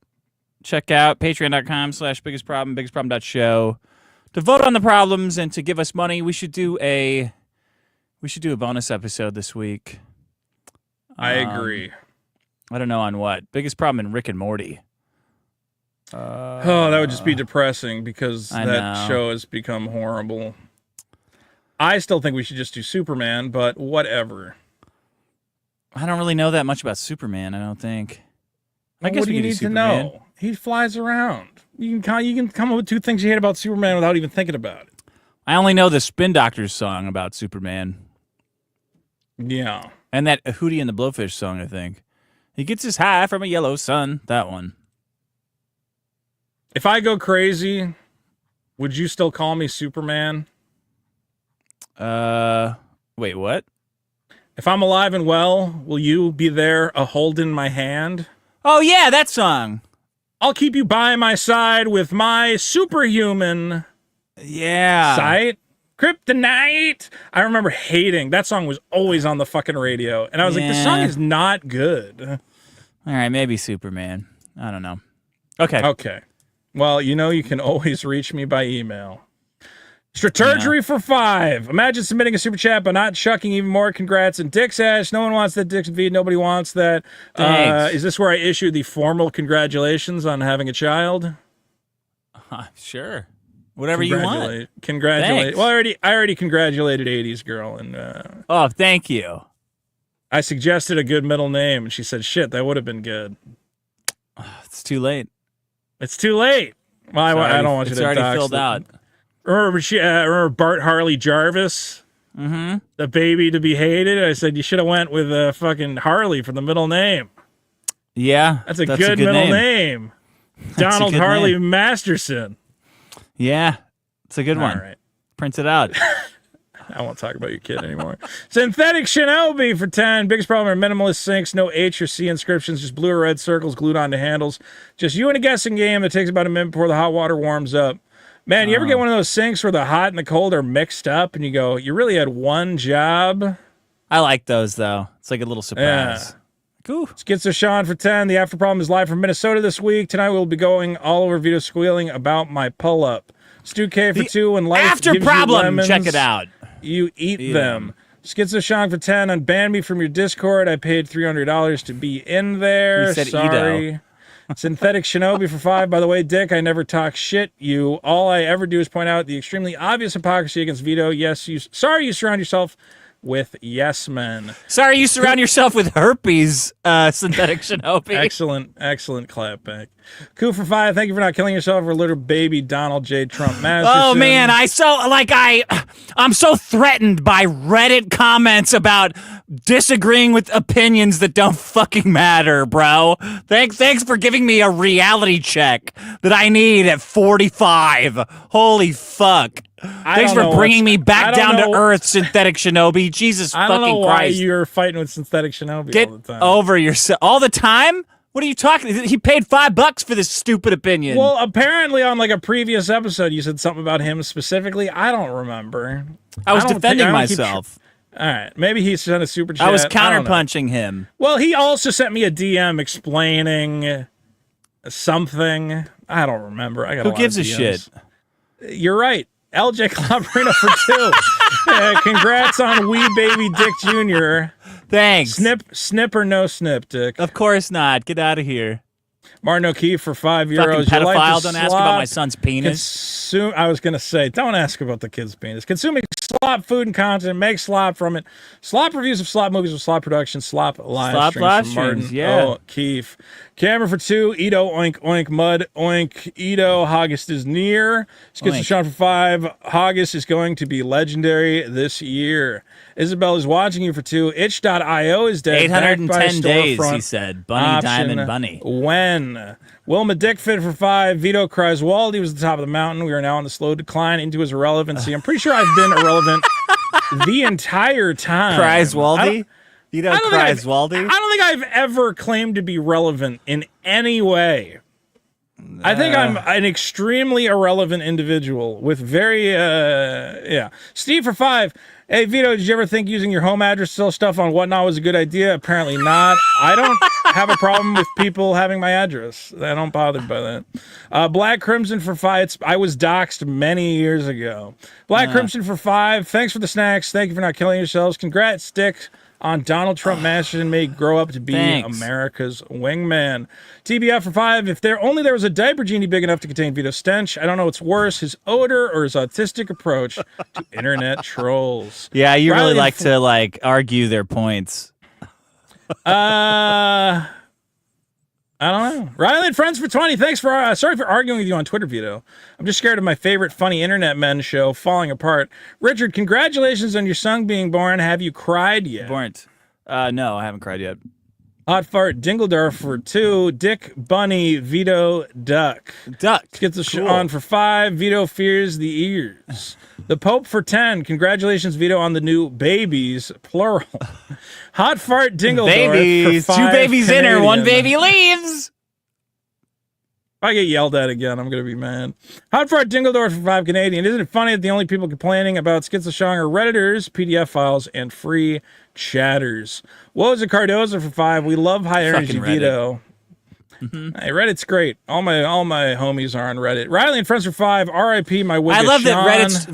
Check out patreon.com/biggestproblem, biggestproblem.show to vote on the problems and to give us money. We should do a bonus episode this week. I agree. I don't know on what. Biggest problem in Rick and Morty. That would just be depressing because that show has become horrible. I still think we should just do Superman, but whatever. I don't really know that much about Superman, I don't think. I guess we need to know. He flies around. You can come up with 2 things you hate about Superman without even thinking about it. I only know the Spin Doctors song about Superman. Yeah. And that Hootie and the Blowfish song, I think. He gets his high from a yellow sun. That one. If I go crazy, would you still call me Superman? Wait, what? If I'm alive and well, will you be there holding my hand? Oh, yeah, that song. I'll keep you by my side with my superhuman sight. Kryptonite. I remember hating. That song was always on the fucking radio. And I was like, this song is not good. All right, maybe Superman. I don't know. Okay. Okay. Well, you can always reach me by email. Strategery for 5. Imagine submitting a super chat, but not chucking even more congrats and Dick's ass. No one wants that Dick's feed. Nobody wants that. Is this where I issue the formal congratulations on having a child? Sure. Whatever you want. Congratulate. Thanks. Well, I already congratulated 80s girl. And oh, thank you. I suggested a good middle name, and she said, shit, that would have been good. It's too late. It's too late. Well, I don't want you to It's already filled out. Remember Bart Harley Jarvis? Mm-hmm. The baby to be hated? I said you should have went with fucking Harley for the middle name. Yeah. That's a good middle name. Donald Harley Masterson. Yeah. It's a good one. All right. Print it out. I won't talk about your kid anymore. Synthetic Shinobi for 10. Biggest problem are minimalist sinks, no H or C inscriptions, just blue or red circles glued onto handles. Just you in a guessing game that takes about a minute before the hot water warms up. Man, you ever get one of those sinks where the hot and the cold are mixed up and you go, you really had one job? I like those, though. It's like a little surprise. Yeah. Cool. Schizo Sean for 10. The After Problem is live from Minnesota this week. Tonight we'll be going all over Vito squealing about my pull-up. Stu K for 2. And life After gives Problem, you lemons, check it out. You eat them. Schizo Sean for 10. Unban me from your Discord. I paid $300 to be in there. You said Sorry. Edo. Synthetic Shinobi for 5. By the way, Dick, I never talk shit. All I ever do is point out the extremely obvious hypocrisy against Vito. Yes, sorry you surround yourself with yes men. Sorry you surround yourself with herpes, Synthetic Shinobi. Excellent clap back. Coup for 5. Thank you for not killing yourself for little baby Donald J. Trump Masterson. Oh man, I'm so threatened by Reddit comments about disagreeing with opinions that don't fucking matter, bro. Thanks for giving me a reality check that I need at 45. Holy fuck. Thanks for bringing me back down to earth, synthetic shinobi. Jesus fucking Christ. I don't know why you're fighting with synthetic shinobi all the time. Get over yourself. All the time? What are you talking? He paid $5 for this stupid opinion. Well, apparently on like a previous episode, you said something about him specifically. I don't remember. I was defending myself. All right, maybe he sent a super chat. I was counterpunching him. Well, he also sent me a DM explaining something. I don't remember. I got Who gives a shit? You're right. LJ Clabrino for 2. Congrats on Wee Baby Dick Jr. Thanks. Snip or no snip, Dick? Of course not. Get out of here. Martin O'Keefe for €5. Fucking pedophile. Don't ask about my son's penis. I was going to say, don't ask about the kid's penis. Consuming slop food and content, make slop from it. Slop reviews of slop movies with slop production, slop live streams from Martin O'Keefe. Cameron for 2. Ito, oink, oink, mud, oink. Ito, August is near. Skits to Sean for 5. August is going to be legendary this year. Isabel is watching you for 2. Itch.io is dead. 810 days, he said. Bunny, Diamond, Bunny. When? Wilma Dickfit for 5. Vito Gesualdi was at the top of the mountain. We are now on the slow decline into his irrelevancy. I'm pretty sure I've been irrelevant the entire time. Gesualdi? Vito Gesualdi? I don't think I've ever claimed to be relevant in any way. I think I'm an extremely irrelevant individual with very, Steve for 5. Hey, Vito, did you ever think using your home address to sell stuff on Whatnot was a good idea? Apparently not. I don't have a problem with people having my address. I don't bother by that. Black Crimson for 5. I was doxxed many years ago. Black Crimson for 5. Thanks for the snacks. Thank you for not killing yourselves. Congrats, Dick, on Donald Trump Masterson may grow up to be America's wingman. TBF for 5. If there was a diaper genie big enough to contain Vito's stench, I don't know what's worse, his odor or his autistic approach to internet trolls. Yeah, you really like to argue their points. I don't know. Riley and Friends for 20. Thanks for sorry for arguing with you on Twitter, Vito. I'm just scared of my favorite funny internet men show falling apart. Richard, congratulations on your son being born. Have you cried yet? No, I haven't cried yet. Hot Fart Dingledorf for 2. Dick Bunny Vito Duck. Gets the show on for 5. Vito fears the ears. The Pope for 10. Congratulations, Vito, on the new babies, plural. Hot Fart Dingledorf for 5. 2 babies Canadian. In her, 1 baby leaves. If I get yelled at again, I'm going to be mad. Hot Fart Dingledorf for 5 Canadian. Isn't it funny that the only people complaining about Schizosong are Redditors, PDF files, and free chatters? Woes a Cardoza for 5. We love high energy Vito. Mm-hmm. Hey, Reddit's great. All my homies are on Reddit. Riley and Friends for 5. R.I.P. my wig. I love that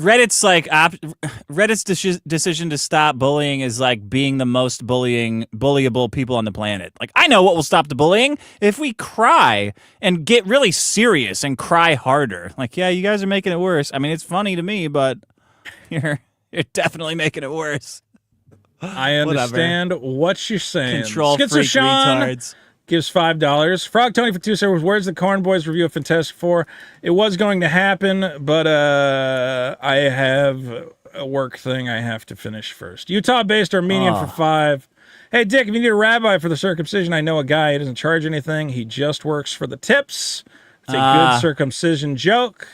Reddit's decision to stop bullying is like being the most bullyable people on the planet. Like, I know what will stop the bullying if we cry and get really serious and cry harder. Like, yeah, you guys are making it worse. I mean, it's funny to me, but you're definitely making it worse. I understand what you're saying. Control freak retards. Gives $5. Frog Tony for 2 servers. Where's the Corn Boys review of Fantastic Four? It was going to happen, but I have a work thing I have to finish first. Utah-based Armenian for 5. Hey, Dick, if you need a rabbi for the circumcision, I know a guy. He doesn't charge anything. He just works for the tips. It's a good circumcision joke.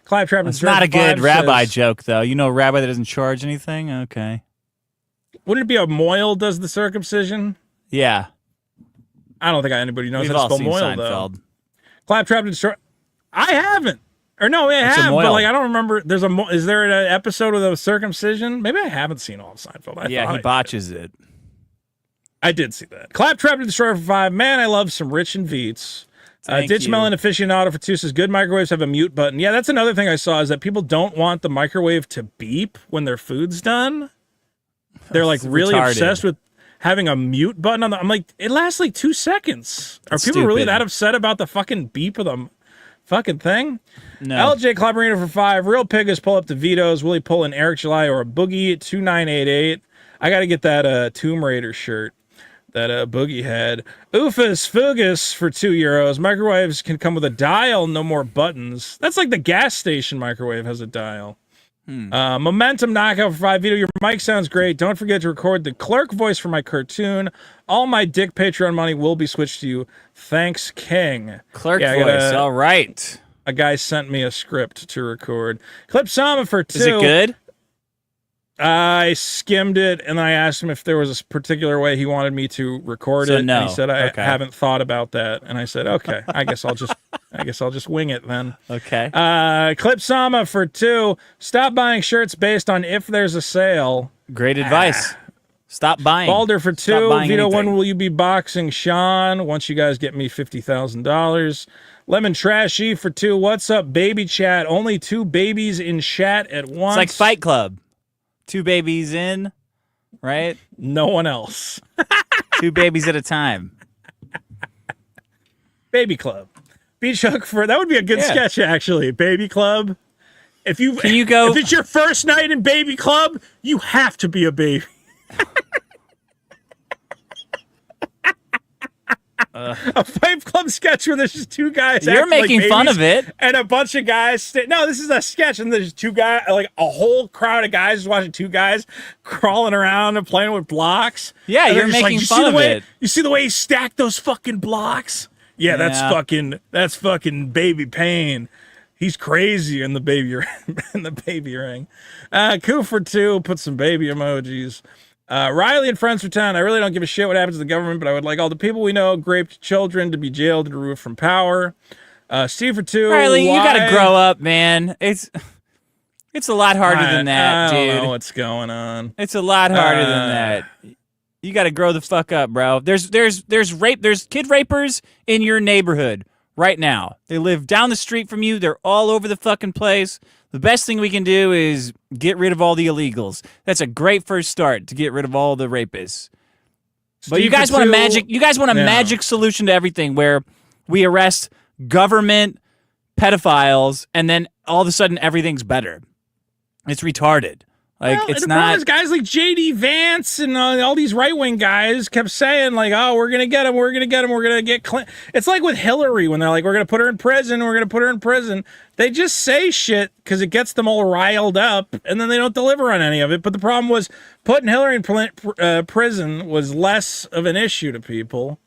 Claptrap. It's not a good rabbi joke, though. You know a rabbi that doesn't charge anything? Okay. Wouldn't it be a moil does the circumcision? Yeah. I don't think anybody knows how to spell moil, though. Claptrap to destroy. I haven't. Or no, I have, but I don't remember. Is there an episode of the circumcision? Maybe I haven't seen all of Seinfeld. He botches it. I did see that. Claptrap to destroy for 5. Man, I love some Rich and Veets. Ditch Melon Aficionado for 2 says, good microwaves have a mute button. Yeah, that's another thing I saw is that people don't want the microwave to beep when their food's done. They're like really obsessed with having a mute button on the. I'm like, it lasts like 2 seconds. Are people really that upset about the fucking beep of the fucking thing? No. LJ Clabberino for 5. Real Piggas pull up to Vito's. Will he pull an Eric July or a Boogie 2988? I got to get that Tomb Raider shirt that Boogie had. Oofus Fugus for €2. Microwaves can come with a dial, no more buttons. That's like the gas station microwave has a dial. Momentum knockout for 5. Vito, your mic sounds great. Don't forget to record the clerk voice for my cartoon. All my dick Patreon money will be switched to you. Thanks, King. Clerk voice. All right. A guy sent me a script to record. Clip Sama for 2. Is it good? I skimmed it, and I asked him if there was a particular way he wanted me to record it. No. And he said, I haven't thought about that. And I said, okay, I guess I'll just wing it then. Okay. Clip Sama for 2. Stop buying shirts based on if there's a sale. Great advice. Stop buying. Balder for 2. Vito, anything. when will you be boxing Sean? Once you guys get me $50,000. Lemon Trashy for 2. What's up, baby chat? Only 2 babies in chat at once. It's like Fight Club. 2 babies in, right? No one else. 2 babies at a time. Baby Club. Beach Hook for that would be a good sketch actually. Baby Club. If it's your first night in Baby Club, you have to be a baby. A Fight Club sketch where there's just 2 guys. You're making fun of it, and a bunch of guys. No, this is a sketch, and there's 2 guys, like a whole crowd of guys just watching 2 guys crawling around and playing with blocks. Yeah, you're making fun of it. You see the way he stacked those fucking blocks? Yeah, that's fucking baby pain. He's crazy in the baby ring. Coup for 2, put some baby emojis. Riley and Friends for 10. I really don't give a shit what happens to the government, but I would like all the people we know, raped children, to be jailed and removed from power. Steve for 2. Riley, you gotta grow up, man. It's a lot harder than that, dude. I don't know what's going on. It's a lot harder than that. You gotta grow the fuck up, bro. There's kid rapers in your neighborhood right now. They live down the street from you. They're all over the fucking place. The best thing we can do is get rid of all the illegals. That's a great first start to get rid of all the rapists. But you guys want a magic solution to everything where we arrest government pedophiles and then all of a sudden everything's better. It's retarded. Like, well, it's the not. problem is guys like J.D. Vance and all these right-wing guys kept saying, like, oh, we're going to get him, we're going to get him, we're going to get Clinton. It's like with Hillary when they're like, we're going to put her in prison, we're going to put her in prison. They just say shit because it gets them all riled up, and then they don't deliver on any of it. But the problem was putting Hillary in prison was less of an issue to people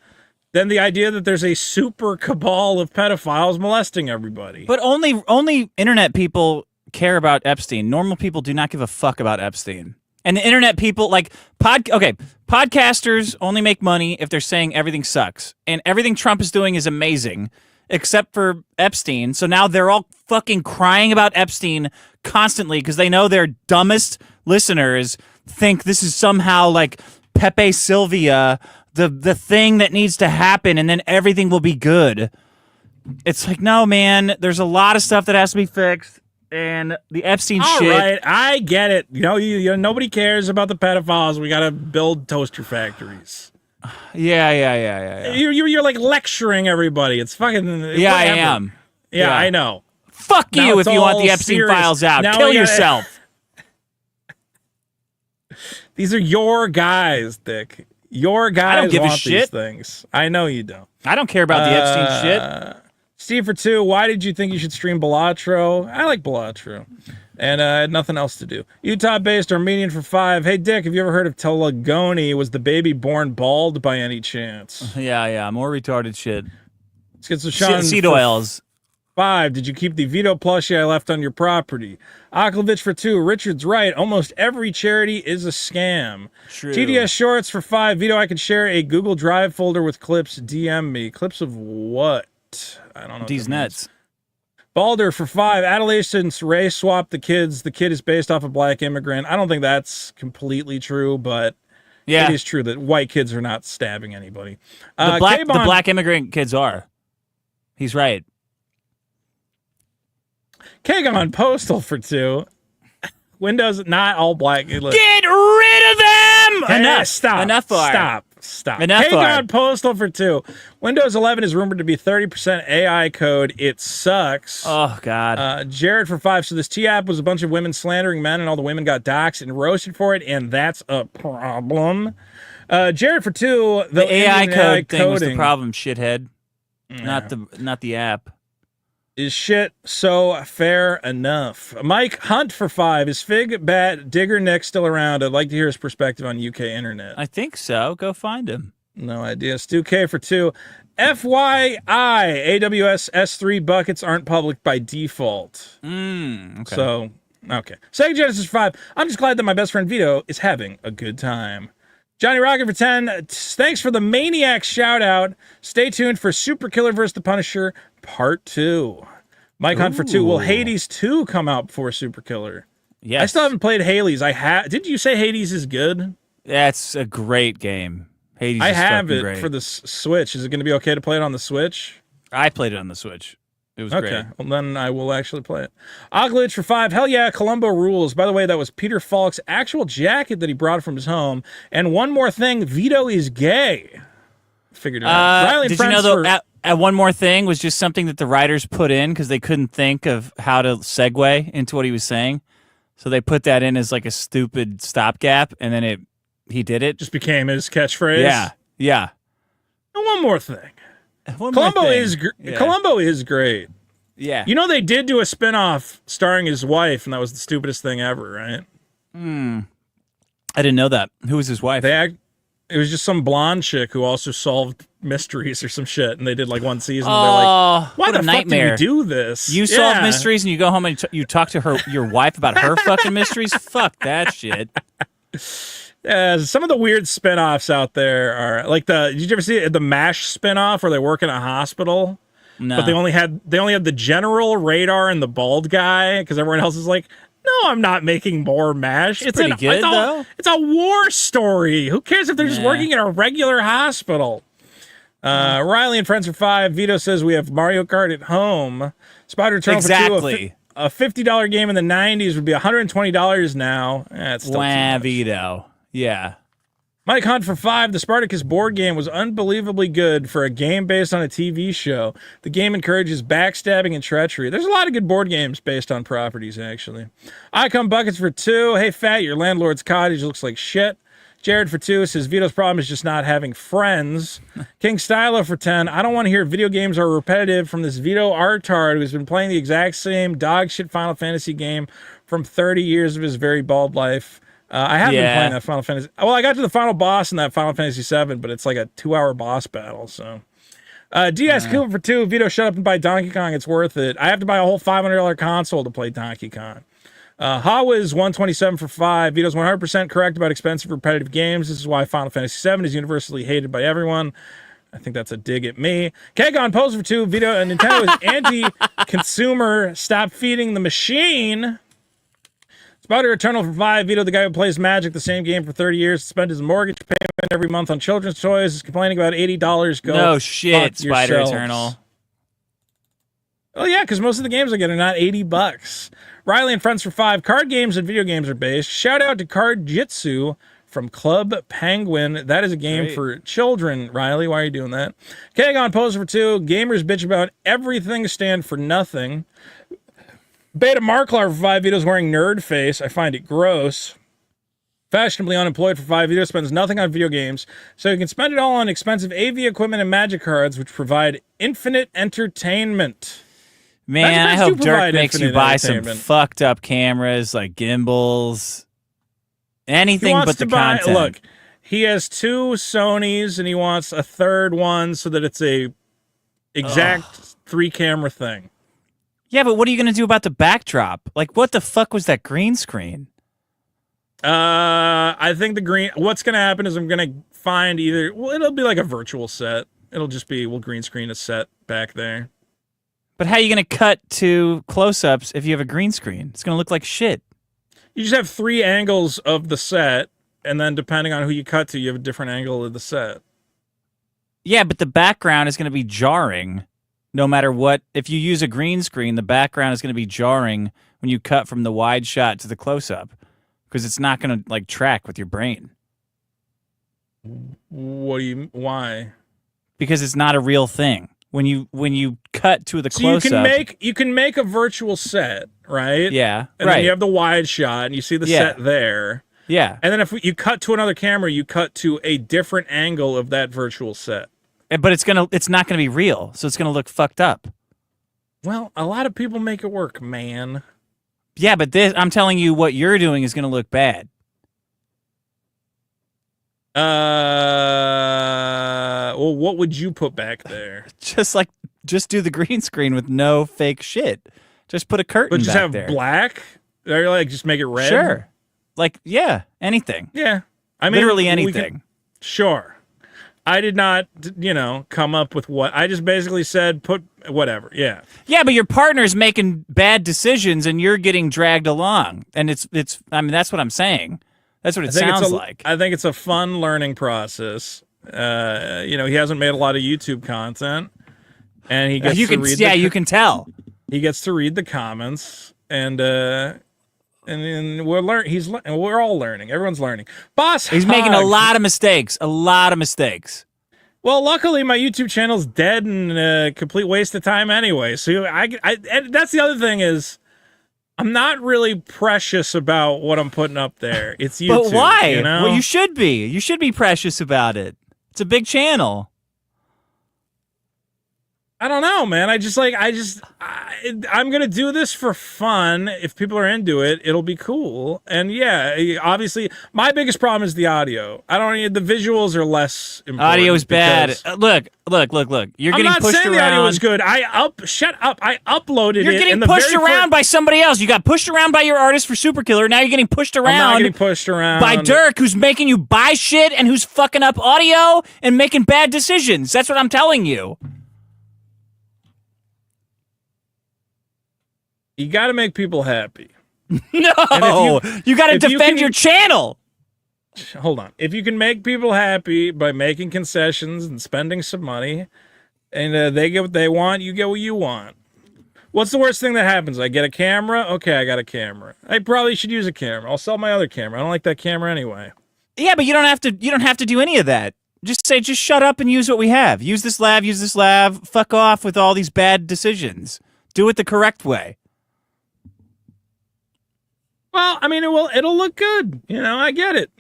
than the idea that there's a super cabal of pedophiles molesting everybody. But only internet people care about Epstein. Normal people do not give a fuck about Epstein. And the internet people, like, podcasters only make money if they're saying everything sucks. And everything Trump is doing is amazing, except for Epstein. So now they're all fucking crying about Epstein constantly because they know their dumbest listeners think this is somehow like Pepe Sylvia, the thing that needs to happen, and then everything will be good. It's like, no, man, there's a lot of stuff that has to be fixed. And the Epstein shit. All right, I get it. You know, nobody cares about the pedophiles. We got to build toaster factories. Yeah. You're like lecturing everybody. It's fucking. Yeah, whatever. I am. Yeah, I know. Fuck you if you want the Epstein files out. Kill yourself. These are your guys, Dick. Your guys I don't give want a shit. These things. I know you don't. I don't care about the Epstein shit. Steve for 2, why did you think you should stream Balatro? I like Balatro. And I had nothing else to do. Utah-based Armenian for 5. Hey, Dick, have you ever heard of Telegoni? Was the baby born bald by any chance? Yeah. More retarded shit. Let's get some Sean. Seed oils. 5. Did you keep the Vito plushie I left on your property? Aklovich for 2. Richard's right. Almost every charity is a scam. True. TDS Shorts for 5. Vito, I could share a Google Drive folder with clips. DM me. Clips of what? I don't know. These nuts. Balder for 5. Adolescents race swap the kids. The kid is based off a black immigrant. I don't think that's completely true, but it is true that white kids are not stabbing anybody. The black immigrant kids are. He's right. Kagon Postal for 2. Windows not all black. Get rid of them! Enough. Stop. Enough. Kagon Postal for 2. Windows 11 is rumored to be 30% AI code. It sucks. Oh, God. Jared for 5. So this T-app was a bunch of women slandering men, and all the women got doxxed and roasted for it, and that's a problem. Jared for 2. The AI code thing was the problem, shithead. Not the app. Is shit so fair enough? Mike Hunt for 5. Is Fig Bat Digger Nick still around? I'd like to hear his perspective on UK internet. I think so. Go find him. No idea. Stu K for 2. FYI, AWS S3 buckets aren't public by default. Okay. So, okay. Sega Genesis for 5. I'm just glad that my best friend Vito is having a good time. Johnny Rocket for 10. Thanks for the Maniac shout out. Stay tuned for Super Killer vs. the Punisher Part 2. Mike Hunt for 2. Will Hades 2 come out before Super Killer? Yes. I still haven't played Hades. Did you say Hades is good? That's a great game. Hades I is have it great. for the Switch. Is it going to be okay to play it on the Switch? I played it on the Switch. It was okay. great. Well, then I will actually play it. Oglich for 5. Hell yeah, Columbo rules. By the way, that was Peter Falk's actual jacket that he brought from his home. And one more thing, Vito is gay. Figured it out. Riley did you know, though, one more thing was just something that the writers put in because they couldn't think of how to segue into what he was saying. So they put that in as like a stupid stopgap, and then he did it. Just became his catchphrase? Yeah. And one more thing. Columbo is great. Yeah. You know they did do a spinoff starring his wife, and that was the stupidest thing ever, right? I didn't know that. Who was his wife? It was just some blonde chick who also solved mysteries or some shit, and they did like one season. And they're like, "Why the fuck did we do this? You solve mysteries, and you go home and you talk to your wife about her fucking mysteries. Fuck that shit." Some of the weird spinoffs out there are like did you ever see the MASH spinoff where they work in a hospital? No. But they only had the general, Radar, and the bald guy because everyone else is like, no, I'm not making more MASH. It's pretty good, though. It's a war story. Who cares if they're just working in a regular hospital? Riley and Friends for 5. Vito says we have Mario Kart at home. Spider Eternal for 2. A $50 game in the 90s would be $120 now. It's still Wow, Vito. Yeah. Mike Hunt for 5. The Spartacus board game was unbelievably good for a game based on a TV show. The game encourages backstabbing and treachery. There's a lot of good board games based on properties, actually. I Come Buckets for 2. Hey, Fat, your landlord's cottage looks like shit. Jared for 2 says Vito's problem is just not having friends. King Stylo for 10. I don't want to hear video games are repetitive from this Vito Artard who's been playing the exact same dog shit Final Fantasy game from 30 years of his very bald life. I have been playing that Final Fantasy. Well, I got to the final boss in that Final Fantasy 7, but it's like a 2-hour boss battle. So, DS Cooper for 2. Vito, shut up and buy Donkey Kong. It's worth it. I have to buy a whole $500 console to play Donkey Kong. Hawa 127 for 5. Vito's 100% correct about expensive repetitive games. This is why Final Fantasy 7 is universally hated by everyone. I think that's a dig at me. Kegon Pose for 2. Vito and Nintendo is anti-consumer. Stop feeding the machine. Spider Eternal for 5. Vito, the guy who plays Magic, the same game for 30 years, spent his mortgage payment every month on children's toys, is complaining about $80. Go no shit, Spider yourselves. Eternal. Oh yeah, because most of the games I get are not $80. Riley and Friends for 5. Card games and video games are based. Shout out to Card Jitsu from Club Penguin. That is a game for children, Riley. Why are you doing that? Kegon Poser for 2. Gamers bitch about everything, stand for nothing. Beta Marklar for 5. Vito's wearing nerd face. I find it gross. Fashionably unemployed for 5. Vito spends nothing on video games, so he can spend it all on expensive AV equipment and magic cards, which provide infinite entertainment. Man, I hope Dirk makes you buy some fucked up cameras like gimbals. Anything but the content. Look, he has 2 Sonys and he wants a third one so that it's a exact 3-camera thing. Yeah, but what are you going to do about the backdrop? Like, what the fuck was that green screen? I think what's going to happen is I'm going to find it'll be like a virtual set. It'll just be, we'll green screen a set back there. But how are you going to cut to close-ups if you have a green screen? It's going to look like shit. You just have 3 angles of the set, and then depending on who you cut to, you have a different angle of the set. Yeah, but the background is going to be jarring no matter what. If you use a green screen, the background is going to be jarring when you cut from the wide shot to the close-up because it's not going to, like, track with your brain. Why? Because it's not a real thing. When you cut to the close-up... you can make a virtual set, right? Yeah, and then you have the wide shot, and you see the set there. Yeah. And then if you cut to another camera, you cut to a different angle of that virtual set. But it's not gonna be real, so it's gonna look fucked up. Well, a lot of people make it work, man. Yeah, but I'm telling you, what you're doing is going to look bad. Well, what would you put back there? Just do the green screen with no fake shit. Just put a curtain But just back have there. black? Or like just make it red? Sure. Like, yeah, anything. Yeah. I mean, literally anything. Sure. I did not, come up with what. I just basically said put whatever. Yeah. Yeah, but your partner's making bad decisions and you're getting dragged along. And it's I mean, that's what I'm saying. That's what it sounds like. I think it's a fun learning process. He hasn't made a lot of YouTube content, and he gets to read. Yeah, you can tell. He gets to read the comments, and we're we're all learning. Everyone's learning. Boss, he's making a lot of mistakes. A lot of mistakes. Well, luckily my YouTube channel's dead and a complete waste of time anyway. So and that's the other thing is, I'm not really precious about what I'm putting up there. It's YouTube. But why? You know? Well, you should be. You should be precious about it. It's a big channel. I don't know, man. I'm going to do this for fun. If people are into it, it'll be cool. And yeah, obviously, my biggest problem is the audio. The visuals are less important. Audio is bad. Look. You're getting pushed around. I'm not saying the audio is good. Shut up. I uploaded it. You're getting pushed around by somebody else. You got pushed around by your artist for Super Killer. Now you're getting pushed around. I'm not getting pushed around by Dirk, who's making you buy shit and who's fucking up audio and making bad decisions. That's what I'm telling you. You got to make people happy. No, you got to defend your channel. Hold on. If you can make people happy by making concessions and spending some money, and they get what they want, you get what you want. What's the worst thing that happens? I get a camera? Okay, I got a camera. I probably should use a camera. I'll sell my other camera. I don't like that camera anyway. Yeah, but you don't have to do any of that. Just shut up and use what we have. Use this lav. Fuck off with all these bad decisions. Do it the correct way. Well, I mean, it'll look good. I get it.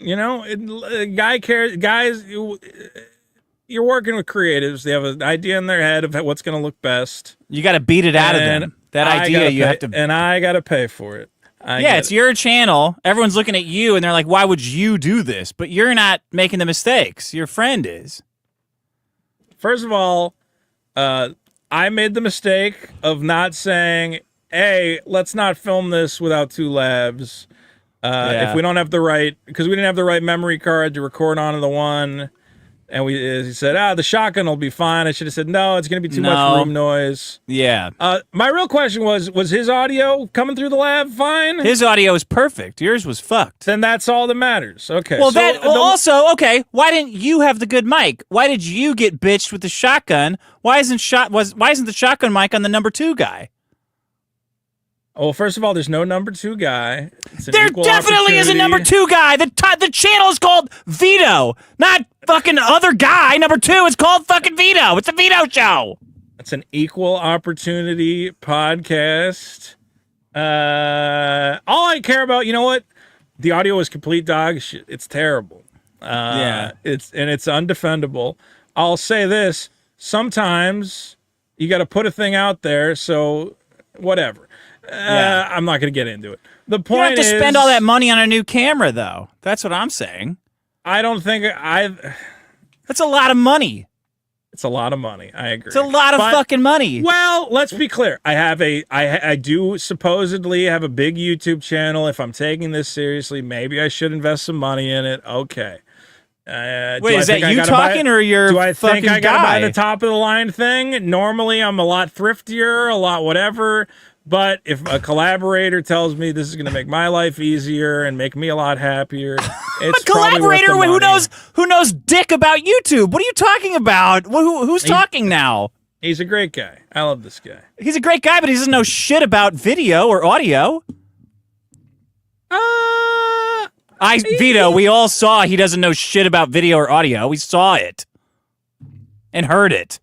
Guys, you're working with creatives. They have an idea in their head of what's going to look best. You got to beat it out of them. That idea, you have to. And I got to pay for it. It's your channel. Everyone's looking at you, and they're like, why would you do this? But you're not making the mistakes. Your friend is. First of all, I made the mistake of not saying, hey, let's not film this without two labs. If we don't have because we didn't have the right memory card to record onto the one, and he said, the shotgun will be fine. I should have said, no, it's going to be too much room noise. Yeah. My real question was his audio coming through the lab fine? His audio is perfect. Yours was fucked. Then that's all that matters. Okay. Well, why didn't you have the good mic? Why did you get bitched with the shotgun? Why isn't the shotgun mic on the number 2 guy? Well, first of all, there's no number 2 guy. There definitely is a number 2 guy. The channel is called Vito, not fucking other guy. Number 2, it's called fucking Vito. It's a Vito show. It's an equal opportunity podcast. All I care about, you know what? The audio is complete dog shit. It's terrible. It's undefendable. I'll say this. Sometimes you got to put a thing out there, so whatever. I'm not going to get into it. The point is, you don't have to spend all that money on a new camera, though. That's what I'm saying. I don't think That's a lot of money. It's a lot of money. I agree. It's a lot of fucking money. Well, let's be clear. I do supposedly have a big YouTube channel. If I'm taking this seriously, maybe I should invest some money in it. Okay. Wait, is that you talking or your do I fucking think I guy? gotta buy the top of the line thing? Normally, I'm a lot thriftier, a lot whatever. But if a collaborator tells me this is going to make my life easier and make me a lot happier, it's a collaborator probably worth the money. who knows dick about YouTube. What are you talking about? Who's talking now? He's a great guy. I love this guy. He's a great guy, but he doesn't know shit about video or audio. Vito, we all saw he doesn't know shit about video or audio. We saw it and heard it.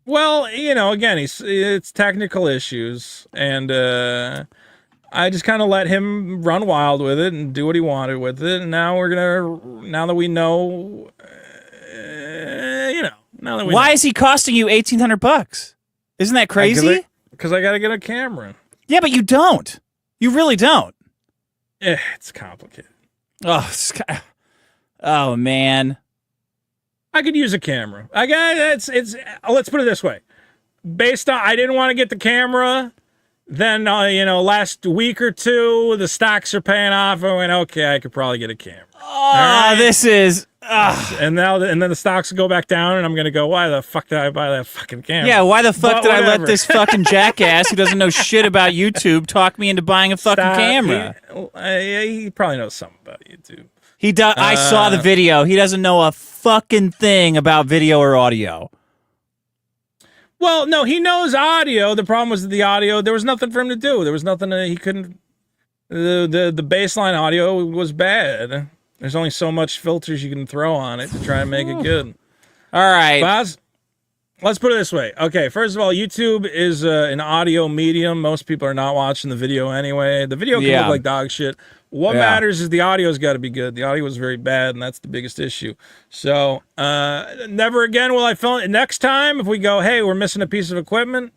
Well, again, it's technical issues, and I just kind of let him run wild with it and do what he wanted with it. And now now that we know, now that we why know. is he costing you $1,800? Isn't that crazy? Because I got to get a camera. Yeah, but you don't. You really don't. It's complicated. Oh man. I could use a camera. Let's put it this way. Based on, I didn't want to get the camera. Then, last week or two, the stocks are paying off. I went, okay, I could probably get a camera. Oh, this is... And then the stocks will go back down, and I'm going to go, why the fuck did I buy that fucking camera? Yeah, why the fuck did I let this fucking jackass who doesn't know shit about YouTube talk me into buying a fucking camera? He probably knows something about YouTube. He does. I saw the video. He doesn't know a fucking thing about video or audio. Well, no, he knows audio. The problem was that the audio, there was nothing for him to do. There was nothing he couldn't... The baseline audio was bad. There's only so much filters you can throw on it to try and make it good. All right. Boz, let's put it this way. Okay, first of all, YouTube is an audio medium. Most people are not watching the video anyway. The video can look like dog shit. What matters is the audio's got to be good. The audio was very bad, and that's the biggest issue. So, never again will I film it. Next time, if we go, hey, we're missing a piece of equipment,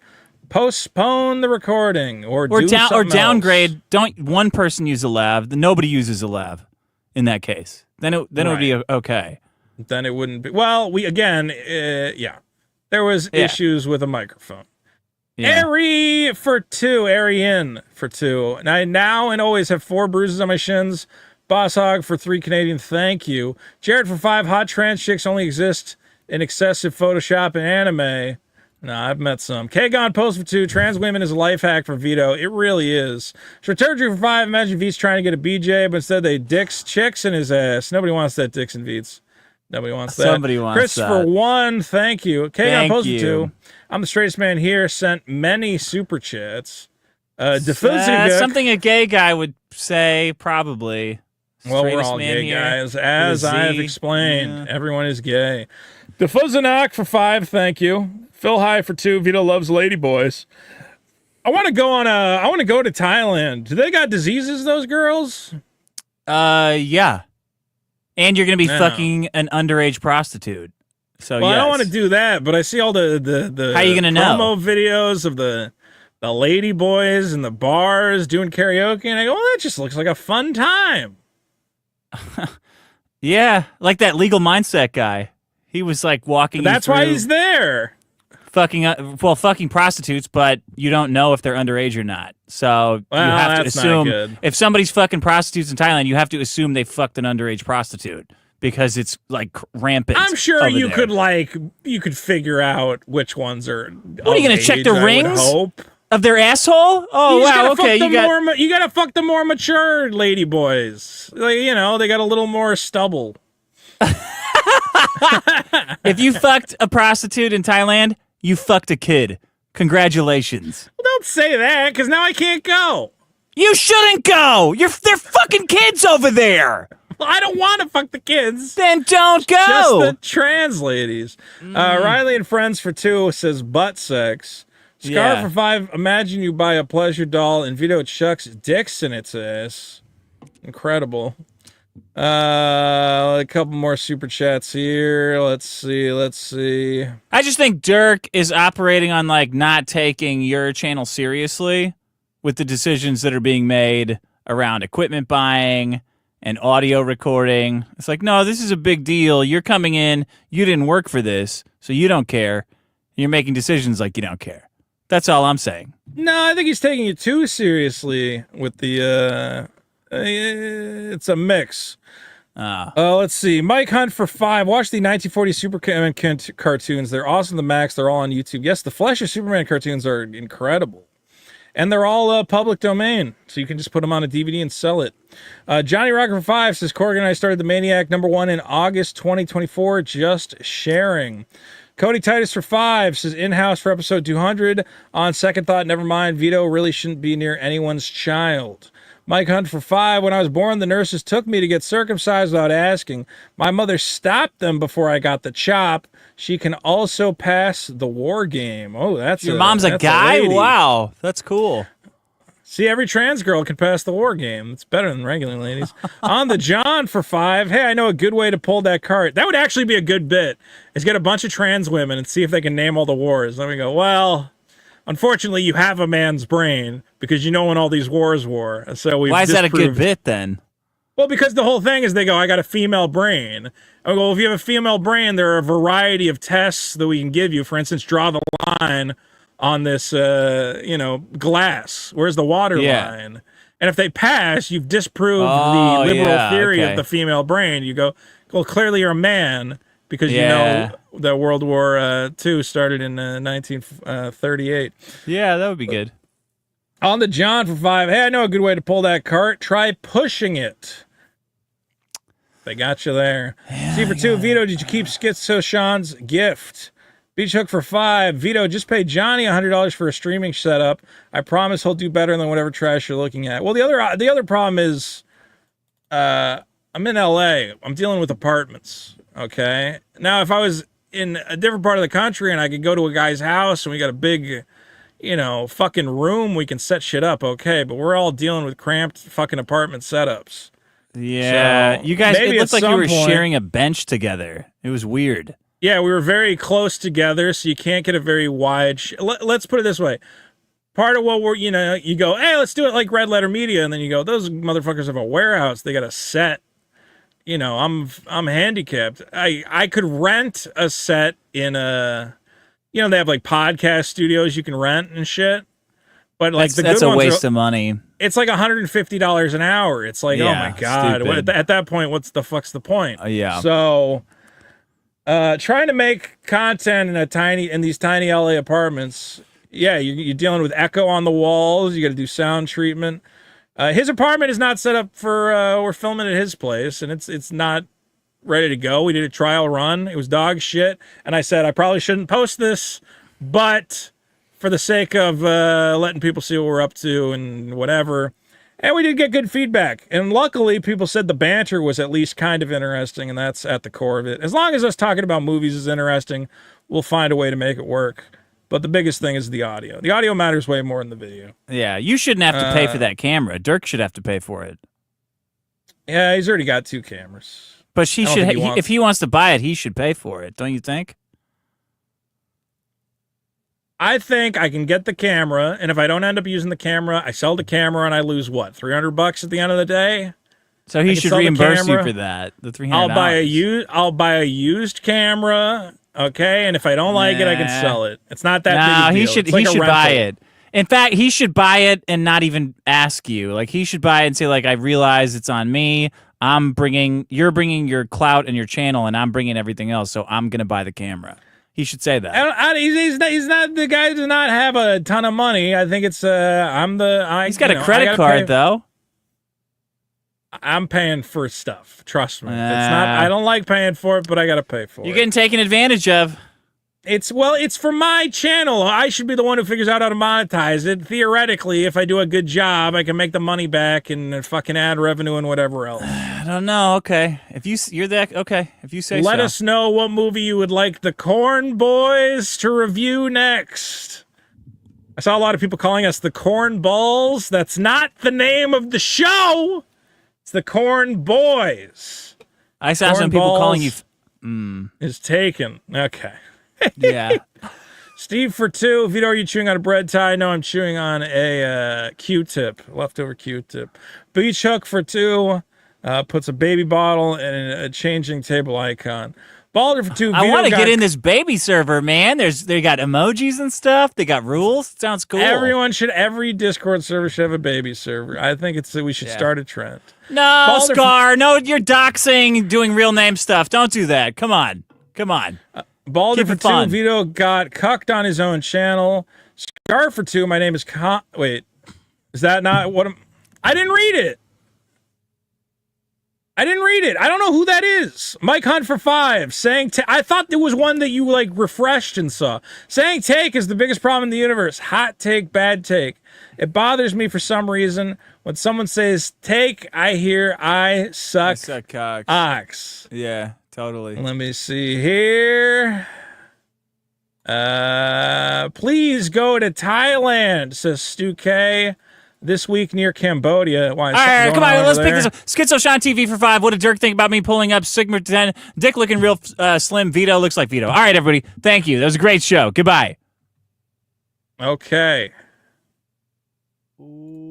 postpone the recording or downgrade. Else. Don't one person use a lav. Nobody uses a lav. In that case, then it would be okay. Then it wouldn't be. Well, there was issues with a microphone. Yeah. Arian for 2. And I now and always have 4 bruises on my shins. Boss Hog for 3 Canadian, thank you. Jared for 5. Hot trans chicks only exist in excessive Photoshop and anime. No, I've met some. Kagon post for 2. Trans women is a life hack for Vito. It really is. Strategy for 5. Imagine V's trying to get a BJ, but instead they dicks chicks in his ass. Nobody wants that dicks and V's. Nobody wants that. Somebody wants Chris that. for 1. Thank you. Kagon post for 2. I'm the straightest man here. Sent many super chats. Something a gay guy would say, probably. Well, we're all gay guys. As I have explained, everyone is gay. Defuzanak for 5. Thank you. Phil High for 2. Vito loves ladyboys. I want to go to Thailand. Do they got diseases, those girls? Yeah. And you're gonna be fucking an underage prostitute. So I don't want to do that, but I see all the how you gonna promo videos of the ladyboys and the bars doing karaoke, and I go, well, that just looks like a fun time. Yeah, like that legal mindset guy. He was like walking. That's why he's there. Fucking prostitutes, but you don't know if they're underage or not. So you have to assume if somebody's fucking prostitutes in Thailand, you have to assume they fucked an underage prostitute because it's like rampant. I'm sure you could figure out which ones are. What are you gonna check the rings of their asshole? Oh wow, okay. You gotta fuck the more mature lady boys. Like, they got a little more stubble. If you fucked a prostitute in Thailand, you fucked a kid. Congratulations. Well, don't say that, because now I can't go. You shouldn't go. They're fucking kids over there. Well, I don't want to fuck the kids. Then don't go. Just the trans ladies. Riley and Friends for 2 says butt sex. Scar for 5. Imagine you buy a pleasure doll and Vito chucks dicks in its ass. Incredible. A couple more super chats here. Let's see. I just think Dirk is operating on like not taking your channel seriously with the decisions that are being made around equipment buying and audio recording. It's like, no, this is a big deal. You're coming in, you didn't work for this, so you don't care. You're making decisions like you don't care. That's all I'm saying. No, I think he's taking it too seriously with the it's a mix. Let's see. Mike Hunt for 5. Watch the 1940 Superman cartoons. They're awesome. The max. They're all on YouTube. Yes, the Flash of Superman cartoons are incredible. And they're all public domain, so you can just put them on a DVD and sell it. Johnny Rocker for 5 says, Corrigan and I started the Maniac #1 in August 2024. Just sharing. Cody Titus for 5 says, in-house for episode 200. On second thought, never mind. Vito really shouldn't be near anyone's child. Mike Hunt for 5. When I was born, the nurses took me to get circumcised without asking. My mother stopped them before I got the chop. She can also pass the war game. Oh, your mom's a guy? Wow, that's cool. See, every trans girl can pass the war game. It's better than regular ladies. On the John for 5. Hey, I know a good way to pull that cart. That would actually be a good bit. Is get a bunch of trans women and see if they can name all the wars. Then we go, well, unfortunately, you have a man's brain because you know when all these wars were. So why is that a good bit then? Well, because the whole thing is they go, I got a female brain. I go, well, if you have a female brain, there are a variety of tests that we can give you. For instance, draw the line on this, glass. Where's the water line? And if they pass, you've disproved the liberal theory of the female brain. You go, well, clearly you're a man because you know that World War II started in 1938. Yeah, that would be good. On the John for 5. Hey, I know a good way to pull that cart. Try pushing it. They got you there. C for 2. Vito, did you keep Schizo Sean's gift? Beach Hook for 5. Vito, just pay Johnny $100 for a streaming setup. I promise he'll do better than whatever trash you're looking at. Well, the other problem is I'm in LA. I'm dealing with apartments, okay? Now, if I was in a different part of the country and I could go to a guy's house and we got a big, fucking room, we can set shit up, okay? But we're all dealing with cramped fucking apartment setups. Yeah, so you guys, it looked like you were sharing a bench together. It was weird. Yeah, we were very close together, so you can't get a very wide... Let's put it this way. Part of what we're, you go, hey, let's do it like Red Letter Media, and then you go, those motherfuckers have a warehouse. They got a set. I'm handicapped. I could rent a set in a... they have like podcast studios you can rent and shit. But like that's a waste of money. It's like $150 an hour. It's like, oh my God. At that point, what's the fuck's the point? Yeah. So... trying to make content in these tiny LA apartments, you're dealing with echo on the walls. You got to do sound treatment. His apartment is not set up for. We're filming at his place, and it's not ready to go. We did a trial run. It was dog shit, and I said I probably shouldn't post this, but for the sake of letting people see what we're up to and whatever. And we did get good feedback. And luckily, people said the banter was at least kind of interesting, and that's at the core of it. As long as us talking about movies is interesting, we'll find a way to make it work. But the biggest thing is the audio. The audio matters way more than the video. Yeah, you shouldn't have to pay for that camera. Dirk should have to pay for it. Yeah, he's already got 2 cameras. But if he wants to buy it, he should pay for it, don't you think? I think I can get the camera, and if I don't end up using the camera, I sell the camera and I lose what, $300 at the end of the day? So he should reimburse you for that. The $300. I'll buy a used camera, okay? And if I don't like it, I can sell it. It's not that big a deal. He should buy it. In fact, he should buy it and not even ask you. Like he should buy it and say, like, I realize it's on me. You're bringing your clout and your channel, and I'm bringing everything else. So I'm gonna buy the camera. He should say that. He's not the guy. Does not have a ton of money. I think it's he's got a credit card though. I'm paying for stuff. Trust me. It's not. I don't like paying for it, but I gotta pay for it. You're getting taken advantage of. It's for my channel. I should be the one who figures out how to monetize it. Theoretically, if I do a good job, I can make the money back and fucking ad revenue and whatever else. I don't know. Okay, if you say Let us know what movie you would like the Corn Boys to review next. I saw a lot of people calling us the Corn Balls. That's not the name of the show. It's the Corn Boys. I saw some people calling you. Is taken. Okay. Yeah. Steve for 2. Vito, are you chewing on a bread tie? No, I'm chewing on a Q-tip, leftover Q-tip. Beach Hook for 2. Puts a baby bottle and a changing table icon. Balder for 2. I want to get in this baby server, man. They got emojis and stuff. They got rules. It sounds cool. Every Discord server should have a baby server. I think we should start a trend. No, Scar. No, you're doxing, doing real name stuff. Don't do that. Come on. Balder for 2, Vito got cucked on his own channel. Scar for 2, my name is wait, is that not what I didn't read it. I don't know who that is. Mike Hunt for 5, saying, I thought there was one that you like refreshed and saw. Saying take is the biggest problem in the universe. Hot take, bad take. It bothers me for some reason. When someone says take, I hear I suck cocks. Ox. Yeah. Totally. Let me see here. Please go to Thailand, says Stu K. This week near Cambodia. Why? All right, come on, let's pick this up. Schizo Sean TV for 5. What did Dirk think about me pulling up Sigma 10? Dick looking real slim. Vito looks like Vito. All right, everybody. Thank you. That was a great show. Goodbye. Okay. Ooh.